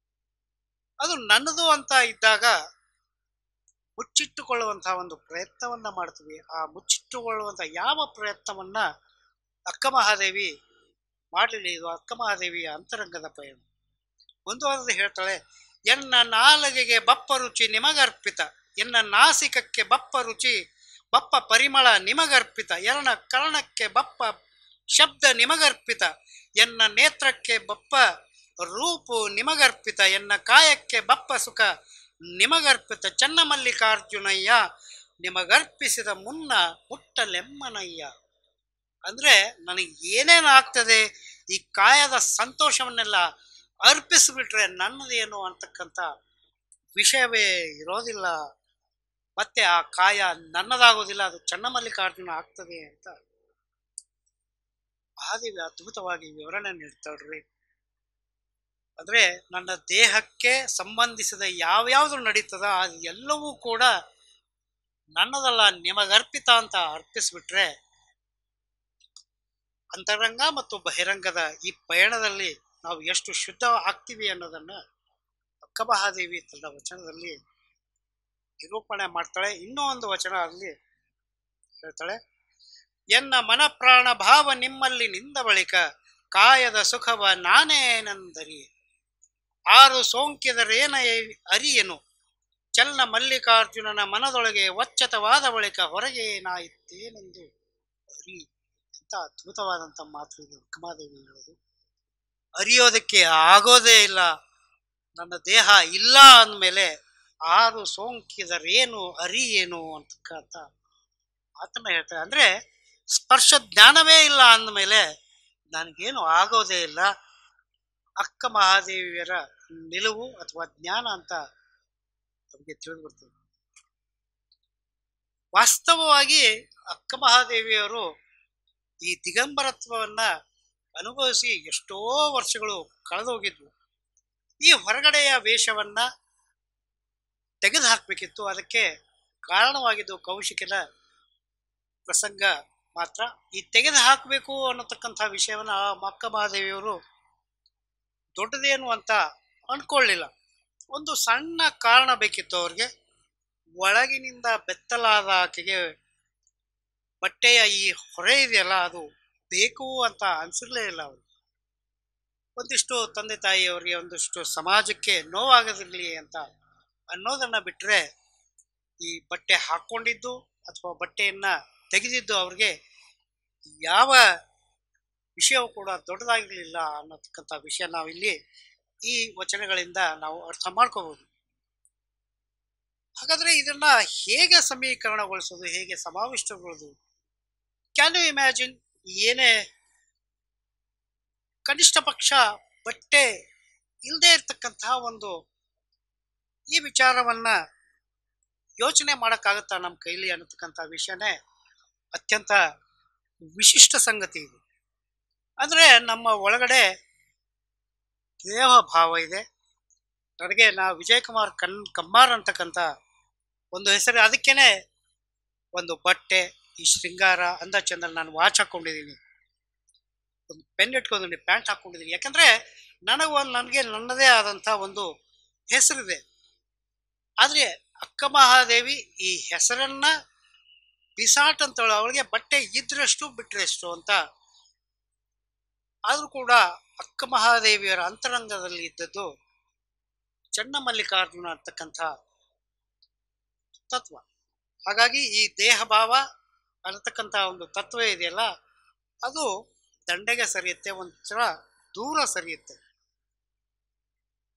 C: ಅದು ನನ್ನದು ಅಂತ ಇದ್ದಾಗ ಮುಚ್ಚಿಟ್ಟುಕೊಳ್ಳುವಂತಹ ಒಂದು ಪ್ರಯತ್ನವನ್ನ ಮಾಡ್ತೀವಿ. ಆ ಮುಚ್ಚಿಟ್ಟುಕೊಳ್ಳುವಂತ ಯಾವ ಪ್ರಯತ್ನವನ್ನ ಅಕ್ಕ ಮಹಾದೇವಿ ಮಾಡಲಿಲ್ಲ. ಇದು ಅಕ್ಕ ಮಹಾದೇವಿಯ ಅಂತರಂಗದ ಪಯಣ. ಮುಂದುವರೆದು ಹೇಳ್ತಾಳೆ, ಎನ್ನ ನಾಲಿಗೆಗೆ ಬಪ್ಪ ರುಚಿ ನಿಮಗರ್ಪಿತ, ಎನ್ನ ನಾಸಿಕಕ್ಕೆ ಬಪ್ಪ ರುಚಿ ಬಪ್ಪ ಪರಿಮಳ ನಿಮಗರ್ಪಿತ, ಎನ್ನ ಕರ್ಣಕ್ಕೆ ಬಪ್ಪ ಶಬ್ದ ನಿಮಗರ್ಪಿತ, ಎನ್ನ ನೇತ್ರಕ್ಕೆ ಬಪ್ಪ ರೂಪು ನಿಮಗರ್ಪಿತ, ಎನ್ನ ಕಾಯಕ್ಕೆ ಬಪ್ಪ ಸುಖ ನಿಮಗರ್ಪಿತ, ಚನ್ನಮಲ್ಲಿಕಾರ್ಜುನಯ್ಯ ನಿಮಗರ್ಪಿಸಿದ ಮುನ್ನ ಮುಟ್ಟಲೆಮ್ಮನಯ್ಯ. ಅಂದ್ರೆ ನನಗೆ ಏನೇನು ಆಗ್ತದೆ, ಈ ಕಾಯದ ಸಂತೋಷವನ್ನೆಲ್ಲ ಅರ್ಪಿಸಿಬಿಟ್ರೆ ನನ್ನದೇನು ಅಂತಕ್ಕಂಥ ವಿಷಯವೇ ಇರೋದಿಲ್ಲ, ಮತ್ತೆ ಆ ಕಾಯ ನನ್ನದಾಗೋದಿಲ್ಲ, ಅದು ಚನ್ನಮಲ್ಲಿಕಾರ್ಜುನ ಆಗ್ತದೆ ಅಂತ ಮಹಾದೇವಿ ಅದ್ಭುತವಾಗಿ ವಿವರಣೆ ನೀಡ್ತಾಳ್ರಿ. ಅಂದ್ರೆ ನನ್ನ ದೇಹಕ್ಕೆ ಸಂಬಂಧಿಸಿದ ಯಾವ್ಯಾವ್ದು ನಡೀತದ ಅದು ಎಲ್ಲವೂ ಕೂಡ ನನ್ನದಲ್ಲ, ನಿಮಗರ್ಪಿತ ಅಂತ ಅರ್ಪಿಸ್ಬಿಟ್ರೆ ಅಂತರಂಗ ಮತ್ತು ಬಹಿರಂಗದ ಈ ಪಯಣದಲ್ಲಿ ನಾವು ಎಷ್ಟು ಶುದ್ಧ ಆಗ್ತೀವಿ ಅನ್ನೋದನ್ನ ಅಕ್ಕಮಹಾದೇವಿ ತನ್ನ ವಚನದಲ್ಲಿ ನಿರೂಪಣೆ ಮಾಡ್ತಾಳೆ. ಇನ್ನೂ ಒಂದು ವಚನ ಅಲ್ಲಿ ಹೇಳ್ತಾಳೆ, ಎನ್ನ ಮನ ಪ್ರಾಣ ಭಾವ ನಿಮ್ಮಲ್ಲಿ ನಿಂದ ಬಳಿಕ ಕಾಯದ ಸುಖವ ನಾನೇನೆಂದರಿ, ಆರು ಸೋಂಕಿದರೇನ ಅರಿಯನು, ಚನ್ನ ಮಲ್ಲಿಕಾರ್ಜುನನ ಮನದೊಳಗೆ ಒಚ್ಚತವಾದ ಬಳಿಕ ಹೊರಗೆ ಏನಾಯಿತೇನೆಂದು ಅರಿ. ಅಂತ ಅದ್ಭುತವಾದಂಥ ಮಾತು ಇದು ಅಕ್ಕಮಹಾದೇವಿ ಹೇಳೋದು. ಅರಿಯೋದಕ್ಕೆ ಆಗೋದೇ ಇಲ್ಲ, ನನ್ನ ದೇಹ ಇಲ್ಲ ಅಂದಮೇಲೆ ಆರು ಸೋಂಕಿದರೇನು ಅರಿಯೇನು ಅಂತಕ್ಕಂಥ ಮಾತನ್ನ ಹೇಳ್ತಾರೆ. ಅಂದ್ರೆ ಸ್ಪರ್ಶ ಜ್ಞಾನವೇ ಇಲ್ಲ ಅಂದಮೇಲೆ ನನಗೇನು ಆಗೋದೇ ಇಲ್ಲ. ಅಕ್ಕ ಮಹಾದೇವಿಯರ ನಿಲುವು ಅಥವಾ ಜ್ಞಾನ ಅಂತ ನಮಗೆ ತಿಳಿದು ಬರ್ತದೆ. ವಾಸ್ತವವಾಗಿ ಅಕ್ಕ ಮಹಾದೇವಿಯವರು ಈ ದಿಗಂಬರತ್ವವನ್ನ ಅನುಭವಿಸಿ ಎಷ್ಟೋ ವರ್ಷಗಳು ಕಳೆದೋಗಿದ್ವು. ಈ ಹೊರಗಡೆಯ ವೇಷವನ್ನ ತೆಗೆದು ಹಾಕಬೇಕಿತ್ತು. ಅದಕ್ಕೆ ಕಾರಣವಾಗಿದ್ದು ಕೌಶಿಕನ ಪ್ರಸಂಗ ಮಾತ್ರ. ಈ ತೆಗೆದು ಹಾಕಬೇಕು ಅನ್ನತಕ್ಕಂಥ ವಿಷಯವನ್ನ ಅಕ್ಕ ಮಹಾದೇವಿಯವರು ದೊಡ್ಡದೇನು ಅಂತ ಅನ್ಕೊಳ್ಳಿಲ್ಲ. ಒಂದು ಸಣ್ಣ ಕಾರಣ ಬೇಕಿತ್ತು ಅವ್ರಿಗೆ. ಒಳಗಿನಿಂದ ಬೆತ್ತಲಾದ ಆಕೆಗೆ ಬಟ್ಟೆಯ ಈ ಹೊರೆ ಇದೆಯಲ್ಲ ಅದು ಬೇಕು ಅಂತ ಅನ್ಸಿರ್ಲೇ ಇಲ್ಲ ಅವರು. ಒಂದಿಷ್ಟು ತಂದೆ ತಾಯಿಯವರಿಗೆ ಒಂದಿಷ್ಟು ಸಮಾಜಕ್ಕೆ ನೋವಾಗದಿರಲಿ ಅಂತ ಅನ್ನೋದನ್ನ ಬಿಟ್ಟರೆ ಈ ಬಟ್ಟೆ ಹಾಕ್ಕೊಂಡಿದ್ದು ಅಥವಾ ಬಟ್ಟೆಯನ್ನ ತೆಗೆದಿದ್ದು ಅವ್ರಿಗೆ ಯಾವ ವಿಷಯವೂ ಕೂಡ ದೊಡ್ಡದಾಗಿರಲಿಲ್ಲ ಅನ್ನತಕ್ಕಂಥ ವಿಷಯ ನಾವಿಲ್ಲಿ ಈ ವಚನಗಳಿಂದ ನಾವು ಅರ್ಥ ಮಾಡ್ಕೋಬಹುದು. ಹಾಗಾದ್ರೆ ಇದನ್ನ ಹೇಗೆ ಸಮೀಕರಣಗೊಳಿಸೋದು, ಹೇಗೆ ಸಮಾವಿಷ್ಟಗೊಳ್ಳೋದು? Can you imagine? ಏನೇ ಕನಿಷ್ಠ ಪಕ್ಷ ಬಟ್ಟೆ ಇಲ್ಲದೆ ಇರ್ತಕ್ಕಂತಹ ಒಂದು ಈ ವಿಚಾರವನ್ನ ಯೋಚನೆ ಮಾಡೋಕ್ಕಾಗತ್ತಾ ನಮ್ಮ ಕೈಲಿ ಅನ್ನತಕ್ಕಂಥ ವಿಷಯನೇ ಅತ್ಯಂತ ವಿಶಿಷ್ಟ ಸಂಗತಿ ಇದು. ಅಂದ್ರೆ ನಮ್ಮ ಒಳಗಡೆ ದೇಹ ಭಾವ ಇದೆ. ನನಗೆ ವಿಜಯಕುಮಾರ್ ಕಮ್ಮಾರ್ ಅಂತಕ್ಕಂಥ ಒಂದು ಹೆಸರು, ಅದಕ್ಕೇನೆ ಒಂದು ಬಟ್ಟೆ, ಈ ಶೃಂಗಾರ, ಅಂದ ಚಂದ, ನಾನು ವಾಚ್ ಹಾಕೊಂಡಿದ್ದೀನಿ, ಒಂದು ಪೆನ್ ಇಟ್ಕೊಂಡಿದ್ದೀನಿ, ಪ್ಯಾಂಟ್ ಹಾಕೊಂಡಿದ್ದೀನಿ. ಯಾಕಂದ್ರೆ ನನಗೆ ನನ್ನದೇ ಆದಂಥ ಒಂದು ಹೆಸರಿದೆ. ಆದರೆ ಅಕ್ಕ ಮಹಾದೇವಿ ಈ ಹೆಸರನ್ನ ಬಿಸಾಟ್ ಅಂತೇಳು. ಅವಳಿಗೆ ಬಟ್ಟೆ ಇದ್ರಷ್ಟು ಬಿಟ್ರೆಷ್ಟು ಅಂತ. ಆದರೂ ಕೂಡ ಅಕ್ಕ ಮಹಾದೇವಿಯರ ಅಂತರಂಗದಲ್ಲಿ ಇದ್ದದ್ದು ಚನ್ನಮಲ್ಲಿಕಾರ್ಜುನ ಅಂತಕ್ಕಂಥ ತತ್ವ. ಹಾಗಾಗಿ ಈ ದೇಹ ಭಾವ ಅನ್ನತಕ್ಕಂಥ ಒಂದು ತತ್ವ ಇದೆಯಲ್ಲ, ಅದು ದಂಡೆಗೆ ಸರಿಯುತ್ತೆ, ಒಂಥರ ದೂರ ಸರಿಯುತ್ತೆ.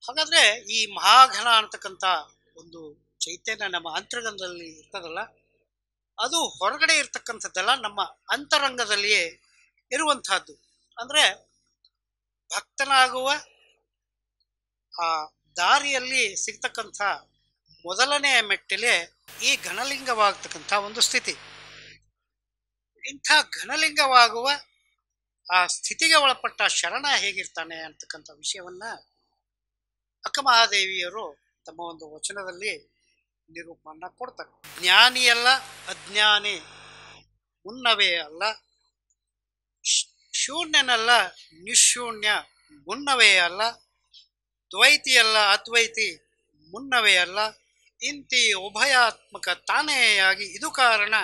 C: ಹಾಗಾದ್ರೆ ಈ ಮಹಾಘನ ಅಂತಕ್ಕಂಥ ಒಂದು ಚೈತನ್ಯ ನಮ್ಮ ಅಂತರಂಗದಲ್ಲಿ ಇರ್ತದಲ್ಲ, ಅದು ಹೊರಗಡೆ ಇರ್ತಕ್ಕಂಥದ್ದಲ್ಲ, ನಮ್ಮ ಅಂತರಂಗದಲ್ಲಿಯೇ ಇರುವಂತಹದ್ದು. ಅಂದ್ರೆ ಭಕ್ತನಾಗುವ ಆ ದಾರಿಯಲ್ಲಿ ಸಿಗ್ತಕ್ಕಂಥ ಮೊದಲನೆಯ ಮೆಟ್ಟಿಲೆ ಈ ಘನಲಿಂಗವಾಗ್ತಕ್ಕಂಥ ಒಂದು ಸ್ಥಿತಿ. ಇಂಥ ಘನಲಿಂಗವಾಗುವ ಆ ಸ್ಥಿತಿಗೆ ಒಳಪಟ್ಟ ಶರಣ ಹೇಗಿರ್ತಾನೆ ಅಂತಕ್ಕಂಥ ವಿಷಯವನ್ನ ಅಕ್ಕ ಮಹಾದೇವಿಯರು ತಮ್ಮ ಒಂದು ವಚನದಲ್ಲಿ ನಿರೂಪಣೆ ಕೊಡ್ತಾರೆ. ಜ್ಞಾನಿಯಲ್ಲ ಅಜ್ಞಾನಿ ಮುನ್ನವೇ ಅಲ್ಲ, ಶೂನ್ಯನಲ್ಲ ನಿಶೂನ್ಯ ಮುನ್ನವೇ ಅಲ್ಲ, ದ್ವೈತಿಯಲ್ಲ ಅದ್ವೈತಿ ಮುನ್ನವೇ ಅಲ್ಲ, ಇಂತಿ ಉಭಯಾತ್ಮಕ ತಾನೇಯಾಗಿ ಇದು ಕಾರಣ,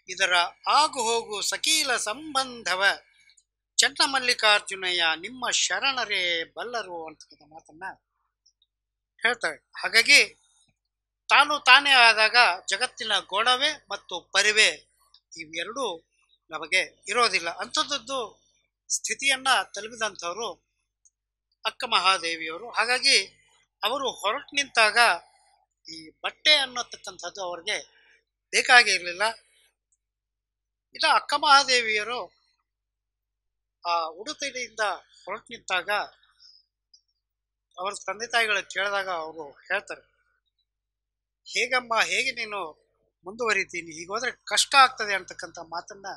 C: ಇದರ ಆಗು ಹೋಗು ಸಕೀಲ ಸಂಬಂಧವ ಚನ್ನಮಲ್ಲಿಕಾರ್ಜುನಯ್ಯ ನಿಮ್ಮ ಶರಣರೇ ಬಲ್ಲರು ಅಂತಕ್ಕಂಥ ಮಾತನ್ನ ಹೇಳ್ತಾರೆ. ಹಾಗಾಗಿ ತಾನು ತಾನೇ ಆದಾಗ ಜಗತ್ತಿನ ಗೋಣವೇ ಮತ್ತು ಪರಿವೆ ಇವೆರಡೂ ನಮಗೆ ಇರೋದಿಲ್ಲ. ಅಂಥದ್ದು ಸ್ಥಿತಿಯನ್ನ ತಲುಪಿದಂಥವರು ಅಕ್ಕ ಮಹಾದೇವಿಯವರು. ಹಾಗಾಗಿ ಅವರು ಹೊರಟು ನಿಂತಾಗ ಈ ಬಟ್ಟೆ ಅನ್ನತಕ್ಕಂಥದ್ದು ಅವ್ರಿಗೆ ಬೇಕಾಗೇ ಇರಲಿಲ್ಲ. ಇಲ್ಲ, ಅಕ್ಕ ಮಹಾದೇವಿಯರು ಆ ಉಡುತೆಯಿಂದ ಹೊರಟು ನಿಂತಾಗ ಅವರ ತಂದೆ ತಾಯಿಗಳು ಕೇಳಿದಾಗ ಅವರು ಹೇಳ್ತಾರೆ, ಹೇಗಮ್ಮ, ಹೇಗೆ ನೀನು ಮುಂದುವರಿತೀನಿ, ಹೀಗೋದ್ರೆ ಕಷ್ಟ ಆಗ್ತದೆ ಅಂತಕ್ಕಂಥ ಮಾತನ್ನ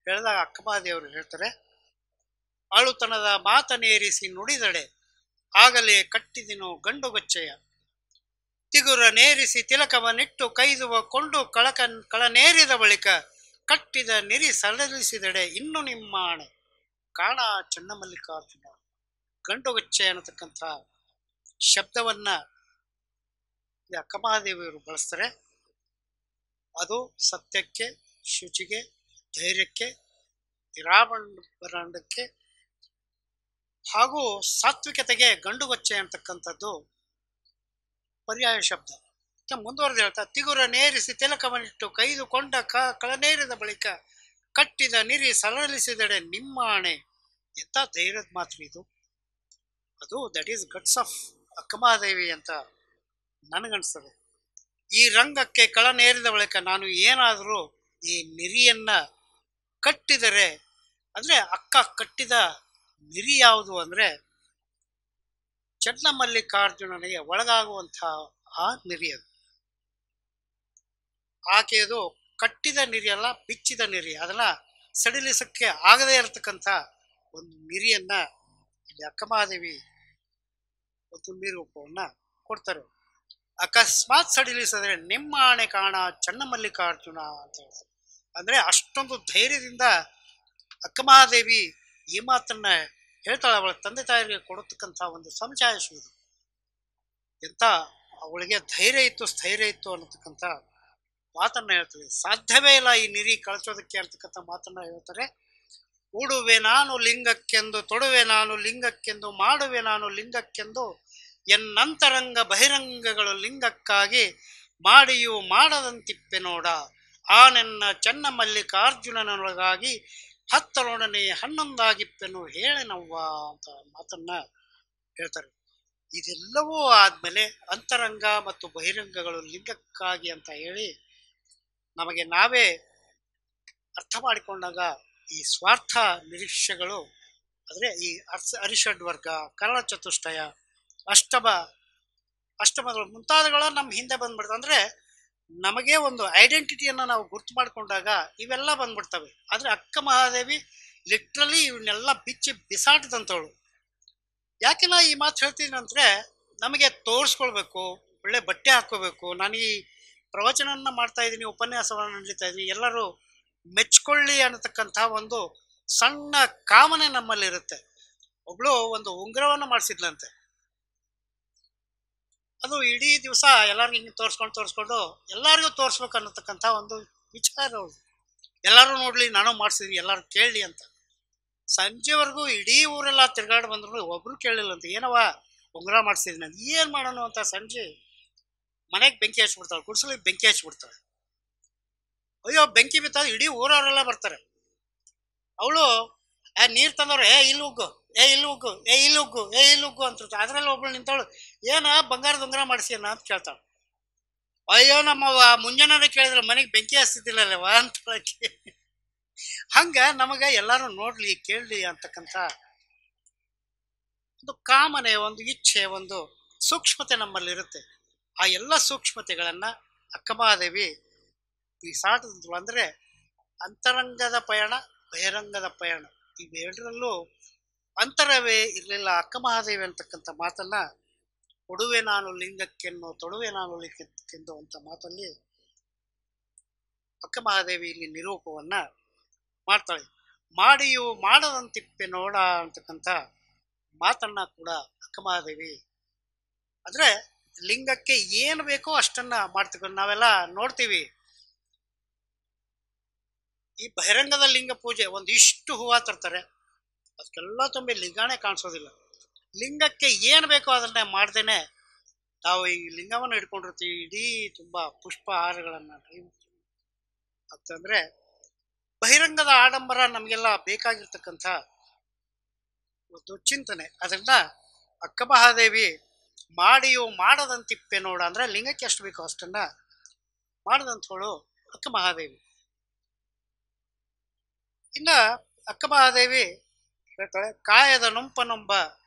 C: ಹೇಳಿದಾಗ ಅಕ್ಕ ಮಹಾದೇವರು ಹೇಳ್ತಾರೆ, ಆಳುತನದ ಮಾತನೇರಿಸಿ ನುಡಿದಡೆ ಆಗಲೇ ಕಟ್ಟಿದಿನು ಗಂಡುಗಚ್ಚೆಯ, ತಿಗುರ ನೇರಿಸಿ ತಿಲಕವನ್ನಿಟ್ಟು ಕೈದುವ ಕೊಂಡು ಕಳನೇರಿದ ಬಳಿಕ ಕಟ್ಟಿದ ನಿರಿ ಸಡಲಿಸಿದಡೆ ಇನ್ನು ನಿಮ್ಮಾಣೆ ಕಾಣ ಚನ್ನಮಲ್ಲಿಕಾರ್ಜುನ. ಗಂಡುಗಚ್ಚೆ ಅನ್ನತಕ್ಕಂಥ ಶಬ್ದವನ್ನ ಈ ಅಕ್ಕಮಹಾದೇವಿಯವರು ಬಳಸ್ತಾರೆ. ಅದು ಸತ್ಯಕ್ಕೆ, ಶುಚಿಗೆ, ಧೈರ್ಯಕ್ಕೆ, ನಿರಾಡಂಬರಕ್ಕೆ ಹಾಗೂ ಸಾತ್ವಿಕತೆಗೆ ಗಂಡುಗಚ್ಚೆ ಅಂತಕ್ಕಂಥದ್ದು ಪರ್ಯಾಯ ಶಬ್ದ. ಮುಂದುವರೆದು ಹೇಳ್ತಾ, ತಿಗುರ ನೇರಿಸಿ ತಿಲಕವನ್ನಿಟ್ಟು ಕೈದುಕೊಂಡ ಕಳನೇರಿದ ಬಳಿಕ ಕಟ್ಟಿದ ನಿರಿ ಸರಳಿಸಿದಡೆ ನಿಮ್ಮಾಣೆ. ಎಂಥ ಧೈರ್ಯದ ಮಾತು ಇದು. ಅದು that is guts of Akkamahadevi ಅಂತ ನನಗನ್ಸ್ತದೆ. ಈ ರಂಗಕ್ಕೆ ಕಳನೇರಿದ ಬಳಿಕ ನಾನು ಏನಾದರೂ ಈ ನಿರಿಯನ್ನ ಕಟ್ಟಿದರೆ, ಅಂದ್ರೆ ಅಕ್ಕ ಕಟ್ಟಿದ ನಿರಿ ಯಾವುದು ಅಂದ್ರೆ ಚನ್ನಮಲ್ಲಿಕಾರ್ಜುನನಿಗೆ ಒಳಗಾಗುವಂತಹ ಆ ನಿರಿ. ಅದು ಆಕೆಯದು ಕಟ್ಟಿದ ನಿರಿ ಅಲ್ಲ, ಬಿಚ್ಚಿದ ನಿರಿ. ಅದನ್ನ ಸಡಿಲಿಸಕ್ಕೆ ಆಗದೇ ಇರತಕ್ಕಂಥ ಒಂದು ನಿರಿಯನ್ನ ಇಲ್ಲಿ ಅಕ್ಕಮಹಾದೇವಿ ಒಂದು ನಿರೂಪವನ್ನ ಕೊಡ್ತಾರೆ. ಅಕಸ್ಮಾತ್ ಸಡಿಲಿಸಿದ್ರೆ ನಿಮ್ಮ ಆಣೆ ಕಾಣ ಚನ್ನಮಲ್ಲಿಕಾರ್ಜುನ ಅಂತ ಹೇಳ್ತಾರೆ. ಅಂದ್ರೆ ಅಷ್ಟೊಂದು ಧೈರ್ಯದಿಂದ ಅಕ್ಕಮಹಾದೇವಿ ಈ ಮಾತನ್ನ ಹೇಳ್ತಾಳೆ. ಅವಳ ತಂದೆ ತಾಯಿಗೆ ಕೊಡತಕ್ಕಂಥ ಒಂದು ಸಮಜಾಯಿಷು ಇದು. ಎಂತ ಅವಳಿಗೆ ಧೈರ್ಯ ಇತ್ತು, ಸ್ಥೈರ್ಯ ಇತ್ತು ಅನ್ನತಕ್ಕಂಥ ಮಾತನ್ನ ಹೇಳ್ತಾರೆ. ಸಾಧ್ಯವೇ ಇಲ್ಲ ಈ ನಿರಿ ಕಳಿಸೋದಕ್ಕೆ ಅಂತಕ್ಕಂಥ ಮಾತನ್ನ ಹೇಳ್ತಾರೆ. ಉಡುವೆ ನಾನು ಲಿಂಗಕ್ಕೆಂದು, ತೊಡುವೆ ನಾನು ಲಿಂಗಕ್ಕೆಂದು, ಮಾಡುವೆ ನಾನು ಲಿಂಗಕ್ಕೆಂದು, ಎನ್ನಂತರಂಗ ಬಹಿರಂಗಗಳು ಲಿಂಗಕ್ಕಾಗಿ ಮಾಡಿಯೂ ಮಾಡದಂತಿಪ್ಪೆ ನೋಡ. ಆ ನನ್ನ ಚನ್ನಮಲ್ಲಿಕಾರ್ಜುನನೊಳಗಾಗಿ ಹತ್ತರೊಡನೆ ಹನ್ನೊಂದಾಗಿಪ್ಪೆನು ಹೇಳೆನವ್ವ ಅಂತ ಮಾತನ್ನ ಹೇಳ್ತಾರೆ. ಇದೆಲ್ಲವೂ ಆದ್ಮೇಲೆ ಅಂತರಂಗ ಮತ್ತು ಬಹಿರಂಗಗಳು ಲಿಂಗಕ್ಕಾಗಿ ಅಂತ ಹೇಳಿ ನಮಗೆ ನಾವೇ ಅರ್ಥ ಮಾಡಿಕೊಂಡಾಗ ಈ ಸ್ವಾರ್ಥ ನಿರೀಕ್ಷೆಗಳು, ಅಂದರೆ ಈ ಅರಿಷಡ್ ವರ್ಗ, ಕರಳ ಚತುಷ್ಟಯ, ಅಷ್ಟಮಗಳು ಮುಂತಾದಗಳು ನಮ್ಮ ಹಿಂದೆ ಬಂದ್ಬಿಡ್ತವೆ. ಅಂದ್ರೆ ನಮಗೆ ಒಂದು ಐಡೆಂಟಿಟಿಯನ್ನು ನಾವು ಗುರ್ತು ಮಾಡಿಕೊಂಡಾಗ ಇವೆಲ್ಲ ಬಂದ್ಬಿಡ್ತವೆ. ಆದರೆ ಅಕ್ಕ ಮಹಾದೇವಿ ಲಿಟ್ರಲಿ ಇವನ್ನೆಲ್ಲ ಬಿಚ್ಚಿ ಬಿಸಾಟದಂಥವಳು. ಯಾಕೆ ನಾ ಈ ಮಾತು ಹೇಳ್ತೀನಿ ಅಂದರೆ, ನಮಗೆ ತೋರಿಸ್ಕೊಳ್ಬೇಕು, ಒಳ್ಳೆ ಬಟ್ಟೆ ಹಾಕ್ಕೋಬೇಕು, ನಾನು ಈ ಪ್ರವಚನವನ್ನು ಮಾಡ್ತಾ ಇದ್ದೀನಿ, ಉಪನ್ಯಾಸವನ್ನು ನಡೀತಾ ಇದ್ದೀನಿ, ಎಲ್ಲರೂ ಮೆಚ್ಕೊಳ್ಳಿ ಅನ್ನತಕ್ಕಂಥ ಒಂದು ಸಣ್ಣ ಕಾಮನೆ ನಮ್ಮಲ್ಲಿರುತ್ತೆ. ಒಬ್ಳು ಒಂದು ಉಂಗುರವನ್ನು ಮಾಡಿಸಿದ್ಲಂತೆ. ಅದು ಇಡೀ ದಿವಸ ಎಲ್ಲರಿಗೂ ಹಿಂಗೆ ತೋರಿಸ್ಕೊಂಡು ಎಲ್ಲರಿಗೂ ತೋರಿಸ್ಬೇಕು ಅನ್ನತಕ್ಕಂಥ ಒಂದು ವಿಚಾರ ಅವ್ರು. ಎಲ್ಲರೂ ನೋಡ್ಲಿ, ನಾನು ಮಾಡಿಸಿದ್ವಿ, ಎಲ್ಲರೂ ಕೇಳಲಿ ಅಂತ. ಸಂಜೆವರೆಗೂ ಇಡೀ ಊರೆಲ್ಲ ತಿರ್ಗಾಡಿ ಬಂದ್ರು, ಒಬ್ರು ಕೇಳಲಿಲ್ಲ ಅಂತ. ಏನವ ಉಂಗುರ ಮಾಡಿಸಿದ್ನಿ ಅಂತ. ಏನು ಮಾಡೋಣ ಅಂತ ಸಂಜೆ ಮನೆಗೆ ಬೆಂಕಿ ಹಚ್ಬಿಡ್ತಾಳೆ, ಗುಡಿಸಲಿಗೆ ಬೆಂಕಿ ಹಚ್ಬಿಡ್ತಾಳೆ. ಅಯ್ಯೋ ಬೆಂಕಿ ಬಿತ್ತ ಇಡೀ ಊರವರೆಲ್ಲ ಬರ್ತಾರೆ. ಅವಳು ನೀರು ತಂದವ್ರು ಇಲ್ಲಿ ಉಗ್ಗು, ಇಲ್ಲಿ ಉಗ್ಗು, ಇಲ್ಲಿ ಉಗ್ಗು, ಇಲ್ಲಿ ಉಗ್ಗು ಅಂತ. ಅದ್ರಲ್ಲಿ ಒಬ್ಳು ನಿಂತವಳು, ಏನ ಬಂಗಾರದ ಉಂಗುರ ಮಾಡಿಸ್ಯಾನ ಅಂತ ಕೇಳ್ತಾಳೆ. ಅಯ್ಯೋ ನಮ್ಮವ್ವ ಮುಂಜಾನೆ ಕೇಳಿದ್ರೆ ಮನೆಗೆ ಬೆಂಕಿ ಹಚ್ತಿದ್ದಿಲ್ಲವ ಅಂತ ಹೇಳಕ್ಕೆ. ಹಂಗ ನಮಗೆ ಎಲ್ಲರೂ ನೋಡ್ಲಿ, ಕೇಳಲಿ ಅಂತಕ್ಕಂಥ ಒಂದು ಕಾಮನೆ, ಒಂದು ಇಚ್ಛೆ, ಒಂದು ಸೂಕ್ಷ್ಮತೆ ನಮ್ಮಲ್ಲಿರುತ್ತೆ. ಆ ಎಲ್ಲ ಸೂಕ್ಷ್ಮತೆಗಳನ್ನ ಅಕ್ಕಮಹಾದೇವಿ ಈ ಸಾಟದಂತಳು. ಅಂದ್ರೆ ಅಂತರಂಗದ ಪಯಣ, ಬಹಿರಂಗದ ಪಯಣ, ಇವೆರಡರಲ್ಲೂ ಅಂತರವೇ ಇರಲಿಲ್ಲ ಅಕ್ಕಮಹಾದೇವಿ ಅಂತಕ್ಕಂಥ ಮಾತನ್ನ ಕೊಡುವೆ ನಾನು ಲಿಂಗಕ್ಕೆನ್ನು, ತೊಡುವೆ ನಾನು ಲಿಂಗಕ್ಕೆಂದು ಅಂತ ಮಾತಲ್ಲಿ ಅಕ್ಕಮಹಾದೇವಿ ಇಲ್ಲಿ ನಿರೂಪವನ್ನ ಮಾಡ್ತಾಳೆ. ಮಾಡಿಯೂ ಮಾಡದಂತಿಪ್ಪೆ ನೋಡ ಅಂತಕ್ಕಂಥ ಮಾತನ್ನ ಕೂಡ ಅಕ್ಕಮಹಾದೇವಿ, ಅಂದ್ರೆ ಲಿಂಗಕ್ಕೆ ಏನು ಬೇಕೋ ಅಷ್ಟನ್ನ ಮಾಡ್ತೀವಿ. ನಾವೆಲ್ಲ ನೋಡ್ತೀವಿ, ಈ ಬಹಿರಂಗದ ಲಿಂಗ ಪೂಜೆ ಒಂದಿಷ್ಟು ಹೂವು ತರ್ತಾರೆ, ಅದಕ್ಕೆಲ್ಲ ತುಂಬಿ ಲಿಂಗನೇ ಕಾಣಿಸೋದಿಲ್ಲ. ಲಿಂಗಕ್ಕೆ ಏನು ಬೇಕೋ ಅದನ್ನ ಮಾಡ್ದೇನೆ ನಾವು ಈ ಲಿಂಗವನ್ನು ಹಿಡ್ಕೊಂಡಿರ್ತೀವಿ. ಇಡೀ ತುಂಬಾ ಪುಷ್ಪ ಹಾರಗಳನ್ನ ಅಂತಂದ್ರೆ ಬಹಿರಂಗದ ಆಡಂಬರ ನಮಗೆಲ್ಲ ಬೇಕಾಗಿರ್ತಕ್ಕಂಥ ಒಂದು ಚಿಂತನೆ. ಅದರಿಂದ ಅಕ್ಕಮಹಾದೇವಿ ಮಾಡಿಯೂ ಮಾಡದಂತಿಪ್ಪೆ ನೋಡ, ಅಂದ್ರೆ ಲಿಂಗಕ್ಕೆ ಎಷ್ಟು ಬೇಕೋ ಅಷ್ಟನ್ನ ಮಾಡದಂಥವಳು ಅಕ್ಕಮಹಾದೇವಿ. ಇನ್ನ ಅಕ್ಕಮಹಾದೇವಿ ಹೇಳ್ತಾಳೆ, ಕಾಯದ ನುಂಪನೊಂಬ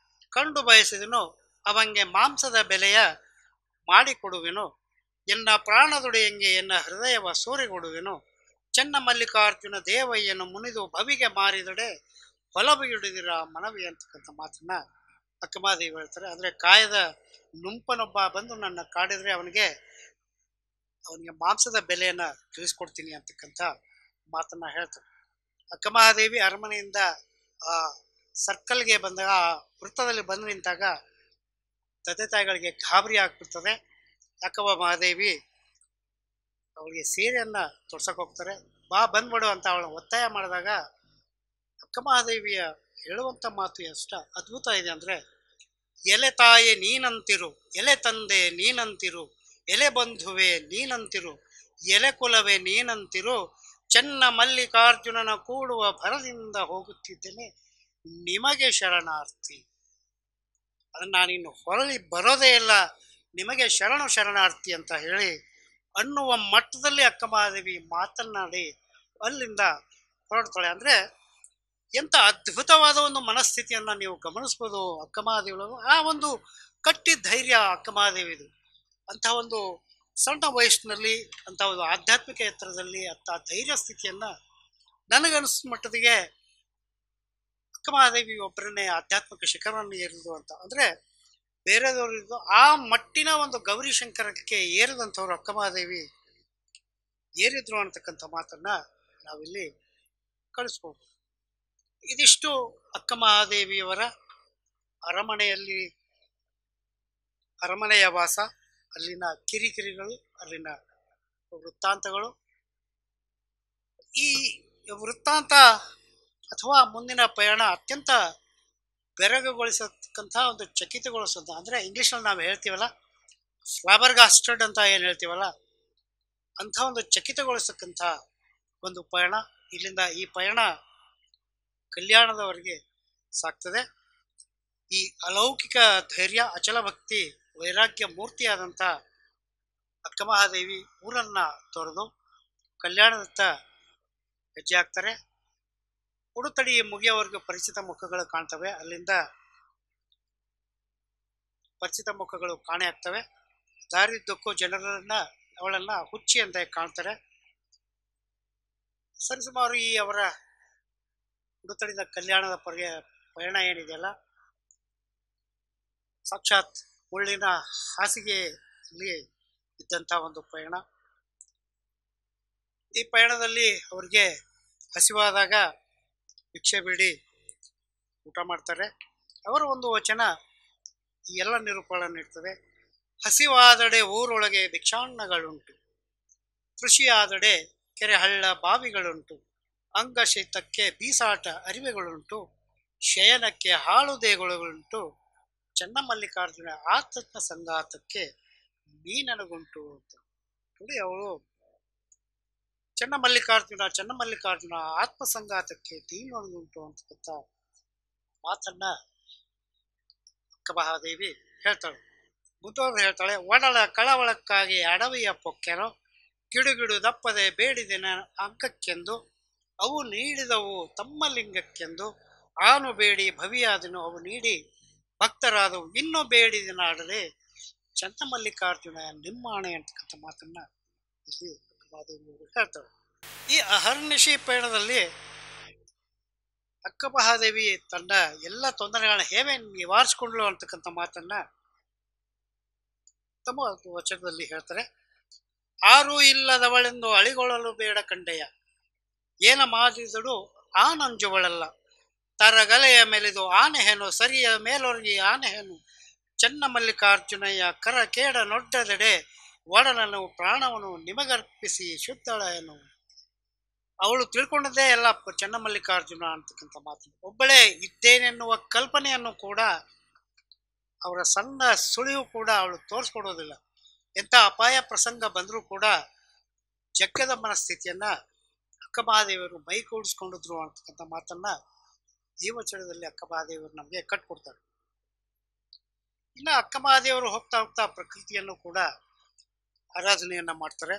C: ಕಂಡು ಬಯಸಿದನು, ಅವಂಗೆ ಮಾಂಸದ ಬೆಲೆಯ ಮಾಡಿಕೊಡುವೆನು, ಎನ್ನ ಪ್ರಾಣದುಡಿಯಂಗೆ ಎನ್ನ ಹೃದಯವ ಸೂರೆಗೊಡುವೆನು, ಚನ್ನಮಲ್ಲಿಕಾರ್ಜುನ ದೇವಯ್ಯನು ಮುನಿದು ಭವಿಗೆ ಮಾರಿದಡೆ ಹೊಲಬಿಡಿದಿರ ಮನವಿ ಅಂತಕ್ಕಂಥ ಮಾತನ್ನ ಅಕ್ಕಮಹಾದೇವಿ ಹೇಳ್ತಾರೆ. ಅಂದ್ರೆ ಕಾಯದ ನುಂಪನೊಬ್ಬ ಬಂದು ನನ್ನ ಕಾಡಿದ್ರೆ ಅವನಿಗೆ ಮಾಂಸದ ಬೆಲೆಯನ್ನ ತಿಳಿಸ್ಕೊಡ್ತೀನಿ ಅಂತಕ್ಕಂಥ ಮಾತನ್ನ ಹೇಳ್ತಾರೆ. ಅಕ್ಕಮಹಾದೇವಿ ಅರಮನೆಯಿಂದ ಆ ಸರ್ಕಲ್ಗೆ ಬಂದಾಗ, ಆ ವೃತ್ತದಲ್ಲಿ ಬಂದು ನಿಂತಾಗ ತಂದೆ ತಾಯಿಗಳಿಗೆ ಗಾಬರಿ ಆಗ್ಬಿಡ್ತದೆ. ಯಾಕವ್ವ ಮಹಾದೇವಿ ಅವಳಿಗೆ ಸೀರೆಯನ್ನ ತೊಡ್ಸಕ್ ಹೋಗ್ತಾರೆ, ಬಾ ಬಂದ್ಬಿಡು ಅಂತ ಅವಳನ್ನ ಒತ್ತಾಯ ಮಾಡಿದಾಗ ಅಕ್ಕ ಮಹಾದೇವಿಯ ಹೇಳುವಂತ ಮಾತು ಎಷ್ಟು ಅದ್ಭುತ ಇದೆ ಅಂದ್ರೆ, ಎಲೆ ತಾಯಿ ನೀನಂತಿರು, ಎಲೆ ತಂದೆ ನೀನಂತಿರು, ಎಲೆ ಬಂಧುವೆ ನೀನಂತಿರು, ಎಲೆ ಕುಲವೇ ನೀನಂತಿರು, ಚೆನ್ನ ಮಲ್ಲಿಕಾರ್ಜುನನ ಕೂಡುವ ಭರದಿಂದ ಹೋಗುತ್ತಿದ್ದೇನೆ ನಿಮಗೆ ಶರಣಾರ್ಥಿ. ಅದನ್ನ ನಾನಿನ್ನು ಹೊರಳಿ ಬರೋದೇ ಇಲ್ಲ, ನಿಮಗೆ ಶರಣಾರ್ಥಿ ಅಂತ ಹೇಳಿ ಅನ್ನುವ ಮಟ್ಟದಲ್ಲಿ ಅಕ್ಕ ಮಹಾದೇವಿ ಮಾತನಾಡಿ ಅಲ್ಲಿಂದ ಹೊರಡ್ತಾಳೆ. ಅಂದ್ರೆ ಎಂಥ ಅದ್ಭುತವಾದ ಒಂದು ಮನಸ್ಥಿತಿಯನ್ನ ನೀವು ಗಮನಿಸ್ಬೋದು ಅಕ್ಕ ಮಹಾದೇವಿಯವರು. ಆ ಒಂದು ಕಟ್ಟಿ ಧೈರ್ಯ ಅಕ್ಕ ಮಹಾದೇವಿದು. ಅಂಥ ಒಂದು ಸಣ್ಣ ವಯಸ್ಸಿನಲ್ಲಿ ಅಂಥ ಒಂದು ಆಧ್ಯಾತ್ಮಿಕ ಎತ್ತರದಲ್ಲಿ ಅಂಥ ಧೈರ್ಯ ಸ್ಥಿತಿಯನ್ನ ನನಗನ್ನಿಸಿದ ಮಟ್ಟದಿಗೆ ಅಕ್ಕ ಮಹಾದೇವಿ ಒಬ್ಬರನ್ನೇ ಆಧ್ಯಾತ್ಮಿಕ ಶಿಖರವನ್ನು ಏರಿದ್ರು ಅಂತ. ಅಂದ್ರೆ ಬೇರೆದವರು ಆ ಮಟ್ಟಿನ ಒಂದು ಗೌರಿ ಶಂಕರಕ್ಕೆ ಏರಿದಂಥವ್ರು ಅಕ್ಕ ಮಹಾದೇವಿ ಏರಿದ್ರು ಅಂತಕ್ಕಂಥ ಮಾತನ್ನ ನಾವಿಲ್ಲಿ ಕಳಿಸ್ಬೋದು. ಇದಿಷ್ಟು ಅಕ್ಕ ಮಹಾದೇವಿಯವರ ಅರಮನೆಯ ವಾಸ, ಅಲ್ಲಿನ ಕಿರಿಕಿರಿಗಳು, ಅಲ್ಲಿನ ವೃತ್ತಾಂತಗಳು. ಈ ವೃತ್ತಾಂತ ಅಥವಾ ಮುಂದಿನ ಪಯಣ ಅತ್ಯಂತ ಬೆರಗುಗೊಳಿಸತಕ್ಕಂಥ ಒಂದು ಚಕಿತಗೊಳಿಸೋದು. ಅಂದ್ರೆ ಇಂಗ್ಲೀಷ್ನಲ್ಲಿ ನಾವು ಹೇಳ್ತೀವಲ್ಲ ಫ್ಲಾಬರ್ಗಾಸ್ಟೆಡ್ ಅಂತ ಏನು ಹೇಳ್ತೀವಲ್ಲ, ಅಂಥ ಒಂದು ಚಕಿತಗೊಳಿಸತಕ್ಕಂಥ ಒಂದು ಪಯಣ. ಇಲ್ಲಿಂದ ಈ ಪಯಣ ಕಲ್ಯಾಣದವರೆಗೆ ಸಾಗ್ತದೆ. ಈ ಅಲೌಕಿಕ ಧೈರ್ಯ, ಅಚಲ ಭಕ್ತಿ, ವೈರಾಗ್ಯ ಮೂರ್ತಿಯಾದಂಥ ಅಕ್ಕ ಮಹಾದೇವಿ ಊರನ್ನ ತೊರೆದು ಕಲ್ಯಾಣದತ್ತ ಹೆಜ್ಜೆ ಹಾಕ್ತಾರೆ. ಉಡುತಡಿ ಮುಗಿಯವರೆಗೂ ಪರಿಚಿತ ಮುಖಗಳು ಕಾಣ್ತವೆ. ಅಲ್ಲಿಂದ ಪರಿಚಿತ ಮುಖಗಳು ಕಾಣೆ ಆಗ್ತವೆ. ದಾರಿದ್ದಕ್ಕೂ ಅವಳನ್ನ ಹುಚ್ಚಿ ಅಂತ ಕಾಣ್ತಾರೆ. ಸರಿಸುಮಾರು ಈ ಅವರ ಉಡುತಡಿದ ಕಲ್ಯಾಣದ ಪಯಣ ಏನಿದೆಯಲ್ಲ, ಸಾಕ್ಷಾತ್ ಮುಳ್ಳಿನ ಹಾಸಿಗೆಯಲ್ಲಿ ಇದ್ದಂಥ ಒಂದು ಪಯಣ. ಈ ಪಯಣದಲ್ಲಿ ಅವ್ರಿಗೆ ಹಸಿವಾದಾಗ ಭಿಕ್ಷೆ ಬೇಡಿ ಊಟ ಮಾಡ್ತಾರೆ. ಅವರ ಒಂದು ವಚನ ಈ ಎಲ್ಲ ನಿರೂಪಣೆ ನೀಡ್ತದೆ. ಹಸಿವಾದಡೆ ಊರೊಳಗೆ ಭಿಕ್ಷಾನ್ನಗಳುಂಟು, ಕೃಷಿಯಾದಡೆ ಕೆರೆ ಹಳ್ಳ ಬಾವಿಗಳುಂಟು, ಅಂಗಶೈತಕ್ಕೆ ಬೀಸಾಟ ಅರಿವೆಗಳುಂಟು, ಶಯನಕ್ಕೆ ಹಾಳುದೇಗುಳುಗಳುಂಟು, ಚನ್ನಮಲ್ಲಿಕಾರ್ಜುನ ಆತ್ಮ ಸಂಗಾತಕ್ಕೆ ನೀ ನನಗುಂಟು ಅಂತ ನೋಡಿ. ಅವಳು ಚನ್ನಮಲ್ಲಿಕಾರ್ಜುನ ಆತ್ಮ ಸಂಗಾತಕ್ಕೆ ನೀ ನನಗುಂಟು ಅಂತಕ್ಕಂಥ ಮಾತನ್ನ ಅಕ್ಕ ಮಹಾದೇವಿ ಹೇಳ್ತಾಳೆ. ಮುಂದುವರೆದು ಹೇಳ್ತಾಳೆ, ಒಡಲ ಕಳವಳಕ್ಕಾಗಿ ಅಡವಿಯ ಪೊಕ್ಕೆನೋ, ಗಿಡುಗಿಡು ದಪ್ಪದೆ ಬೇಡಿದಿನ ಅಂಕಕ್ಕೆಂದು, ಅವು ನೀಡಿದವು ತಮ್ಮ ಲಿಂಗಕ್ಕೆಂದು, ಆನು ಬೇಡಿ ಭವಿಯಾದನು ಅವು ನೀಡಿ ಭಕ್ತರಾದವು, ಇನ್ನೂ ಬೇಡಿದಿನ ಆಡದೆ ಚನ್ನಮಲ್ಲಿಕಾರ್ಜುನ ನಿಮ್ಮಾಣೆ ಅಂತಕ್ಕಂಥ ಮಾತನ್ನ ಇಲ್ಲಿ ಮಹಾದೇವಿಯವರು ಹೇಳ್ತಾಳೆ. ಈ ಅಹರ್ನಿಶಿ ಪಯಣದಲ್ಲಿ ಅಕ್ಕ ಮಹಾದೇವಿ ತನ್ನ ಎಲ್ಲ ತೊಂದರೆಗಳನ್ನ ಹೇಗೆ ನಿವಾರಿಸಿಕೊಂಡ್ಲು ಅಂತಕ್ಕಂಥ ಮಾತನ್ನ ತಮ್ಮ ವಚನದಲ್ಲಿ ಹೇಳ್ತಾರೆ. ಆರೂ ಇಲ್ಲದವಳೆಂದು ಅಳಿಗೊಳ್ಳಲು ಬೇಡ ಕಂಡೆಯ, ಏನ ಮಾಡಿದಳು ಆ ನಂಜುವಳಲ್ಲ, ತರಗಲೆಯ ಮೇಲಿದು ಆನೆಹೆನು, ಸರಿಯ ಮೇಲೊರಗಿ ಆನೆಹೆನು, ಚನ್ನಮಲ್ಲಿಕಾರ್ಜುನಯ್ಯ ಕರ ಕೇಡ ನೊಡ್ಡದೆಡೆ, ಒಡಲನು ಪ್ರಾಣವನು ನಿಮಗರ್ಪಿಸಿ ಶುದ್ಧಳನು. ಅವಳು ತಿಳ್ಕೊಂಡದೇ ಎಲ್ಲ ಚನ್ನಮಲ್ಲಿಕಾರ್ಜುನ ಅಂತಕ್ಕಂಥ ಮಾತು. ಒಬ್ಬಳೇ ಇದ್ದೇನೆನ್ನುವ ಕಲ್ಪನೆಯನ್ನು ಕೂಡ, ಅವರ ಸಣ್ಣ ಸುಳಿವು ಕೂಡ ಅವಳು ತೋರಿಸ್ಕೊಡೋದಿಲ್ಲ. ಎಂಥ ಅಪಾಯ ಪ್ರಸಂಗ ಬಂದರೂ ಕೂಡ ಜಗ್ಗದ ಮನಸ್ಥಿತಿಯನ್ನ ಅಕ್ಕ ಮಹಾದೇವಿಯವರು ಮೈಗೂಡಿಸ್ಕೊಂಡಿದ್ರು ಅಂತಕ್ಕಂಥ ಮಾತನ್ನ ಈ ವಚನದಲ್ಲಿ ಅಕ್ಕ ಮಹಾದೇವಿಯವರು ನಮಗೆ ಕಟ್ಕೊಡ್ತಾರೆ. ಇನ್ನು ಅಕ್ಕ ಮಹಾದೇವರು ಹೋಗ್ತಾ ಹೋಗ್ತಾ ಪ್ರಕೃತಿಯನ್ನು ಕೂಡ ಆರಾಧನೆಯನ್ನ ಮಾಡ್ತಾರೆ.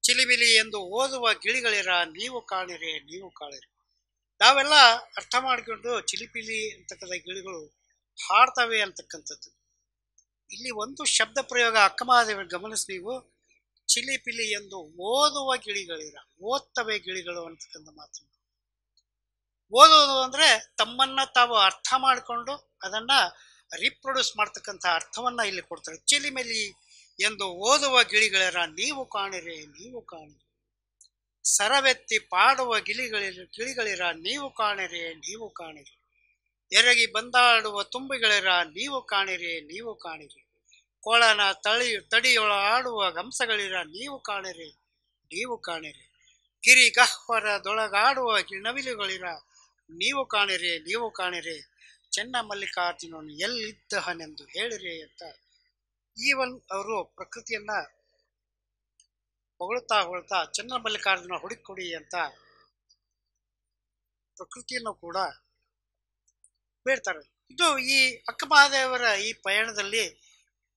C: ಚಿಲಿಬಿಲಿ ಎಂದು ಓದುವ ಗಿಳಿಗಳಿರ ನೀವು ಕಾಣಿರಿ, ನೀವು ಕಾಣಿರಿ. ನಾವೆಲ್ಲ ಅರ್ಥ ಮಾಡಿಕೊಂಡು ಚಿಲಿಪಿಲಿ ಅಂತಕ್ಕಂಥ ಗಿಳಿಗಳು ಹಾಡ್ತವೆ ಅಂತಕ್ಕಂಥದ್ದು. ಇಲ್ಲಿ ಒಂದು ಶಬ್ದ ಪ್ರಯೋಗ ಅಕ್ಕ ಮಹಾದೇವಿ ಗಮನಿಸಿ ನೀವು, ಚಿಲಿಪಿಲಿ ಎಂದು ಓದುವ ಗಿಳಿಗಳಿರ, ಓದ್ತವೆ ಗಿಳಿಗಳು ಅಂತಕ್ಕಂಥ ಮಾತು. ಓದೋದು ಅಂದ್ರೆ ತಮ್ಮನ್ನ ತಾವು ಅರ್ಥ ಮಾಡಿಕೊಂಡು ಅದನ್ನ ರೀಪ್ರೊಡ್ಯೂಸ್ ಮಾಡ್ತಕ್ಕಂಥ ಅರ್ಥವನ್ನ ಇಲ್ಲಿ ಕೊಡ್ತಾರೆ. ಚಿಲಿಮಿಲಿ ಎಂದು ಓದುವ ಗಿಳಿಗಳರ ನೀವು ಕಾಣಿರಿ, ನೀವು ಕಾಣಿರಿ. ಸರವೆತ್ತಿ ಪಾಡುವ ಗಿಳಿಗಳಿರ ನೀವು ಕಾಣಿರಿ ನೀವು ಕಾಣಿರಿ. ಎರಗಿ ಬಂದಾಡುವ ತುಂಬಿಗಳಿರ ನೀವು ಕಾಣಿರಿ ನೀವು ಕಾಣಿರಿ. ಕೊಳನ ತಡಿಯೊಳ ಆಡುವ ಹಂಸಗಳಿರ ನೀವು ಕಾಣಿರಿ ನೀವು ಕಾಣಿರಿ. ಗಿರಿಗಹ್ವರದೊಳಗಾಡುವ ನವಿಲುಗಳಿರ ನೀವು ಕಾಣಿರಿ ನೀವು ಕಾಣಿರಿ. ಚೆನ್ನ ಮಲ್ಲಿಕಾರ್ಜುನನು ಎಲ್ಲಿದ್ದಹನೆಂದು ಹೇಳಿರಿ ಅಂತ ಈವನ್ ಅವರು ಪ್ರಕೃತಿಯನ್ನ ಹೊಗಳ್ತಾ ಹೊಗಳ್ತಾ ಚೆನ್ನ ಮಲ್ಲಿಕಾರ್ಜುನ ಹುಡುಕೊಡಿ ಅಂತ ಪ್ರಕೃತಿಯನ್ನು ಕೂಡ ಬೇಡ್ತಾರೆ. ಇದು ಈ ಅಕ್ಕಮಹಾದೇವರ ಈ ಪಯಣದಲ್ಲಿ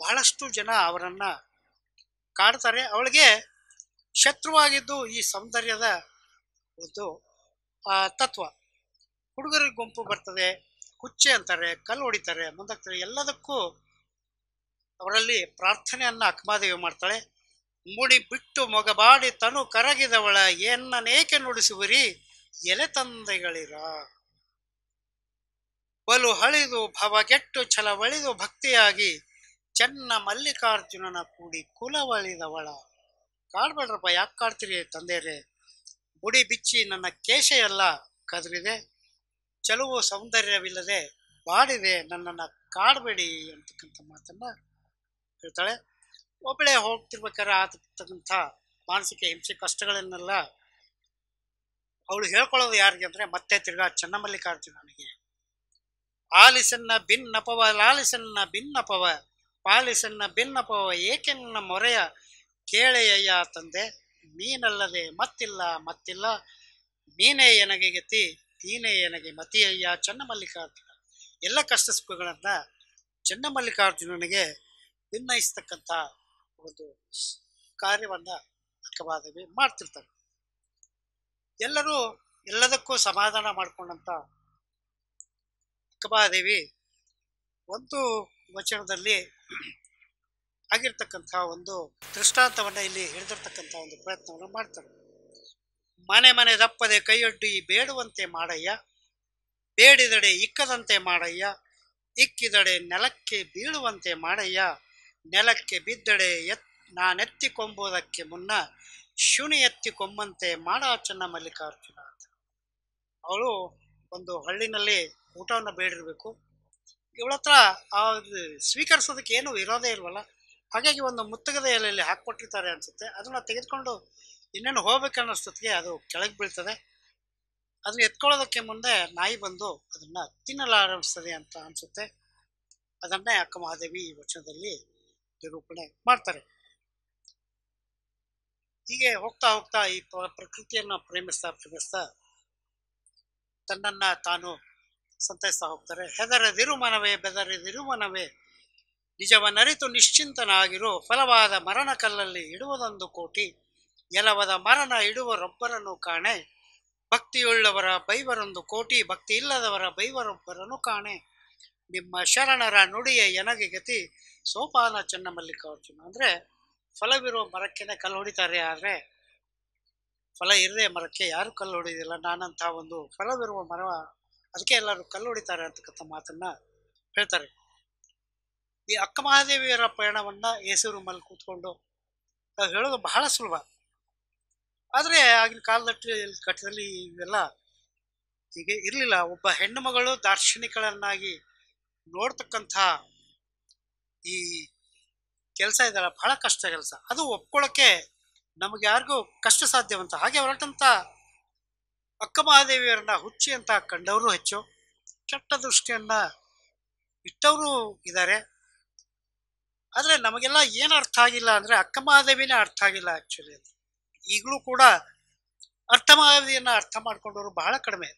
C: ಬಹಳಷ್ಟು ಜನ ಅವರನ್ನ ಕಾಡ್ತಾರೆ. ಅವಳಿಗೆ ಶತ್ರುವಾಗಿದ್ದು ಈ ಸೌಂದರ್ಯದ ಒಂದು ತತ್ವ. ಹುಡುಗರಿಗೆ ಗುಂಪು ಬರ್ತದೆ, ಕುಚ್ಚೆ ಅಂತಾರೆ, ಕಲ್ಲು ಹೊಡಿತಾರೆ, ಮುಂದಾಗ್ತಾರೆ. ಎಲ್ಲದಕ್ಕೂ ಅವರಲ್ಲಿ ಪ್ರಾರ್ಥನೆಯನ್ನ ಅಕ್ಕಮಹಾದೇವಿ ಮಾಡ್ತಾಳೆ. ಮುಡಿ ಬಿಟ್ಟು ಮೊಗಬಾಡಿ ತನು ಕರಗಿದವಳ ಎನ್ನನೇಕೆ ನುಡಿಸುವಿರಿ ಎಲೆ ತಂದೆಗಳಿರ. ಬಲು ಹಳಿದು ಭವಗೆಟ್ಟು ಛಲವಳಿದು ಭಕ್ತಿಯಾಗಿ ಚೆನ್ನ ಮಲ್ಲಿಕಾರ್ಜುನನ ಕೂಡಿ ಕುಲವಳಿದವಳ. ಕಾಡ್ಬೇಡ್ರಪ್ಪ, ಯಾಕೆ ಕಾಡ್ತೀರಿ ತಂದೆಯರೇ? ಮುಡಿ ಬಿಚ್ಚಿ ನನ್ನ ಕೇಶ ಎಲ್ಲ ಕದರಿದೆ, ಚಲುವು ಸೌಂದರ್ಯವಿಲ್ಲದೆ ಬಾಡಿದೆ, ನನ್ನನ್ನು ಕಾಡಬೇಡಿ ಅಂತಕ್ಕಂಥ ಮಾತನ್ನ ಹೇಳ್ತಾಳೆ. ಒಬ್ಬಳೇ ಹೋಗ್ತಿರ್ಬೇಕಾದ್ರೆ ಆಗತಕ್ಕಂಥ ಮಾನಸಿಕ ಹಿಂಸೆ ಕಷ್ಟಗಳನ್ನೆಲ್ಲ ಅವಳು ಹೇಳ್ಕೊಳ್ಳೋದು ಯಾರಿಗೆ ಅಂದ್ರೆ ಮತ್ತೆ ತಿರ್ಗಾ ಚೆನ್ನಮಲ್ಲಿಕಾರ್ಜುನನಿಗೆ. ಆಲಿಸನ್ನ ಭಿನ್ನಪವ ಲಾಲಿಸನ್ನ ಭಿನ್ನಪವ ಪಾಲಿಸನ್ನ ಭಿನ್ನಪವ ಏಕೆನ್ನ ಮೊರೆಯ ಕೇಳೆಯಯ್ಯ ತಂದೆ. ನೀನಲ್ಲದೆ ಮತ್ತಿಲ್ಲ ಮತ್ತಿಲ್ಲ, ನೀನೇ ಎನಗೆ ಗತಿ ನೀನೇ ಎನಗೆ ಮತಿಯಯ್ಯ ಚೆನ್ನಮಲ್ಲಿಕಾರ್ಜುನ. ಎಲ್ಲ ಕಷ್ಟ ಸುಖಗಳನ್ನ ಚೆನ್ನಮಲ್ಲಿಕಾರ್ಜುನನಿಗೆ ಭಿನ್ನಯಿಸ್ತಕ್ಕಂಥ ಒಂದು ಕಾರ್ಯವನ್ನ ಅಕ್ಕಮಹಾದೇವಿ ಮಾಡ್ತಿರ್ತಾರೆ. ಎಲ್ಲರೂ ಎಲ್ಲದಕ್ಕೂ ಸಮಾಧಾನ ಮಾಡ್ಕೊಂಡಂತ ಅಕ್ಕಮಹಾದೇವಿ ಒಂದು ವಚನದಲ್ಲಿ ಆಗಿರ್ತಕ್ಕಂಥ ಒಂದು ದೃಷ್ಟಾಂತವನ್ನ ಇಲ್ಲಿ ಹಿಡಿದಿರ್ತಕ್ಕಂಥ ಒಂದು ಪ್ರಯತ್ನವನ್ನು ಮಾಡ್ತಾರೆ. ಮನೆ ಮನೆ ದಪ್ಪದೆ ಕೈಯೊಡ್ಡಿ ಬೇಡುವಂತೆ ಮಾಡಯ್ಯ, ಬೇಡಿದಡೆ ಇಕ್ಕದಂತೆ ಮಾಡಯ್ಯ, ಇಕ್ಕಿದಡೆ ನೆಲಕ್ಕೆ ಬೀಳುವಂತೆ ಮಾಡಯ್ಯ, ನೆಲಕ್ಕೆ ಬಿದ್ದಡೆ ನಾನೆತ್ತಿಕೊಂಬುದಕ್ಕೆ ಮುನ್ನ ಶುನಿ ಎತ್ತಿಕೊಂಬಂತೆ ಮಾಡ ಚೆನ್ನಮಲ್ಲಿಕಾರ್ಜುನ ಅಂತ. ಅವಳು ಒಂದು ಹಳ್ಳಿನಲ್ಲಿ ಊಟವನ್ನು ಬೇಡಿರ್ಬೇಕು. ಇವಳ ಹತ್ರ ಸ್ವೀಕರಿಸೋದಕ್ಕೆ ಏನು ಇರೋದೇ ಇಲ್ವಲ್ಲ. ಹಾಗಾಗಿ ಒಂದು ಮುತ್ತಗದ ಎಲೆಯಲ್ಲಿ ಹಾಕ್ಕೊಟ್ಟಿರ್ತಾರೆ ಅನ್ಸುತ್ತೆ. ಅದನ್ನ ತೆಗೆದುಕೊಂಡು ಇನ್ನೇನು ಹೋಗ್ಬೇಕನ್ನೋಷ್ಟೊತ್ತಿಗೆ ಅದು ಕೆಳಗೆ ಬೀಳ್ತದೆ. ಅದನ್ನ ಎತ್ಕೊಳ್ಳೋದಕ್ಕೆ ಮುಂದೆ ನಾಯಿ ಬಂದು ಅದನ್ನ ತಿನ್ನಲಾರಂಭಿಸ್ತದೆ ಅಂತ ಅನ್ಸುತ್ತೆ. ಅದನ್ನೇ ಅಕ್ಕಮಹಾದೇವಿ ಈ ವಚನದಲ್ಲಿ ನಿರೂಪಣೆ ಮಾಡ್ತಾರೆ. ಹೀಗೆ ಹೋಗ್ತಾ ಹೋಗ್ತಾ ಈ ಪ್ರಕೃತಿಯನ್ನ ಪ್ರೇಮಿಸ್ತಾ ತನ್ನನ್ನ ತಾನು ಸಂತೈಸ್ತಾ ಹೋಗ್ತಾರೆ. ಹೆದರದಿರು ಮನವೇ ಬೆದರದಿರು ಮನವೇ, ನಿಜವನ್ನರಿತು ನಿಶ್ಚಿಂತನಾಗಿರು, ಫಲವಾದ ಮರಣ ಕಲ್ಲಲ್ಲಿ ಇಡುವುದೊಂದು ಕೋಟಿ, ಎಲವದ ಮರಣ ಇಡುವರೊಬ್ಬರನ್ನು ಕಾಣೆ, ಭಕ್ತಿಯುಳ್ಳವರ ಬೈವರೊಂದು ಕೋಟಿ, ಭಕ್ತಿ ಇಲ್ಲದವರ ಬೈವರೊಬ್ಬರನ್ನು ಕಾಣೆ, ನಿಮ್ಮ ಶರಣರ ನುಡಿಯ ಎನಗೆ ಗತಿ ಸೋಪಾನ ಚೆನ್ನಮಲ್ಲಿಕಾರ್ಜುನ. ಅಂದ್ರೆ ಫಲವಿರುವ ಮರಕ್ಕೆನೆ ಕಲ್ಲು ಹೊಡಿತಾರೆ, ಆದ್ರೆ ಫಲ ಇರದೆ ಮರಕ್ಕೆ ಯಾರು ಕಲ್ಲು ಹೊಡಿಯೋದಿಲ್ಲ. ನಾನಂತ ಒಂದು ಫಲವಿರುವ ಮರ, ಅದಕ್ಕೆ ಎಲ್ಲರೂ ಕಲ್ಲು ಹೊಡಿತಾರೆ ಅಂತಕ್ಕಂಥ ಮಾತನ್ನ ಹೇಳ್ತಾರೆ. ಈ ಅಕ್ಕಮಹಾದೇವಿಯರ ಪಯಣವನ್ನ ಎಸಿ ರೂಮಲ್ಲಿ ಕೂತ್ಕೊಂಡು ಹೇಳೋದು ಬಹಳ ಸುಲಭ. ಆದ್ರೆ ಆಗಿನ ಘಟ್ಟದಲ್ಲಿ ಇವೆಲ್ಲ ಹೀಗೆ ಇರ್ಲಿಲ್ಲ. ಒಬ್ಬ ಹೆಣ್ಣು ಮಗಳು ದಾರ್ಶನಿಕಳನ್ನಾಗಿ ನೋಡ್ತಕ್ಕಂಥ ಈ ಕೆಲಸ ಇದೆಲ್ಲ ಬಹಳ ಕಷ್ಟ ಕೆಲಸ. ಅದು ಒಪ್ಕೊಳ್ಳೋಕೆ ನಮಗೆ ಯಾರಿಗೂ ಕಷ್ಟ ಸಾಧ್ಯವಂತ. ಹಾಗೆ ಹೊರಟಂತ ಅಕ್ಕಮಹಾದೇವಿಯರನ್ನ ಹುಚ್ಚಿ ಅಂತ ಕಂಡವರು ಹೆಚ್ಚು, ಕೆಟ್ಟ ದೃಷ್ಟಿಯನ್ನ ಇಟ್ಟವರು ಇದ್ದಾರೆ. ಆದ್ರೆ ನಮಗೆಲ್ಲ ಏನು ಅರ್ಥ ಆಗಿಲ್ಲ ಅಂದ್ರೆ ಅಕ್ಕಮಹಾದೇವಿನೇ ಅರ್ಥ ಆಗಿಲ್ಲ ಆಕ್ಚುಲಿ. ಅದು ಈಗಲೂ ಕೂಡ ಅಕ್ಕಮಹಾದೇವಿಯನ್ನ ಅರ್ಥ ಮಾಡ್ಕೊಂಡವರು ಬಹಳ ಕಡಿಮೆ.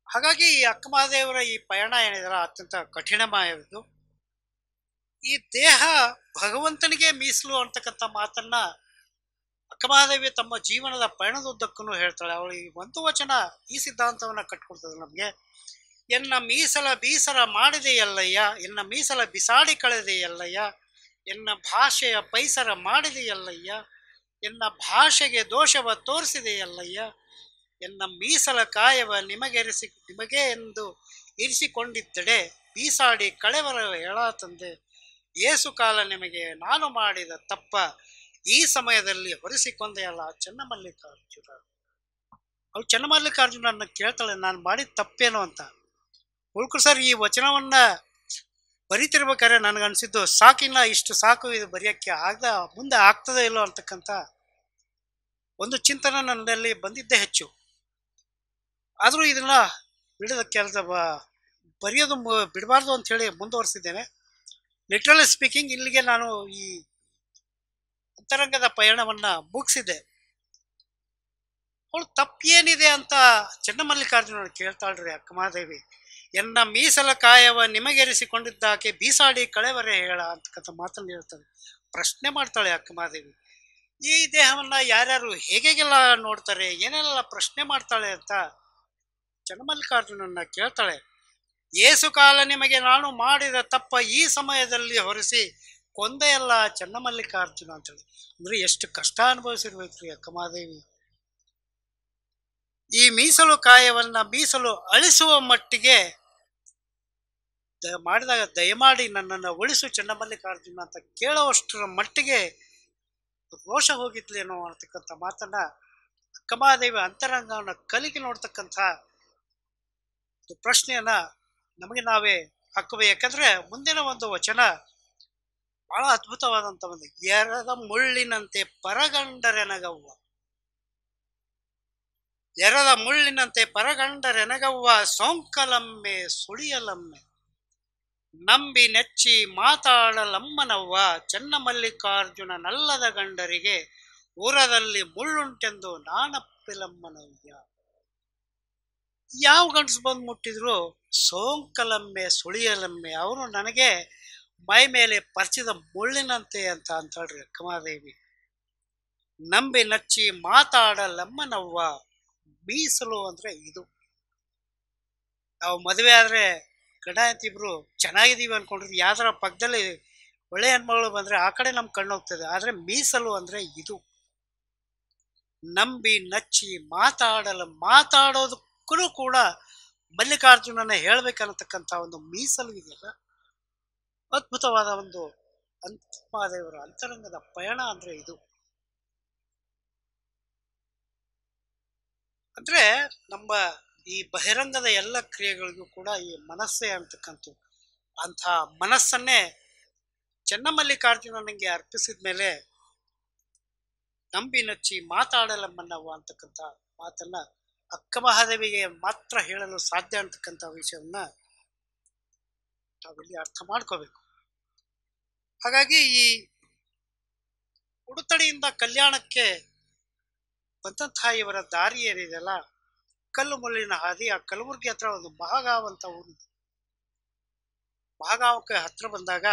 C: ಹಾಗಾಗಿ ಈ ಅಕ್ಕಮಹಾದೇವರ ಈ ಪಯಣ ಏನಿದೆಯಲ್ಲ ಅತ್ಯಂತ ಕಠಿಣಮಯವಿದ್ದು. ಈ ದೇಹ ಭಗವಂತನಿಗೆ ಮೀಸಲು ಅಂತಕ್ಕಂಥ ಮಾತನ್ನ ಅಕ್ಕಮಹಾದೇವಿ ತಮ್ಮ ಜೀವನದ ಪಯಣದುದ್ದಕ್ಕೂ ಹೇಳ್ತಾಳೆ. ಅವಳು ಈ ಒಂದು ವಚನ ಈ ಸಿದ್ಧಾಂತವನ್ನ ಕಟ್ಕೊಡ್ತದೆ ನಮ್ಗೆ. ಎನ್ನ ಮೀಸಲ ಬೀಸರ ಮಾಡಿದೆಯಲ್ಲಯ್ಯ, ಎನ್ನ ಮೀಸಲ ಬಿಸಾಡಿ ಕಳೆದೆಯಲ್ಲಯ್ಯ, ಎನ್ನ ಭಾಷೆಯ ಪೈಸರ ಮಾಡಿದೆಯಲ್ಲಯ್ಯ, ಎನ್ನ ಭಾಷೆಗೆ ದೋಷವ ತೋರಿಸಿದೆಯಲ್ಲಯ್ಯ, ಎನ್ನ ಮೀಸಲ ಕಾಯವ ನಿಮಗೆ ಎಂದು ಇರಿಸಿಕೊಂಡಿದ್ದಡೆ ಬೀಸಾಡಿ ಕಳೆವರ ಹೇಳ ತಂದೆ, ಏಸು ಕಾಲ ನಿಮಗೆ ನಾನು ಮಾಡಿದ ತಪ್ಪ ಈ ಸಮಯದಲ್ಲಿ ಹೊರಿಸಿಕೊಂದೆಯಲ್ಲ ಚೆನ್ನಮಲ್ಲಿಕಾರ್ಜುನ. ಅವಳು ಚೆನ್ನಮಲ್ಲಿಕಾರ್ಜುನನ್ನ ಕೇಳ್ತಾಳೆ, ನಾನು ಮಾಡಿದ ತಪ್ಪೇನು ಅಂತ. ಉಳ್ಕರು ಸರ್, ಈ ವಚನವನ್ನ ಬರಿತಿರ್ಬೇಕಾದ್ರೆ ನನಗನ್ಸಿದ್ದು ಸಾಕಿಲ್ಲ, ಇಷ್ಟು ಸಾಕು, ಇದು ಬರೆಯೋಕ್ಕೆ ಮುಂದೆ ಆಗ್ತದೆ ಇಲ್ಲೋ ಅಂತಕ್ಕಂಥ ಒಂದು ಚಿಂತನೆ ನನ್ನಲ್ಲಿ ಬಂದಿದ್ದೇ ಹೆಚ್ಚು. ಆದರೂ ಇದನ್ನ ಬಿಡದ ಕೆಲಸ ಬರೆಯೋದು ಬಿಡಬಾರ್ದು ಅಂತ ಹೇಳಿ ಮುಂದುವರಿಸಿದ್ದೇನೆ. ಲಿಟ್ರಲಿ ಸ್ಪೀಕಿಂಗ್, ಇಲ್ಲಿಗೆ ನಾನು ಈ ಅಂತರಂಗದ ಪಯಣವನ್ನ ಮುಗಿಸಿದ್ದೆ. ಅವಳು ತಪ್ಪೇನಿದೆ ಅಂತ ಚೆನ್ನಮಲ್ಲಿಕಾರ್ಜುನ ಕೇಳ್ತಾಳ್ರಿ ಅಕ್ಕಮಹಾದೇವಿ. ಎನ್ನ ಮೀಸಲ ಕಾಯವ ನಿಮಗೆರಿಸಿಕೊಂಡಿದ್ದಾಕೆ ಬೀಸಾಡಿ ಕಳೆವರೆ ಹೇಳ ಅಂತಕ್ಕಂಥ ಮಾತನ್ನು ಹೇಳ್ತಾಳೆ. ಪ್ರಶ್ನೆ ಮಾಡ್ತಾಳೆ ಅಕ್ಕಮಹಾದೇವಿ. ಈ ದೇಹವನ್ನ ಯಾರ್ಯಾರು ಹೇಗೆಲ್ಲ ನೋಡ್ತಾರೆ, ಏನೆಲ್ಲ ಪ್ರಶ್ನೆ ಮಾಡ್ತಾಳೆ ಅಂತ ಚೆನ್ನಮಲ್ಲಿಕಾರ್ಜುನನ್ನ ಕೇಳ್ತಾಳೆ. ಏಸು ಕಾಲ ನಿಮಗೆ ನಾನು ಮಾಡಿದ ತಪ್ಪ ಈ ಸಮಯದಲ್ಲಿ ಹೊರಿಸಿ ಕೊಂದೆಯಲ್ಲ ಚೆನ್ನಮಲ್ಲಿಕಾರ್ಜುನ ಅಂತೇಳಿ. ಅಂದ್ರೆ ಎಷ್ಟು ಕಷ್ಟ ಅನುಭವಿಸಿರ್ಬೇಕ್ರಿ ಅಕ್ಕಮಹಾದೇವಿ. ಈ ಮೀಸಲು ಕಾಯವನ್ನ ಮೀಸಲು ಅಳಿಸುವ ಮಟ್ಟಿಗೆ ಮಾಡಿದಾಗ ದಯಮಾಡಿ ನನ್ನನ್ನು ಉಳಿಸು ಚೆನ್ನಮಲ್ಲಿಕಾರ್ಜುನ ಅಂತ ಕೇಳುವಷ್ಟರ ಮಟ್ಟಿಗೆ ರೋಷ ಹೋಗಿದ್ಲೇನೋ ಅಂತಕ್ಕಂಥ ಮಾತನ್ನ ಅಕ್ಕಮಹಾದೇವಿ ಅಂತರಂಗವನ್ನು ಕಲಿಕೆ ನೋಡ್ತಕ್ಕಂಥ ಪ್ರಶ್ನೆಯನ್ನ ನಮಗೆ ನಾವೇ ಹಾಕಬೇಕು. ಯಾಕಂದ್ರೆ ಮುಂದಿನ ಒಂದು ವಚನ ಬಹಳ ಅದ್ಭುತವಾದಂಥ ಒಂದು, ಎರದ ಮುಳ್ಳಿನಂತೆ ಪರಗಂಡರೆನಗವ್ವ, ಎರದ ಮುಳ್ಳಿನಂತೆ ಪರಗಂಡರೆನಗವ್ವ, ಸೋಂಕಲಮ್ಮೆ ಸುಳಿಯಲಮ್ಮೆ, ನಂಬಿ ನೆಚ್ಚಿ ಮಾತಾಡಲಮ್ಮನವ್ವ, ಚೆನ್ನಮಲ್ಲಿಕಾರ್ಜುನ ನಲ್ಲದ ಗಂಡರಿಗೆ ಊರದಲ್ಲಿ ಮುಳ್ಳುಂಟೆಂದು ನಾನಪ್ಪಿಲಮ್ಮನವ್ಯ. ಯಾವ ಗಂಡಸು ಬಂದು ಮುಟ್ಟಿದ್ರು ಸೋಂಕಲಮ್ಮೆ ಸುಳಿಯಲಮ್ಮೆ, ಅವರು ನನಗೆ ಮೈ ಮೇಲೆ ಪರಿಚಿದ ಮುಳ್ಳಿನಂತೆ ಅಂತ ಅಂತಾಳ್ರಿ ಅಕ್ಕಮಹಾದೇವಿ. ನಂಬಿ ನಚ್ಚಿ ಮಾತಾಡಲಮ್ಮನವ್ವ. ಮೀಸಲು ಅಂದ್ರೆ ಇದು. ನಾವು ಮದುವೆ ಆದ್ರೆ ಗಂಡ ಹೆಂಡತಿ ಇಬ್ರು ಚೆನ್ನಾಗಿದ್ದೀವಿ ಅನ್ಕೊಂಡ್ರಿ, ಯಾವ್ದಾರ ಪಕ್ಕದಲ್ಲಿ ಒಳ್ಳೆ ಹೆಣ್ಮಗಳು ಬಂದ್ರೆ ಆ ಕಡೆ ನಮ್ ಕಣ್ಣು ಹೋಗ್ತದೆ. ಆದ್ರೆ ಮೀಸಲು ಅಂದ್ರೆ ಇದು. ನಂಬಿ ನಚ್ಚಿ ಮಾತಾಡೋದಕ್ಕೂ ಕೂಡ ಮಲ್ಲಿಕಾರ್ಜುನನ ಹೇಳ್ಬೇಕನ್ನತಕ್ಕಂಥ ಒಂದು ಮೀಸಲು ಇದೆಯಲ್ಲ, ಅದ್ಭುತವಾದ ಒಂದು ಅಕ್ಕಮಹಾದೇವರ ಅಂತರಂಗದ ಪಯಣ ಅಂದ್ರೆ ಇದು. ಅಂದ್ರೆ ನಮ್ಮ ಈ ಬಹಿರಂಗದ ಎಲ್ಲ ಕ್ರಿಯೆಗಳಿಗೂ ಕೂಡ ಈ ಮನಸ್ಸೇ ಅಂತಕ್ಕಂಥ ಅಂಥ ಮನಸ್ಸನ್ನೇ ಚೆನ್ನಮಲ್ಲಿಕಾರ್ಜುನನಿಗೆ ಅರ್ಪಿಸಿದ ಮೇಲೆ ನಂಬಿ ನಚ್ಚಿ ಮಾತಾಡಲಮ್ಮನವ್ವ ಅಂತಕ್ಕಂಥ ಮಾತನ್ನ ಅಕ್ಕಮಹಾದೇವಿಗೆ ಮಾತ್ರ ಹೇಳಲು ಸಾಧ್ಯ ಅಂತಕ್ಕಂಥ ವಿಷಯವನ್ನ ನಾವಿಲ್ಲಿ ಅರ್ಥ ಮಾಡ್ಕೋಬೇಕು. ಹಾಗಾಗಿ ಈ ಉಡುತಡಿಯಿಂದ ಕಲ್ಯಾಣಕ್ಕೆ ಬಂದಂತಹ ಇವರ ದಾರಿ ಏನಿದೆಯಲ್ಲ, ಕಲ್ಲು ಮುಳ್ಳಿನ ಹಾದಿ. ಆ ಕಲಬುರ್ಗಿ ಹತ್ರ ಒಂದು ಮಹಾಗಾವ್ ಅಂತ ಊರಿದೆ. ಮಹಾಗಾವಕ್ಕೆ ಹತ್ರ ಬಂದಾಗ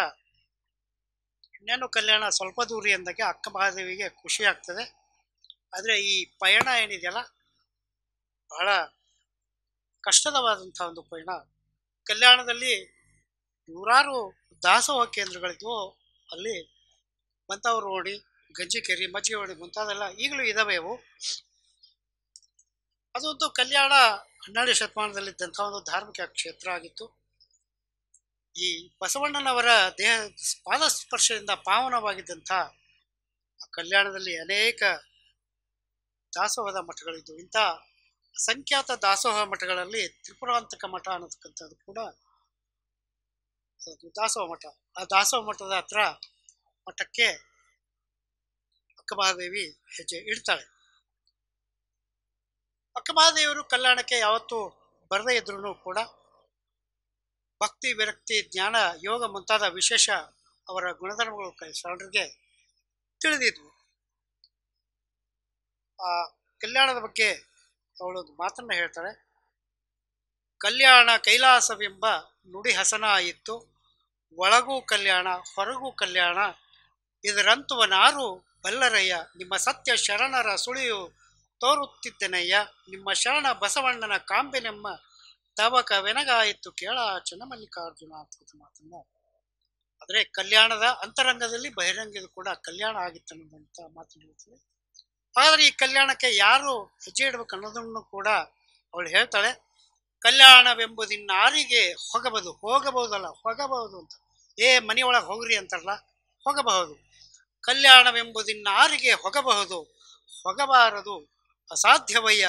C: ಇನ್ನೇನು ಕಲ್ಯಾಣ ಸ್ವಲ್ಪ ದೂರಿ ಅಂದಾಗೆ ಅಕ್ಕಮಹಾದೇವಿಗೆ ಖುಷಿ ಆಗ್ತದೆ. ಆದ್ರೆ ಈ ಪಯಣ ಏನಿದೆಯಲ್ಲ ಬಹಳ ಕಷ್ಟದವಾದಂತಹ ಒಂದು ಪಯಣ. ಕಲ್ಯಾಣದಲ್ಲಿ ನೂರಾರು ದಾಸೋಹ ಕೇಂದ್ರಗಳಿದ್ವು. ಅಲ್ಲಿ ಬಂತವ್ರು ಓಡಿ, ಗಂಜಿಕೆರಿ, ಮಜ್ಜಿಗೆ ಓಡಿ ಮುಂತಾದೆಲ್ಲ ಈಗಲೂ ಇದಾವೆ ಅವು. ಅದೊಂದು ಕಲ್ಯಾಣ 12ನೇ ಶತಮಾನದಲ್ಲಿದ್ದಂಥ ಒಂದು ಧಾರ್ಮಿಕ ಕ್ಷೇತ್ರ ಆಗಿತ್ತು. ಈ ಬಸವಣ್ಣನವರ ದೇಹ ಪಾದ ಸ್ಪರ್ಶದಿಂದ ಪಾವನವಾಗಿದ್ದಂಥ ಕಲ್ಯಾಣದಲ್ಲಿ ಅನೇಕ ದಾಸೋಹದ ಮಠಗಳಿದ್ವು. ಇಂಥ ಅಸಂಖ್ಯಾತ ದಾಸೋಹ ಮಠಗಳಲ್ಲಿ ತ್ರಿಪುರಾಂತಕ ಮಠ ಅನ್ನತಕ್ಕಂಥದ್ದು ಕೂಡ ದಾಸೋಹ ಮಠ. ಆ ದಾಸೋಹ ಮಠದ ಹತ್ರ ಮಠಕ್ಕೆ ಅಕ್ಕಮಹಾದೇವಿ ಹೆಜ್ಜೆ ಇಡ್ತಾಳೆ. ಅಕ್ಕಮಹಾದೇವಿಯವರು ಕಲ್ಯಾಣಕ್ಕೆ ಯಾವತ್ತೂ ಬರದೇ ಇದ್ರು ಕೂಡ ಭಕ್ತಿ, ವಿರಕ್ತಿ, ಜ್ಞಾನ, ಯೋಗ ಮುಂತಾದ ವಿಶೇಷ ಅವರ ಗುಣಧರ್ಮಗಳು ಶರಣರಿಗೆ ತಿಳಿದಿದ್ವು. ಆ ಕಲ್ಯಾಣದ ಬಗ್ಗೆ ಅವಳೊಂದು ಮಾತನ್ನ ಹೇಳ್ತಾಳೆ. ಕಲ್ಯಾಣ ಕೈಲಾಸವೆಂಬ ನುಡಿ ಹಸನ ಇತ್ತು, ಒಳಗೂ ಕಲ್ಯಾಣ ಹೊರಗೂ ಕಲ್ಯಾಣ, ಇದರಂತುವನಾರು ಬಲ್ಲರಯ್ಯ, ನಿಮ್ಮ ಸತ್ಯ ಶರಣರ ಸುಳಿಯು ತೋರುತ್ತಿದ್ದೆನಯ್ಯ, ನಿಮ್ಮ ಶರಣ ಬಸವಣ್ಣನ ಕಾಂಬೆನೆಮ್ಮ ತವಕ ವೆನಗಾಯಿತು ಕೇಳ ಚೆನ್ನಮಲ್ಲಿಕಾರ್ಜುನ ಅಂತ ಮಾತನ್ನ. ಆದ್ರೆ ಕಲ್ಯಾಣದ ಅಂತರಂಗದಲ್ಲಿ ಬಹಿರಂಗದ ಕೂಡ ಕಲ್ಯಾಣ ಆಗಿತ್ತು ಅನ್ನೋದಂತ ಮಾತನ್ನು ಹೇಳ್ತಾಳೆ. ಹಾಗಾದ್ರೆ ಈ ಕಲ್ಯಾಣಕ್ಕೆ ಯಾರು ಹೆಜ್ಜೆ ಇಡ್ಬೇಕು ಅನ್ನೋದನ್ನು ಕೂಡ ಅವಳು ಹೇಳ್ತಾಳೆ. ಕಲ್ಯಾಣವೆಂಬುದಿನ್ನಾರಿಗೆ ಹೋಗಬಹುದು, ಹೋಗಬಹುದಲ್ಲ ಹೋಗಬಹುದು ಅಂತ. ಮನೆಯೊಳಗೆ ಹೋಗ್ರಿ ಅಂತಾರಲ್ಲ, ಹೋಗಬಹುದು. ಕಲ್ಯಾಣವೆಂಬುದಿನ್ನಾರಿಗೆ ಹೊಗಬಹುದು, ಹೊಗಬಾರದು ಅಸಾಧ್ಯವಯ್ಯ.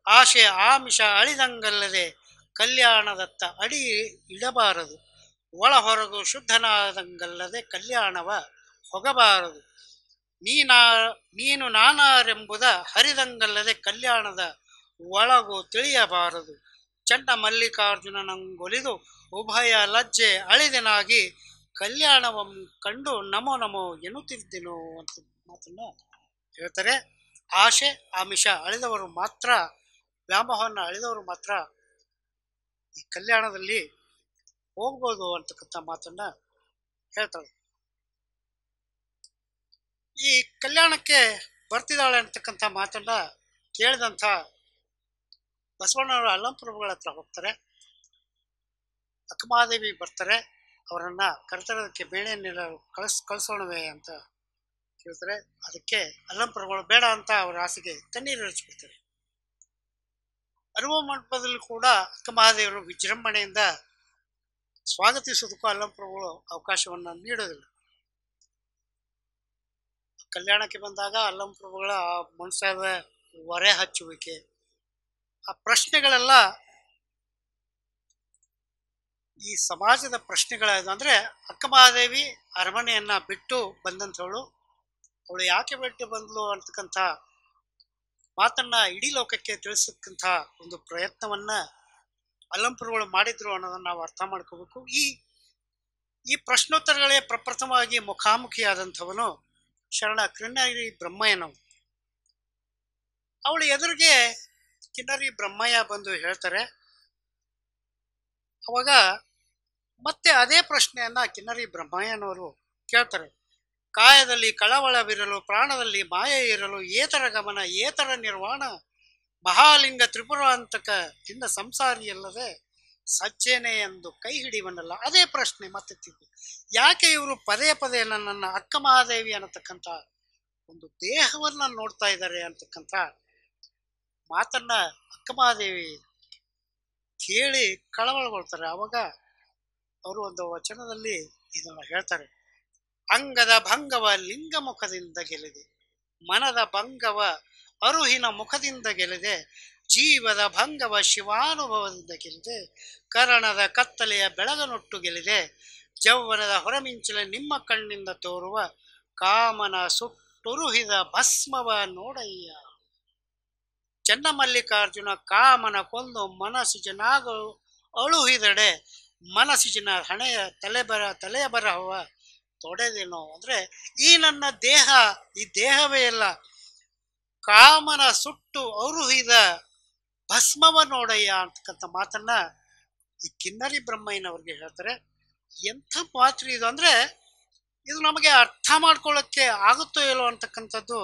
C: ಆಶೆ ಆಮಿಷ ಅಳಿದಂಗಲ್ಲದೆ ಕಲ್ಯಾಣದತ್ತ ಅಡಿ ಇಡಬಾರದು. ಒಳ ಹೊರಗು ಶುದ್ಧನಾದಂಗಲ್ಲದೆ ಕಲ್ಯಾಣವ ಹೊಗಬಾರದು. ನೀನು ನಾನಾರೆಂಬುದ ಹರಿದಂಗಲ್ಲದೆ ಕಲ್ಯಾಣದ ಒಳಗು ತಿಳಿಯಬಾರದು. ಚಂಡ ಮಲ್ಲಿಕಾರ್ಜುನನಂಗೊಲಿದು ಉಭಯ ಲಜ್ಜೆ ಅಳಿದೆನಾಗಿ ಕಲ್ಯಾಣವಂ ಕಂಡು ನಮೋ ನಮೋ ಎನ್ನುತ್ತಿದ್ದೆನೋ ಅಂತ ಮಾತನ್ನ ಹೇಳ್ತಾರೆ. ಆಶೆ ಆಮಿಷ ಅಳಿದವರು ಮಾತ್ರ, ವ್ಯಾಮೋಹವನ್ನು ಅಳಿದವರು ಮಾತ್ರ ಈ ಕಲ್ಯಾಣದಲ್ಲಿ ಹೋಗ್ಬೋದು ಅಂತಕ್ಕಂಥ ಮಾತನ್ನ ಹೇಳ್ತಾಳೆ. ಈ ಕಲ್ಯಾಣಕ್ಕೆ ಬರ್ತಿದ್ದಾಳೆ ಅಂತಕ್ಕಂಥ ಮಾತನ್ನ ಕೇಳಿದಂಥ ಬಸವಣ್ಣವರು ಅಲ್ಲಂಪ್ರಭುಗಳ ಹತ್ರ ಹೋಗ್ತಾರೆ. ಅಕ್ಕಮಹಾದೇವಿ ಬರ್ತಾರೆ, ಅವರನ್ನ ಕರೆತರೋದಕ್ಕೆ ಬೇಳೆಯನ್ನೆಲ್ಲ ಕಳಿಸೋಣವೇ ಅಂತ ಕೇಳ್ತಾರೆ. ಅದಕ್ಕೆ ಅಲ್ಲಂಪ್ರಭುಗಳು ಬೇಡ ಅಂತ ಅವರ ಆಸೆಗೆ ತಣ್ಣೀರು ಹರಿಸ್ಬಿಡ್ತಾರೆ. ಅನುಭವ ಮಂಟಪದಲ್ಲಿ ಕೂಡ ಅಕ್ಕಮಹಾದೇವರು ವಿಜೃಂಭಣೆಯಿಂದ ಸ್ವಾಗತಿಸೋದಕ್ಕೂ ಅಲ್ಲಂಪ್ರಭುಗಳು ಅವಕಾಶವನ್ನು ನೀಡೋದಿಲ್ಲ. ಕಲ್ಯಾಣಕ್ಕೆ ಬಂದಾಗ ಅಲ್ಲಂಪ್ರಭುಗಳ ಆ ಮನಸ್ಸಾದ ಹೊರೆ ಹಚ್ಚುವಿಕೆ, ಆ ಪ್ರಶ್ನೆಗಳೆಲ್ಲ ಈ ಸಮಾಜದ ಪ್ರಶ್ನೆಗಳಾದ ಅಂದರೆ ಅಕ್ಕಮಹಾದೇವಿ ಅರಮನೆಯನ್ನ ಬಿಟ್ಟು ಬಂದಂಥವಳು, ಅವಳು ಯಾಕೆ ಬಿಟ್ಟು ಬಂದ್ಲು ಅಂತಕ್ಕಂಥ ಮಾತನ್ನ ಇಡೀ ಲೋಕಕ್ಕೆ ತಿಳಿಸಕ್ಕಂಥ ಒಂದು ಪ್ರಯತ್ನವನ್ನ ಅಲ್ಲಂಪ್ರಭುಗಳು ಮಾಡಿದ್ರು ಅನ್ನೋದನ್ನ ನಾವು ಅರ್ಥ ಮಾಡ್ಕೋಬೇಕು. ಈ ಪ್ರಶ್ನೋತ್ತರಗಳೇ ಪ್ರಪ್ರಥಮವಾಗಿ ಮುಖಾಮುಖಿಯಾದಂಥವನು ಶರಣ ಕಿನ್ನರಿ ಬ್ರಹ್ಮಯ್ಯನವರು. ಅವಳ ಎದುರಿಗೆ ಕಿನ್ನರಿ ಬ್ರಹ್ಮಯ್ಯ ಬಂದು ಹೇಳ್ತಾರೆ. ಅವಾಗ ಮತ್ತೆ ಅದೇ ಪ್ರಶ್ನೆಯನ್ನ ಕಿನ್ನರಿ ಬ್ರಹ್ಮಯ್ಯನವರು ಕೇಳ್ತಾರೆ. ಕಾಯದಲ್ಲಿ ಕಳವಳವಿರಲು, ಪ್ರಾಣದಲ್ಲಿ ಮಾಯ ಇರಲು, ಏತರ ಗಮನ ಏತರ ನಿರ್ವಾಣ, ಮಹಾಲಿಂಗ ತ್ರಿಪುರಾಂತಕ ಹಿಂದ ಸಂಸಾರಿಯಲ್ಲದೆ ಸಜ್ಜೇನೆ ಎಂದು ಕೈ ಹಿಡಿಯವನ್ನಲ್ಲ. ಅದೇ ಪ್ರಶ್ನೆ ಮತ್ತೆ ಯಾಕೆ ಇವರು ಪದೇ ಪದೇ ನನ್ನನ್ನು ಅಕ್ಕ ಮಹಾದೇವಿ ಅನ್ನತಕ್ಕಂಥ ಒಂದು ದೇಹವನ್ನ ನೋಡ್ತಾ ಇದ್ದಾರೆ ಅಂತಕ್ಕಂಥ ಮಾತನ್ನ ಅಕ್ಕ ಮಹಾದೇವಿ ಕೇಳಿ ಕಳವಳಗೊಳ್ತಾರೆ. ಅವಾಗ ಅವರು ಒಂದು ವಚನದಲ್ಲಿ ಇದನ್ನ ಹೇಳ್ತಾರೆ. ಅಂಗದ ಭಂಗವ ಲಿಂಗ ಮುಖದಿಂದ ಗೆಲ್ಲಿದೆ, ಮನದ ಭಂಗವ ಅರುಹಿನ ಮುಖದಿಂದ ಗೆಲ್ಲಿದೆ, ಜೀವದ ಭಂಗವ ಶಿವಾನುಭವದಿಂದ ಗೆಲ್ಲಿದೆ, ಕರಣದ ಕತ್ತಲೆಯ ಬೆಳಗನೊಟ್ಟು ಗೆಲ್ಲಿದೆ, ಜೌವನದ ಹೊರಮಿಂಚಲೆ ನಿಮ್ಮ ಕಣ್ಣಿಂದ ತೋರುವ ಕಾಮನ ಸುಟ್ಟುರುಹಿದ ಭಸ್ಮವ ನೋಡಯ್ಯ. ಚನ್ನಮಲ್ಲಿಕಾರ್ಜುನ ಕಾಮನ ಕೊಂದು ಮನಸ್ಸಿಜನಾಗ ಅಳುಹಿದಡೆ, ಮನಸ್ಸಿನ ಹಣೆಯ ತಲೆಯ ಬರಹವ ತೊಡೆದೇನೋ. ಅಂದ್ರೆ ಈ ನನ್ನ ದೇಹ, ಈ ದೇಹವೇ ಎಲ್ಲ ಕಾಮನ ಸುಟ್ಟು ಅರುಹಿದ ಭಸ್ಮವ ನೋಡಯ್ಯ ಅಂತಕ್ಕಂಥ ಮಾತನ್ನ ಈ ಕಿನ್ನರಿ ಬ್ರಹ್ಮಯ್ಯನವ್ರಿಗೆ ಹೇಳ್ತಾರೆ. ಎಂಥ ಮಾತು ಇದು ಅಂದ್ರೆ ಇದು ನಮಗೆ ಅರ್ಥ ಮಾಡ್ಕೊಳ್ಳೋಕ್ಕೆ ಆಗುತ್ತೋ ಇಲ್ಲೋ ಅಂತಕ್ಕಂಥದ್ದು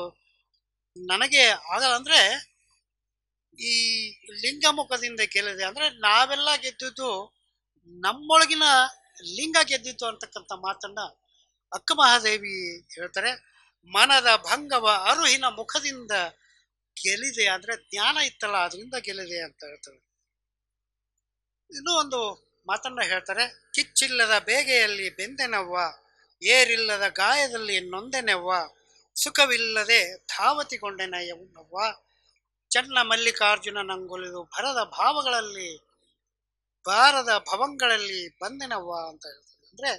C: ನನಗೆ ಆಗಲ್ಲ. ಅಂದ್ರೆ ಈ ಲಿಂಗ ಮುಖದಿಂದ ಗೆಲ್ಲಿದೆ ಅಂದ್ರೆ ನಾವೆಲ್ಲ ಗೆದ್ದಿದ್ದು ನಮ್ಮೊಳಗಿನ ಲಿಂಗ ಗೆದ್ದಿತ್ತು ಅಂತಕ್ಕಂಥ ಮಾತನ್ನ ಅಕ್ಕ ಮಹಾದೇವಿ ಹೇಳ್ತಾರೆ. ಮನದ ಭಂಗವ ಅರುಹಿನ ಮುಖದಿಂದ ಗೆಲ್ಲಿದೆ ಅಂದ್ರೆ ಜ್ಞಾನ ಇತ್ತಲ್ಲ ಅದರಿಂದ ಗೆಲ್ಲಿದೆ ಅಂತ ಹೇಳ್ತಾರೆ. ಇನ್ನೂ ಒಂದು ಮಾತನ್ನ ಹೇಳ್ತಾರೆ. ಕಿಚ್ಚಿಲ್ಲದ ಬೇಗೆಯಲ್ಲಿ ಬೆಂದೆನವ್ವ, ಏರಿಲ್ಲದ ಗಾಯದಲ್ಲಿ ನೊಂದೆನೆವ್ವ, ಸುಖವಿಲ್ಲದೆ ಧಾವತಿಗೊಂಡೆನವ್ವ, ಚನ್ನ ಮಲ್ಲಿಕಾರ್ಜುನ ನಂಗೊಲಿದು ಭರದ ಭಾವಗಳಲ್ಲಿ ಬಾರದ ಭವಂಗಳಲ್ಲಿ ಬಂದೆನವ್ವ ಅಂತ ಹೇಳ್ತಾರೆ. ಅಂದ್ರೆ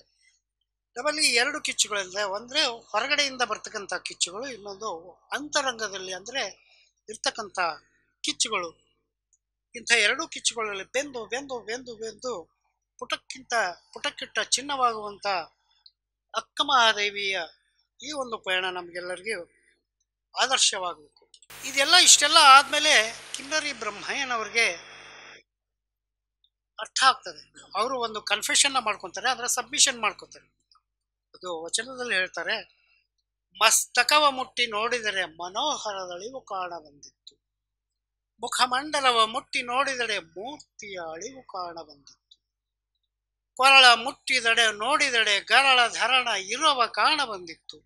C: ನಮ್ಮಲ್ಲಿ ಎರಡು ಕಿಚ್ಚುಗಳಿದೆ. ಒಂದ್ರೆ ಹೊರಗಡೆಯಿಂದ ಬರ್ತಕ್ಕಂಥ ಕಿಚ್ಚುಗಳು, ಇನ್ನೊಂದು ಅಂತರಂಗದಲ್ಲಿ ಅಂದ್ರೆ ಇರ್ತಕ್ಕಂಥ ಕಿಚ್ಚುಗಳು. ಇಂಥ ಎರಡೂ ಕಿಚ್ಚುಗಳಲ್ಲಿ ಬೆಂದು ಬೆಂದು ಬೆಂದು ಬೆಂದು ಪುಟಕ್ಕಿಟ್ಟ ಚಿನ್ನವಾಗುವಂತ ಅಕ್ಕ ಮಹಾದೇವಿಯ ಈ ಒಂದು ಪಯಣ ನಮಗೆಲ್ಲರಿಗೂ ಆದರ್ಶವಾಗಬೇಕು. ಇಷ್ಟೆಲ್ಲ ಆದ್ಮೇಲೆ ಕಿನ್ನರಿ ಬ್ರಹ್ಮಯ್ಯನವ್ರಿಗೆ ಅರ್ಥ ಆಗ್ತದೆ. ಅವರು ಒಂದು ಕನ್ಫೆಷನ್ ಮಾಡ್ಕೊತಾರೆ, ಅದರ ಸಬ್ಮಿಷನ್ ಮಾಡ್ಕೊತಾರೆ. ಅದು ವಚನದಲ್ಲಿ ಹೇಳ್ತಾರೆ. ಮಸ್ತಕವ ಮುಟ್ಟಿ ನೋಡಿದರೆ ಮನೋಹರದಳಿವು ಕಾಣ ಬಂದಿತ್ತು, ಮುಖಮಂಡಲವ ಮುಟ್ಟಿ ನೋಡಿದಡೆ ಮೂರ್ತಿಯ ಅಳಿವು ಕಾಣ ಬಂದಿತ್ತು, ಕೊರಳ ಮುಟ್ಟಿದಡೆ ನೋಡಿದಡೆ ಗರಳ ಧರಣ ಇರುವ ಕಾಣ ಬಂದಿತ್ತು,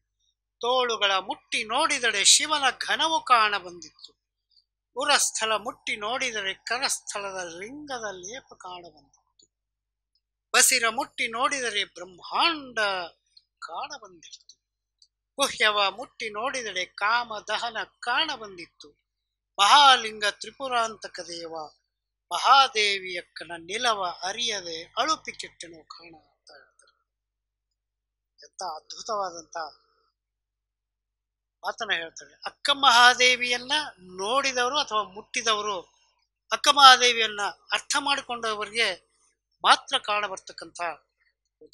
C: ತೋಳುಗಳ ಮುಟ್ಟಿ ನೋಡಿದಡೆ ಶಿವನ ಘನವು ಕಾಣ ಬಂದಿತ್ತು, ಉರಸ್ಥಳ ಮುಟ್ಟಿ ನೋಡಿದರೆ ಕರಸ್ಥಳದ ಲಿಂಗದ ಲೇಪ ಕಾಣ ಬಂದಿತ್ತು, ಬಸಿರ ಮುಟ್ಟಿ ನೋಡಿದರೆ ಬ್ರಹ್ಮಾಂಡ ಕಾಣ ಬಂದಿತ್ತು, ಗುಹ್ಯವ ಮುಟ್ಟಿ ನೋಡಿದಡೆ ಕಾಮ ದಹನ ಕಾಣ ಬಂದಿತ್ತು. ಮಹಾಲಿಂಗ ತ್ರಿಪುರಾಂತಕ ದೇವ ಮಹಾದೇವಿಯಕ್ಕನ ನಿಲವ ಅರಿಯದೆ ಅಳುಪಿ ಕೆಟ್ಟನು ಕಾಣ ಅಂತ ಹೇಳ್ತಾರೆ. ಎಂತ ಅದ್ಭುತವಾದಂತ ಮಾತನ್ನ ಹೇಳ್ತಾರೆ. ಅಕ್ಕ ಮಹಾದೇವಿಯನ್ನ ನೋಡಿದವರು ಅಥವಾ ಮುಟ್ಟಿದವರು, ಅಕ್ಕ ಮಹಾದೇವಿಯನ್ನ ಅರ್ಥ ಮಾಡಿಕೊಂಡವರಿಗೆ ಮಾತ್ರ ಕಾಣಬರ್ತಕ್ಕಂಥ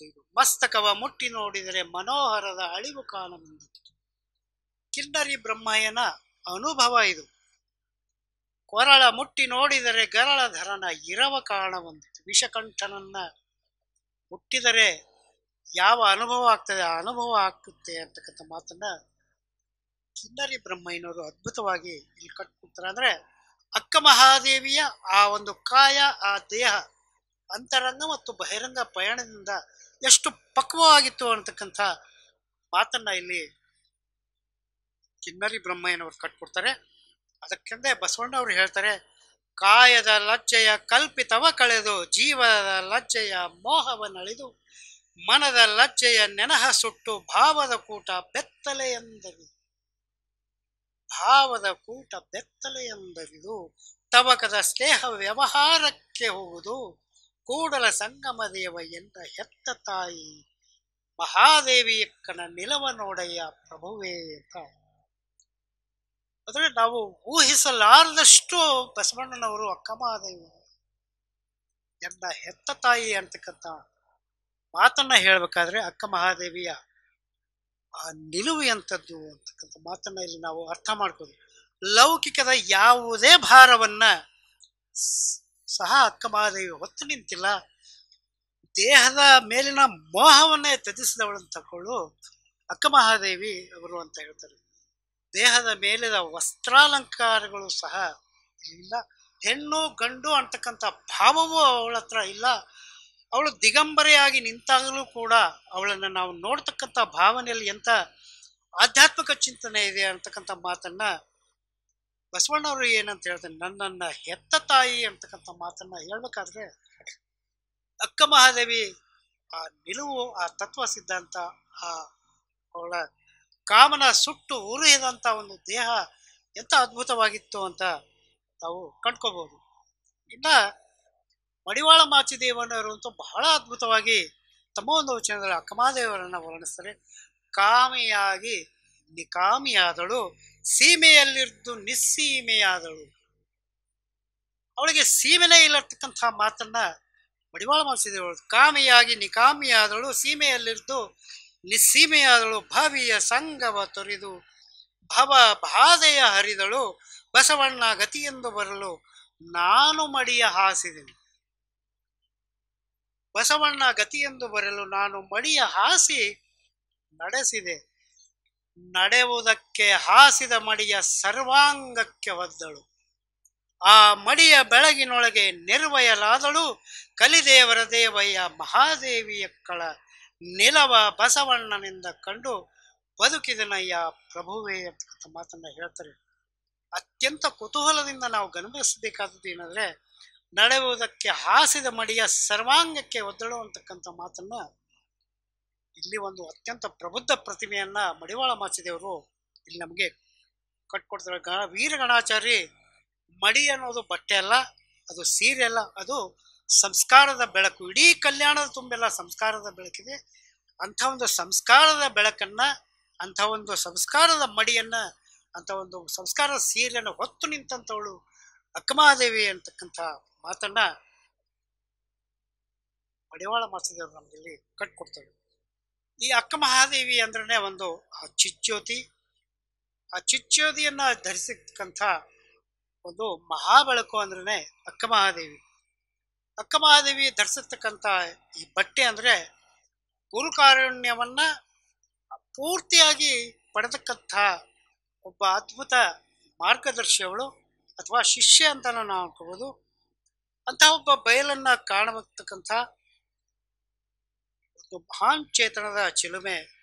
C: ಇದು. ಮಸ್ತಕವ ಮುಟ್ಟಿ ನೋಡಿದರೆ ಮನೋಹರದ ಅಳಿವು ಕಾಣ ಬಂದಿತ್ತು. ಕಿನ್ನರಿ ಬ್ರಹ್ಮಯ್ಯನ ಅನುಭವ ಇದು. ಕೊರಳ ಮುಟ್ಟಿ ನೋಡಿದರೆ ಗರಳಧರನ ಇರವ ಕಾಣ ಬಂದಿತ್ತು. ವಿಷಕಂಠನನ್ನ ಮುಟ್ಟಿದರೆ ಯಾವ ಅನುಭವ ಆಗ್ತದೆ ಆ ಅನುಭವ ಆಗುತ್ತೆ ಅಂತಕ್ಕಂಥ ಮಾತನ್ನ ಕಿನ್ನರಿ ಬ್ರಹ್ಮಯ್ಯನವರು ಅದ್ಭುತವಾಗಿ ಇಲ್ಲಿ ಕಟ್ಕೊಡ್ತಾರೆ. ಅಂದ್ರೆ ಅಕ್ಕ ಮಹಾದೇವಿಯ ಆ ಒಂದು ಕಾಯ, ಆ ದೇಹ, ಅಂತರಂಗ ಮತ್ತು ಬಹಿರಂಗ ಪಯಣದಿಂದ ಎಷ್ಟು ಪಕ್ವವಾಗಿತ್ತು ಅಂತಕ್ಕಂಥ ಮಾತನ್ನ ಇಲ್ಲಿ ಕಿನ್ನರಿ ಬ್ರಹ್ಮಯ್ಯನವರು ಕಟ್ಕೊಡ್ತಾರೆ. ಅದಕ್ಕೆಂದೇ ಬಸವಣ್ಣವರು ಹೇಳ್ತಾರೆ, ಕಾಯದ ಲಜ್ಜೆಯ ಕಲ್ಪಿತವ ಕಳೆದು ಜೀವದ ಲಜ್ಜೆಯ ಮೋಹವನ್ನಳಿದು ಮನದ ಲಜ್ಜೆಯ ನೆನಹ ಸುಟ್ಟು ಭಾವದ ಕೂಟ ಬೆತ್ತಲೆಯೆಂದರಿದು. ಭಾವದ ಕೂಟ ಬೆತ್ತಲೆಯೆಂದರಿದು ತವಕದ ಸ್ನೇಹ ವ್ಯವಹಾರಕ್ಕೆ ಹೋಗುವುದು ಕೂಡಲ ಸಂಗಮ ದೇವ ಎಂದ ಹೆತ್ತ ತಾಯಿ ಮಹಾದೇವಿಯಕ್ಕನ ನಿಲವ ನೋಡಯ್ಯ ಪ್ರಭುವೇ ಅಂತ. ಅಂದ್ರೆ ನಾವು ಊಹಿಸಲಾರದಷ್ಟು ಬಸವಣ್ಣನವರು ಅಕ್ಕ ಮಹಾದೇವಿ ಎಂದ ಹೆತ್ತ ತಾಯಿ ಅಂತಕ್ಕಂಥ ಮಾತನ್ನ ಹೇಳ್ಬೇಕಾದ್ರೆ ಅಕ್ಕ ಮಹಾದೇವಿಯ ಆ ನಿಲುವು ಎಂಥದ್ದು ಅಂತಕ್ಕಂಥ ಮಾತನ್ನ ಇಲ್ಲಿ ನಾವು ಅರ್ಥ ಮಾಡ್ಕೋದು. ಲೌಕಿಕದ ಯಾವುದೇ ಭಾರವನ್ನ ಸಹ ಅಕ್ಕ ಮಹಾದೇವಿ ಹೊತ್ತು ನಿಂತಿಲ್ಲ. ದೇಹದ ಮೇಲಿನ ಮೋಹವನ್ನೇ ತ್ಯಜಿಸಿದವಳನ್ನು ತಕೊಳ್ಳು ಅಕ್ಕ ಮಹಾದೇವಿ ಅವರು ಅಂತ ಹೇಳ್ತಾರೆ. ದೇಹದ ಮೇಲಿನ ವಸ್ತ್ರಾಲಂಕಾರಗಳು ಸಹ ಇಲ್ಲ. ಹೆಣ್ಣು ಗಂಡು ಅಂತಕ್ಕಂಥ ಭಾವವೂ ಅವಳ ಹತ್ರ ಇಲ್ಲ. ಅವಳು ದಿಗಂಬರೆಯಾಗಿ ನಿಂತಾಗಲೂ ಕೂಡ ಅವಳನ್ನು ನಾವು ನೋಡ್ತಕ್ಕಂಥ ಭಾವನೆಯಲ್ಲಿ ಎಂಥ ಆಧ್ಯಾತ್ಮಿಕ ಚಿಂತನೆ ಇದೆ ಅಂತಕ್ಕಂಥ ಮಾತನ್ನ ಬಸವಣ್ಣವರು ಏನಂತ ಹೇಳ್ತಾರೆ, ನನ್ನನ್ನ ಹೆತ್ತ ತಾಯಿ ಅಂತಕ್ಕಂಥ ಮಾತನ್ನ ಹೇಳ್ಬೇಕಾದ್ರೆ ಅಕ್ಕ ಮಹಾದೇವಿ ಆ ನಿಲುವು, ಆ ತತ್ವ ಸಿದ್ಧಾಂತ, ಆ ಅವಳ ಕಾಮನ ಸುಟ್ಟು ಉರಿಯದಂತ ಒಂದು ದೇಹ ಎಂತ ಅದ್ಭುತವಾಗಿತ್ತು ಅಂತ ನಾವು ಕಂಡ್ಕೋಬಹುದು. ಇನ್ನ ಮಡಿವಾಳ ಮಾಚಿದೇವನವರು ಅಂತೂ ಬಹಳ ಅದ್ಭುತವಾಗಿ ತಮ್ಮ ಒಂದು ವಚನದಲ್ಲಿ ಅಕ್ಕಮಹಾದೇವರನ್ನ ವರ್ಣಿಸ್ತಾರೆ. ಕಾಮಿಯಾಗಿ ನಿಕಾಮಿಯಾದಳು, ಸೀಮೆಯಲ್ಲಿದ್ದು ನಿಸ್ಸೀಮೆಯಾದಳು. ಅವಳಿಗೆ ಸೀಮೆನೇ ಇಲ್ಲತಕ್ಕಂಥ ಮಾತನ್ನ ಮಡಿವಾಳ ಮಾಚಿದೇವರು, ಕಾಮಿಯಾಗಿ ನಿಕಾಮಿಯಾದಳು, ಸೀಮೆಯಲ್ಲಿದ್ದು ನಿಸ್ಸೀಮೆಯಾದಳು, ಭವಿಯ ಸಂಗವ ತೊರೆದು ಭವ ಬಾಧೆಯ ಹರಿದಳು, ಬಸವಣ್ಣ ಗತಿಯೆಂದು ಬರಲು ನಾನು ಮಡಿಯ ಹಾಸಿದೆನು. ಬಸವಣ್ಣ ಗತಿಯೆಂದು ಬರಲು ನಾನು ಮಡಿಯ ಹಾಸಿ ನಡೆಸಿದೆ, ನಡೆಯುವುದಕ್ಕೆ ಹಾಸಿದ ಮಡಿಯ ಸರ್ವಾಂಗಕ್ಕೆ ಒದ್ದಳು. ಆ ಮಡಿಯ ಬೆಳಗಿನೊಳಗೆ ನಿರ್ವಯಲಾದಳು, ಕಲಿದೇವರ ದೇವಯ್ಯ ಮಹಾದೇವಿಯಕ್ಕಳ ನಿಲವ ಬಸವಣ್ಣನಿಂದ ಕಂಡು ಬದುಕಿದನಯ್ಯ ಪ್ರಭುವೇ ಅಂತಕ್ಕಂಥ ಮಾತನ್ನ ಹೇಳ್ತಾರೆ. ಅತ್ಯಂತ ಕುತೂಹಲದಿಂದ ನಾವು ಗಮನಿಸಬೇಕಾದದ್ದು ಏನಂದ್ರೆ, ನಡೆಯುವುದಕ್ಕೆ ಹಾಸಿದ ಮಡಿಯ ಸರ್ವಾಂಗಕ್ಕೆ ಒದ್ದಳು ಅಂತಕ್ಕಂಥ ಮಾತನ್ನ ಇಲ್ಲಿ ಒಂದು ಅತ್ಯಂತ ಪ್ರಬುದ್ಧ ಪ್ರತಿಮೆಯನ್ನ ಮಡಿವಾಳ ಮಾಚಿದೇವರು ಇಲ್ಲಿ ನಮಗೆ ಕಟ್ಕೊಡ್ತಾರೆ. ವೀರಗಣಾಚಾರಿ ಮಡಿ ಅನ್ನೋದು ಬಟ್ಟೆ ಅಲ್ಲ, ಅದು ಸೀರೆ ಅಲ್ಲ, ಅದು ಸಂಸ್ಕಾರದ ಬೆಳಕು. ಇಡೀ ಕಲ್ಯಾಣದ ತುಂಬೆಲ್ಲ ಸಂಸ್ಕಾರದ ಬೆಳಕಿದೆ. ಅಂಥ ಒಂದು ಸಂಸ್ಕಾರದ ಬೆಳಕನ್ನ, ಅಂಥ ಒಂದು ಸಂಸ್ಕಾರದ ಮಡಿಯನ್ನ, ಅಂಥ ಒಂದು ಸಂಸ್ಕಾರದ ಸೀರೆಯನ್ನು ಹೊತ್ತು ನಿಂತಂಥವಳು ಅಕ್ಕಮಹಾದೇವಿ ಅಂತಕ್ಕಂಥ ಮಾತನ್ನ ಮಡಿವಾಳ ಮಾಚಿದೇವರು ನಮಗಿಲ್ಲಿ ಕಟ್ಕೊಡ್ತಾರೆ. ಈ ಅಕ್ಕ ಮಹಾದೇವಿ ಅಂದ್ರೆ ಒಂದು ಆ ಚಿಜ್ಯೋತಿ, ಆ ಚಿಜ್ಯೋತಿಯನ್ನ ಧರಿಸತಕ್ಕಂಥ ಒಂದು ಮಹಾಬೆಳಕು ಅಂದ್ರೆ ಅಕ್ಕ ಮಹಾದೇವಿ. ಅಕ್ಕ ಮಹಾದೇವಿ ಧರಿಸತಕ್ಕಂಥ ಈ ಬಟ್ಟೆ ಅಂದ್ರೆ ಗುರುಕಾರುಣ್ಯವನ್ನ ಪೂರ್ತಿಯಾಗಿ ಪಡೆದಕ್ಕಂಥ ಒಬ್ಬ ಅದ್ಭುತ ಮಾರ್ಗದರ್ಶಿಯವಳು ಅಥವಾ ಶಿಷ್ಯ ಅಂತ ನಾವು ಅನ್ಕೋಬಹುದು. ಅಂತಹ ಒಬ್ಬ ಬಯಲನ್ನ ಕಾಣತಕ್ಕಂಥ ಒಂದು ಮಹಾನ್ ಚೇತನದ ಚಿಲುಮೆ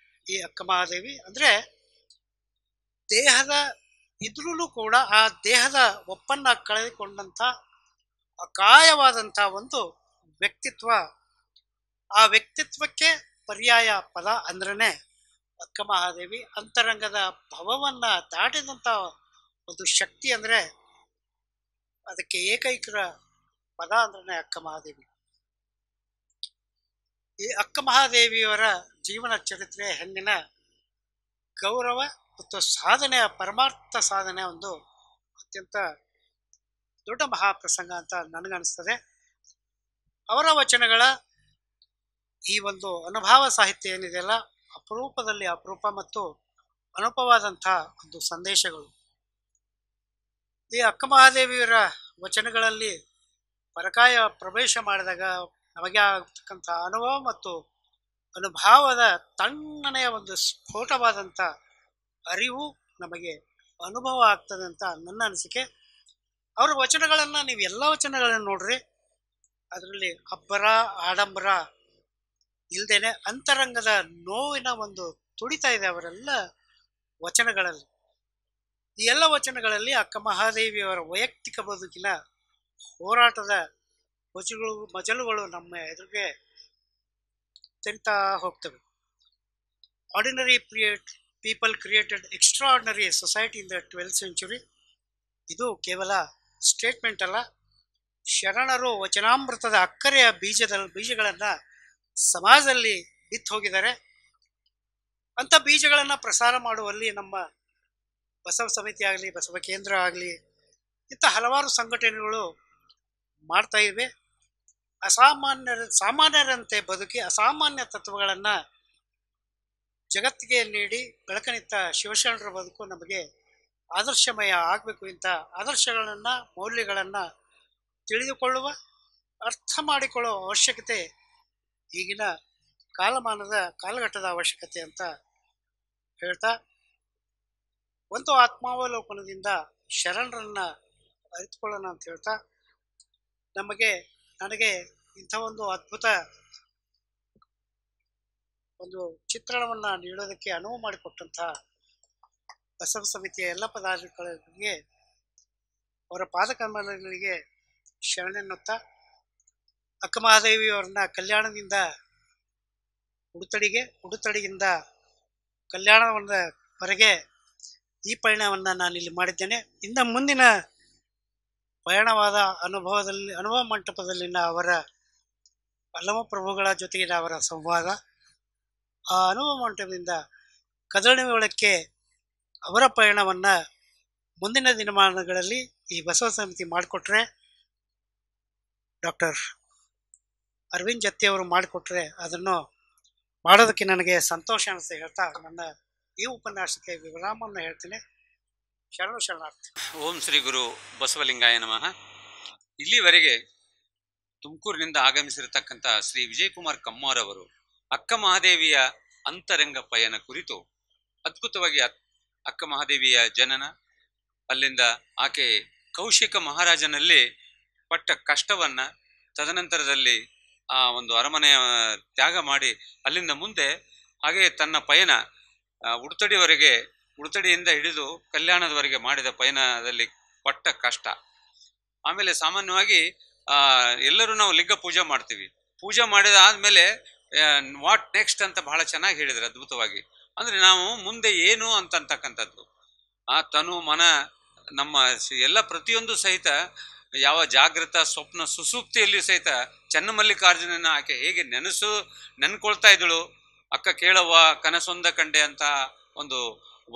C: ಈ ಅಕ್ಕ ಮಹಾದೇವಿ. ಅಂದ್ರೆ ದೇಹದ ಇದ್ರೂ ಕೂಡ ಆ ದೇಹದ ಒಪ್ಪನ್ನ ಕಳೆದುಕೊಂಡಂಥ ಅಕಾಯವಾದಂಥ ಒಂದು ವ್ಯಕ್ತಿತ್ವ, ಆ ವ್ಯಕ್ತಿತ್ವಕ್ಕೆ ಪರ್ಯಾಯ ಪದ ಅಂದ್ರೇ ಅಕ್ಕ ಮಹಾದೇವಿ ಅಂತರಂಗದ ಭವವನ್ನ ದಾಟಿದಂಥ ಒಂದು ಶಕ್ತಿ ಅಂದರೆ ಅದಕ್ಕೆ ಏಕೈಕ ಪದ ಅಂದ್ರೆ ಅಕ್ಕ ಮಹಾದೇವಿ. ಈ ಅಕ್ಕ ಮಹಾದೇವಿಯವರ ಜೀವನ ಚರಿತ್ರೆ ಹೆಣ್ಣಿನ ಗೌರವ ಮತ್ತು ಸಾಧನೆಯ ಪರಮಾರ್ಥ ಸಾಧನೆ ಒಂದು ಅತ್ಯಂತ ದೊಡ್ಡ ಮಹಾಪ್ರಸಂಗ ಅಂತ ನನಗನ್ನಿಸ್ತದೆ. ಅವರ ವಚನಗಳ ಈ ಒಂದು ಅನುಭವ ಸಾಹಿತ್ಯ ಏನಿದೆಯಲ್ಲ, ಅಪರೂಪದಲ್ಲಿ ಅಪರೂಪ ಮತ್ತು ಅನುಪವಾದಂಥ ಒಂದು ಸಂದೇಶಗಳು. ಈ ಅಕ್ಕ ಮಹಾದೇವಿಯವರ ವಚನಗಳಲ್ಲಿ ಪರಕಾಯ ಪ್ರವೇಶ ಮಾಡಿದಾಗ ನಮಗೆ ಆಗತಕ್ಕಂಥ ಅನುಭವ ಮತ್ತು ಅನುಭವದ ತಣ್ಣನೆಯ ಒಂದು ಸ್ಫೋಟವಾದಂಥ ಅರಿವು ನಮಗೆ ಅನುಭವ ಆಗ್ತದೆ ಅಂತ ನನ್ನ ಅನಿಸಿಕೆ. ಅವರ ವಚನಗಳನ್ನು ನೀವು ಎಲ್ಲ ವಚನಗಳನ್ನು ನೋಡ್ರಿ, ಅದರಲ್ಲಿ ಅಬ್ಬರ ಆಡಂಬರ ಇಲ್ದೇನೆ ಅಂತರಂಗದ ನೋವಿನ ಒಂದು ತುಡಿತ ಇದೆ ಅವರೆಲ್ಲ ವಚನಗಳಲ್ಲಿ. ಈ ಎಲ್ಲ ವಚನಗಳಲ್ಲಿ ಅಕ್ಕ ಮಹಾದೇವಿಯವರ ವೈಯಕ್ತಿಕ ಬದುಕಿನ ಹೋರಾಟದ ಮಜಲುಗಳು ನಮ್ಮ ಎದುರಿಗೆ ತೆರಿತಾ ಹೋಗ್ತವೆ. Ordinary people created extraordinary society in the 12th century. ಇದು ಕೇವಲ ಸ್ಟೇಟ್ಮೆಂಟ್ ಅಲ್ಲ, ಶರಣರು ವಚನಾಮೃತದ ಅಕ್ಕರೆಯ ಬೀಜಗಳನ್ನು ಸಮಾಜದಲ್ಲಿ ಬಿತ್ತು ಹೋಗಿದ್ದಾರೆ. ಅಂಥ ಬೀಜಗಳನ್ನು ಪ್ರಸಾರ ಮಾಡುವಲ್ಲಿ ನಮ್ಮ ಬಸವ ಸಮಿತಿ ಆಗಲಿ, ಬಸವ ಕೇಂದ್ರ ಆಗಲಿ, ಇಂಥ ಹಲವಾರು ಸಂಘಟನೆಗಳು ಮಾಡ್ತಾ ಇವೆ. ಸಾಮಾನ್ಯರಂತೆ ಬದುಕಿ ಅಸಾಮಾನ್ಯ ತತ್ವಗಳನ್ನು ಜಗತ್ತಿಗೆ ನೀಡಿ ಬೆಳಕನಿತ್ತ ಶಿವಶರಣರ ಬದುಕು ನಮಗೆ ಆದರ್ಶಮಯ ಆಗಬೇಕು. ಇಂಥ ಆದರ್ಶಗಳನ್ನು, ಮೌಲ್ಯಗಳನ್ನು ತಿಳಿದುಕೊಳ್ಳುವ, ಅರ್ಥ ಮಾಡಿಕೊಳ್ಳುವ ಅವಶ್ಯಕತೆ ಈಗಿನ ಕಾಲಘಟ್ಟದ ಅವಶ್ಯಕತೆ ಅಂತ ಹೇಳ್ತಾ, ಒಂದು ಆತ್ಮಾವಲೋಕನದಿಂದ ಶರಣರನ್ನ ಅರಿತುಕೊಳ್ಳೋಣ ಅಂತ ಹೇಳ್ತಾ, ನನಗೆ ಇಂಥ ಒಂದು ಅದ್ಭುತ ಒಂದು ಚಿತ್ರಣವನ್ನು ನೀಡೋದಕ್ಕೆ ಅನುವು ಮಾಡಿಕೊಟ್ಟಂತಹ ಬಸವ ಸಮಿತಿಯ ಎಲ್ಲ ಪದಾಧಿಕಾರಿಗಳಿಗೆ, ಅವರ ಪಾದಕಮಲಗಳಿಗೆ ಶರಣೆನ್ನುತ್ತಾ, ಅಕ್ಕ ಮಹಾದೇವಿಯವರನ್ನ ಕಲ್ಯಾಣದಿಂದ ಉಡುತಡಿಯಿಂದ ಕಲ್ಯಾಣವರೆಗೆ ಈ ಪಯಣವನ್ನು ನಾನಿಲ್ಲಿ ಮಾಡಿದ್ದೇನೆ. ಇನ್ನು ಮುಂದಿನ ಪಯಣವಾದ ಅನುಭವ ಮಂಟಪದಲ್ಲಿನ ಅವರ ಅಲ್ಲಮ ಪ್ರಭುಗಳ ಜೊತೆಗಿನ ಅವರ ಸಂವಾದ, ಆ ಅನುಭವ ಮಂಟಪದಿಂದ ಕದಳಿ ಒಳಕ್ಕೆ ಅವರ ಪಯಣವನ್ನು ಮುಂದಿನ ದಿನಮಾನಗಳಲ್ಲಿ ಈ ಬಸವ ಸಮಿತಿ ಮಾಡಿಕೊಟ್ರೆ, ಡಾಕ್ಟರ್ ಅರವಿಂದ್ ಜತ್ತಿಯವರು ಮಾಡಿಕೊಟ್ರೆ ಅದನ್ನು ಮಾಡೋದಕ್ಕೆ ನನಗೆ ಸಂತೋಷ ಅನಿಸ್ತಾ ಹೇಳ್ತಾ ನನ್ನ ಈ ಉಪನ್ಯಾಸಕ್ಕೆ ವಿರಾಮವನ್ನು ಹೇಳ್ತೇನೆ. ಶರಣಾರ್ಥಿ.
B: ಓಂ ಶ್ರೀ ಗುರು ಬಸವಲಿಂಗಾಯ ನಮಃ. ಇಲ್ಲಿವರೆಗೆ ತುಮಕೂರಿನಿಂದ ಆಗಮಿಸಿರತಕ್ಕಂಥ ಶ್ರೀ ವಿಜಯಕುಮಾರ್ ಕಮ್ಮೋರವರು ಅಕ್ಕ ಮಹಾದೇವಿಯ ಅಂತರಂಗ ಪಯಣ ಕುರಿತು ಅದ್ಭುತವಾಗಿ ಅಕ್ಕ ಮಹಾದೇವಿಯ ಜನನ, ಅಲ್ಲಿಂದ ಆಕೆ ಕೌಶಿಕ ಮಹಾರಾಜನಲ್ಲಿ ಪಟ್ಟ ಕಷ್ಟವನ್ನ, ತದನಂತರದಲ್ಲಿ ಆ ಒಂದು ಅರಮನೆಯ ತ್ಯಾಗ ಮಾಡಿ ಅಲ್ಲಿಂದ ಮುಂದೆ ಹಾಗೆ ತನ್ನ ಪಯಣ ಉಡುತಡಿಯಿಂದ ಹಿಡಿದು ಕಲ್ಯಾಣದವರೆಗೆ ಮಾಡಿದ ಪಯಣದಲ್ಲಿ ಪಟ್ಟ ಕಷ್ಟ. ಆಮೇಲೆ ಸಾಮಾನ್ಯವಾಗಿ ಎಲ್ಲರೂ ನಾವು ಲಿಂಗ ಪೂಜೆ ಮಾಡ್ತೀವಿ. ಪೂಜೆ ಮಾಡಿದ ಆದ್ಮೇಲೆ ವಾಟ್ ನೆಕ್ಸ್ಟ್ ಅಂತ ಬಹಳ ಚೆನ್ನಾಗಿ ಹೇಳಿದ್ರು ಅದ್ಭುತವಾಗಿ. ಅಂದ್ರೆ ನಾವು ಮುಂದೆ ಏನು ಅಂತಕ್ಕಂಥದ್ದು, ಆ ತನು ಮನ ನಮ್ಮ ಎಲ್ಲ ಪ್ರತಿಯೊಂದು ಸಹಿತ ಯಾವ ಜಾಗೃತ ಸ್ವಪ್ನ ಸುಸೂಕ್ತಿಯಲ್ಲಿಯೂ ಸಹಿತ ಚನ್ನಮಲ್ಲಿಕಾರ್ಜುನನ ಆಕೆ ಹೇಗೆ ನೆನ್ಕೊಳ್ತಾ ಇದ್ದಳು. ಅಕ್ಕ ಕೇಳವ್ವ ಕನಸೊಂದ ಕಂಡೆ ಅಂತ ಒಂದು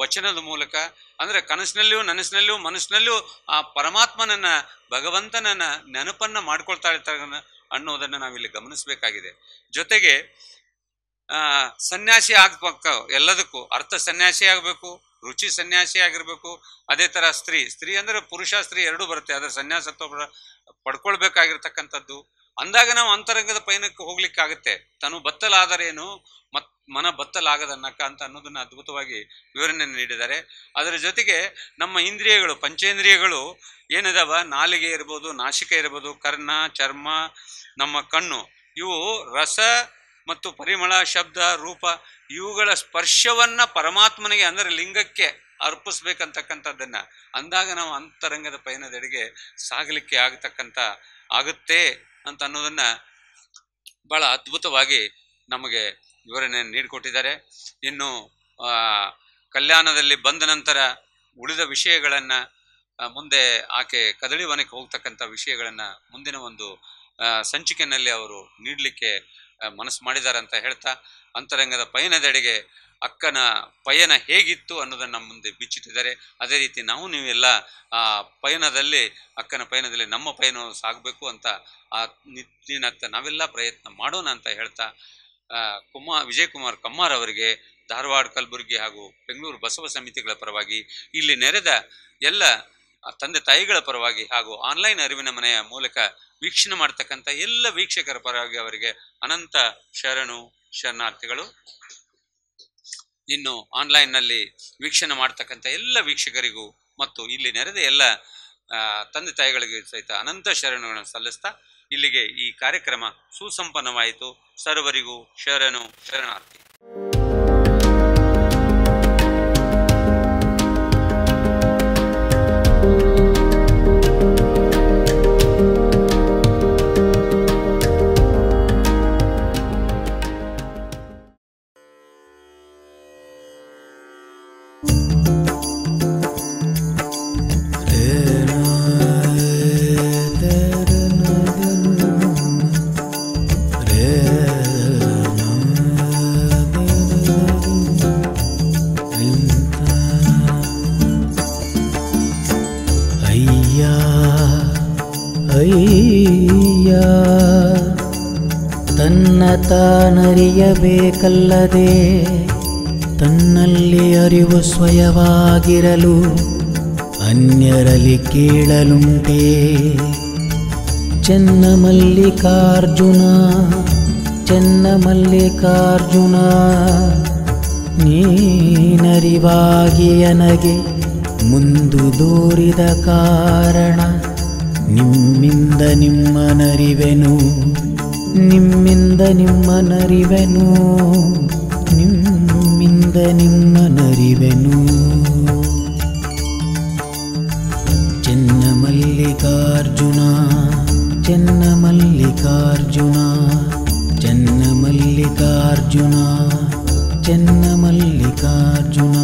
B: ವಚನದ ಮೂಲಕ, ಅಂದ್ರೆ ಕನಸಿನಲ್ಲಿಯೂ ನನಸಿನಲ್ಲಿಯೂ ಮನಸ್ಸಿನಲ್ಲಿಯೂ ಆ ಪರಮಾತ್ಮನನ್ನ, ಭಗವಂತನನ್ನ ನೆನಪನ್ನ ಮಾಡ್ಕೊಳ್ತಾ ಇರ್ತಾರೆ ಅನ್ನೋದನ್ನ ನಾವಿಲ್ಲಿ ಗಮನಿಸಬೇಕಾಗಿದೆ. ಜೊತೆಗೆ ಸನ್ಯಾಸಿ ಆಗ್ಬೇಕು, ಎಲ್ಲದಕ್ಕೂ ಅರ್ಥ ಸನ್ಯಾಸಿ ಆಗ್ಬೇಕು, ರುಚಿ ಸನ್ಯಾಸಿ ಆಗಿರ್ಬೇಕು. ಅದೇ ತರ ಸ್ತ್ರೀ ಅಂದ್ರೆ ಪುರುಷ ಸ್ತ್ರೀ ಎರಡೂ ಬರುತ್ತೆ, ಅದರ ಸನ್ಯಾಸತ್ವ ಪಡ್ಕೊಳ್ಬೇಕಾಗಿರ್ತಕ್ಕಂಥದ್ದು. ಅಂದಾಗ ನಾವು ಅಂತರಂಗದ ಪಯಣಕ್ಕೆ ಹೋಗ್ಲಿಕ್ಕಾಗತ್ತೆ. ತನು ಬತ್ತಲಾದರೇನು ಮನ ಬತ್ತಲಾಗದನ್ನಕ್ಕ ಅಂತ ಅನ್ನೋದನ್ನ ಅದ್ಭುತವಾಗಿ ವಿವರಣೆ ನೀಡಿದ್ದಾರೆ. ಅದರ ಜೊತೆಗೆ ನಮ್ಮ ಇಂದ್ರಿಯಗಳು, ಪಂಚೇಂದ್ರಿಯಗಳು ಏನಿದಾವ, ನಾಲಿಗೆ ಇರ್ಬೋದು, ನಾಸಿಕ ಇರ್ಬೋದು, ಕರ್ಣ, ಚರ್ಮ, ನಮ್ಮ ಕಣ್ಣು, ಇವು ರಸ ಮತ್ತು ಪರಿಮಳ, ಶಬ್ದ, ರೂಪ ಇವುಗಳ ಸ್ಪರ್ಶವನ್ನ ಪರಮಾತ್ಮನಿಗೆ ಅಂದ್ರೆ ಲಿಂಗಕ್ಕೆ ಅರ್ಪಿಸ್ಬೇಕಂತಕ್ಕಂಥದ್ದನ್ನ ಅಂದಾಗ ನಾವು ಅಂತರಂಗದ ಪಯಣದೆಡೆಗೆ ಸಾಗಲಿಕ್ಕೆ ಆಗುತ್ತೆ ಅಂತ ಅನ್ನೋದನ್ನ ಬಹಳ ಅದ್ಭುತವಾಗಿ ನಮಗೆ ವಿವರಣೆಯನ್ನು ನೀಡಿಕೊಟ್ಟಿದ್ದಾರೆ. ಇನ್ನು ಕಲ್ಯಾಣದಲ್ಲಿ ಬಂದ ನಂತರ ಉಳಿದ ವಿಷಯಗಳನ್ನು ಮುಂದೆ ಆಕೆ ಕದಳಿ ವನಕ್ಕೆ ಹೋಗ್ತಕ್ಕಂಥ ವಿಷಯಗಳನ್ನು ಮುಂದಿನ ಒಂದು ಸಂಚಿಕೆಯಲ್ಲಿ ಅವರು ನೀಡಲಿಕ್ಕೆ ಮನಸ್ಸು ಮಾಡಿದ್ದಾರೆ ಅಂತ ಹೇಳ್ತಾ, ಅಂತರಂಗದ ಪಯಣದೆಡೆಗೆ ಅಕ್ಕನ ಪಯಣ ಹೇಗಿತ್ತು ಅನ್ನೋದನ್ನು ನಮ್ಮ ಮುಂದೆ ಬಿಚ್ಚಿಟ್ಟಿದ್ದಾರೆ. ಅದೇ ರೀತಿ ನಾವು ನೀವೆಲ್ಲ ಆ ಪಯಣದಲ್ಲಿ, ಅಕ್ಕನ ಪಯಣದಲ್ಲಿ ನಮ್ಮ ಪಯಣ ಸಾಗಬೇಕು ಅಂತ ಆ ನಿಟ್ಟಿನತ್ತ ನಾವೆಲ್ಲ ಪ್ರಯತ್ನ ಮಾಡೋಣ ಅಂತ ಹೇಳ್ತಾ, ವಿಜಯಕುಮಾರ್ ಕಮ್ಮಾರ್ ಅವರಿಗೆ ಧಾರವಾಡ, ಕಲಬುರಗಿ ಹಾಗೂ ಬೆಂಗಳೂರು ಬಸವ ಸಮಿತಿಗಳ ಪರವಾಗಿ, ಇಲ್ಲಿ ನೆರೆದ ಎಲ್ಲ ತಂದೆ ತಾಯಿಗಳ ಪರವಾಗಿ ಹಾಗೂ ಆನ್ಲೈನ್ ಅರಿವಿನ ಮನೆಯ ಮೂಲಕ ವೀಕ್ಷಣೆ ಮಾಡ್ತಕ್ಕಂಥ ಎಲ್ಲ ವೀಕ್ಷಕರ ಪರವಾಗಿ ಅವರಿಗೆ ಅನಂತ ಶರಣಾರ್ಥಿಗಳು. ಇನ್ನು ಆನ್ಲೈನ್ನಲ್ಲಿ ವೀಕ್ಷಣೆ ಮಾಡ್ತಕ್ಕಂಥ ಎಲ್ಲ ವೀಕ್ಷಕರಿಗೂ ಮತ್ತು ಇಲ್ಲಿ ನೆರೆದ ಎಲ್ಲ ತಂದೆ ತಾಯಿಗಳಿಗೆ ಸಹಿತ ಅನಂತ ಶರಣಗಳನ್ನು ಸಲ್ಲಿಸ್ತಾ ಇಲ್ಲಿಗೆ ಈ ಕಾರ್ಯಕ್ರಮ ಸುಸಂಪನ್ನವಾಯಿತು. ಸರ್ವರಿಗೂ ಶರಣಾರ್ಥಿ.
D: ತಾನರಿಯಬೇಕಲ್ಲದೆ ತನ್ನಲ್ಲಿ ಅರಿವು ಸ್ವಯವಾಗಿರಲು ಅನ್ಯರಲ್ಲಿ ಕೇಳಲುಂಟೆ. ಚೆನ್ನಮಲ್ಲಿಕಾರ್ಜುನ ನೀನರಿವಾಗಿ ನನಗೆ ಮುಂದು ದೂರಿದ ಕಾರಣ ನಿಮ್ಮಿಂದ ನಿಮ್ಮನರಿವೆನು ನಿಮ್ಮಿಂದ ನಿಮ್ಮನರಿವೆನು. ಚೆನ್ನಮಲ್ಲಿಕಾರ್ಜುನ ಚೆನ್ನಮಲ್ಲಿಕಾರ್ಜುನ ಚೆನ್ನಮಲ್ಲಿಕಾರ್ಜುನ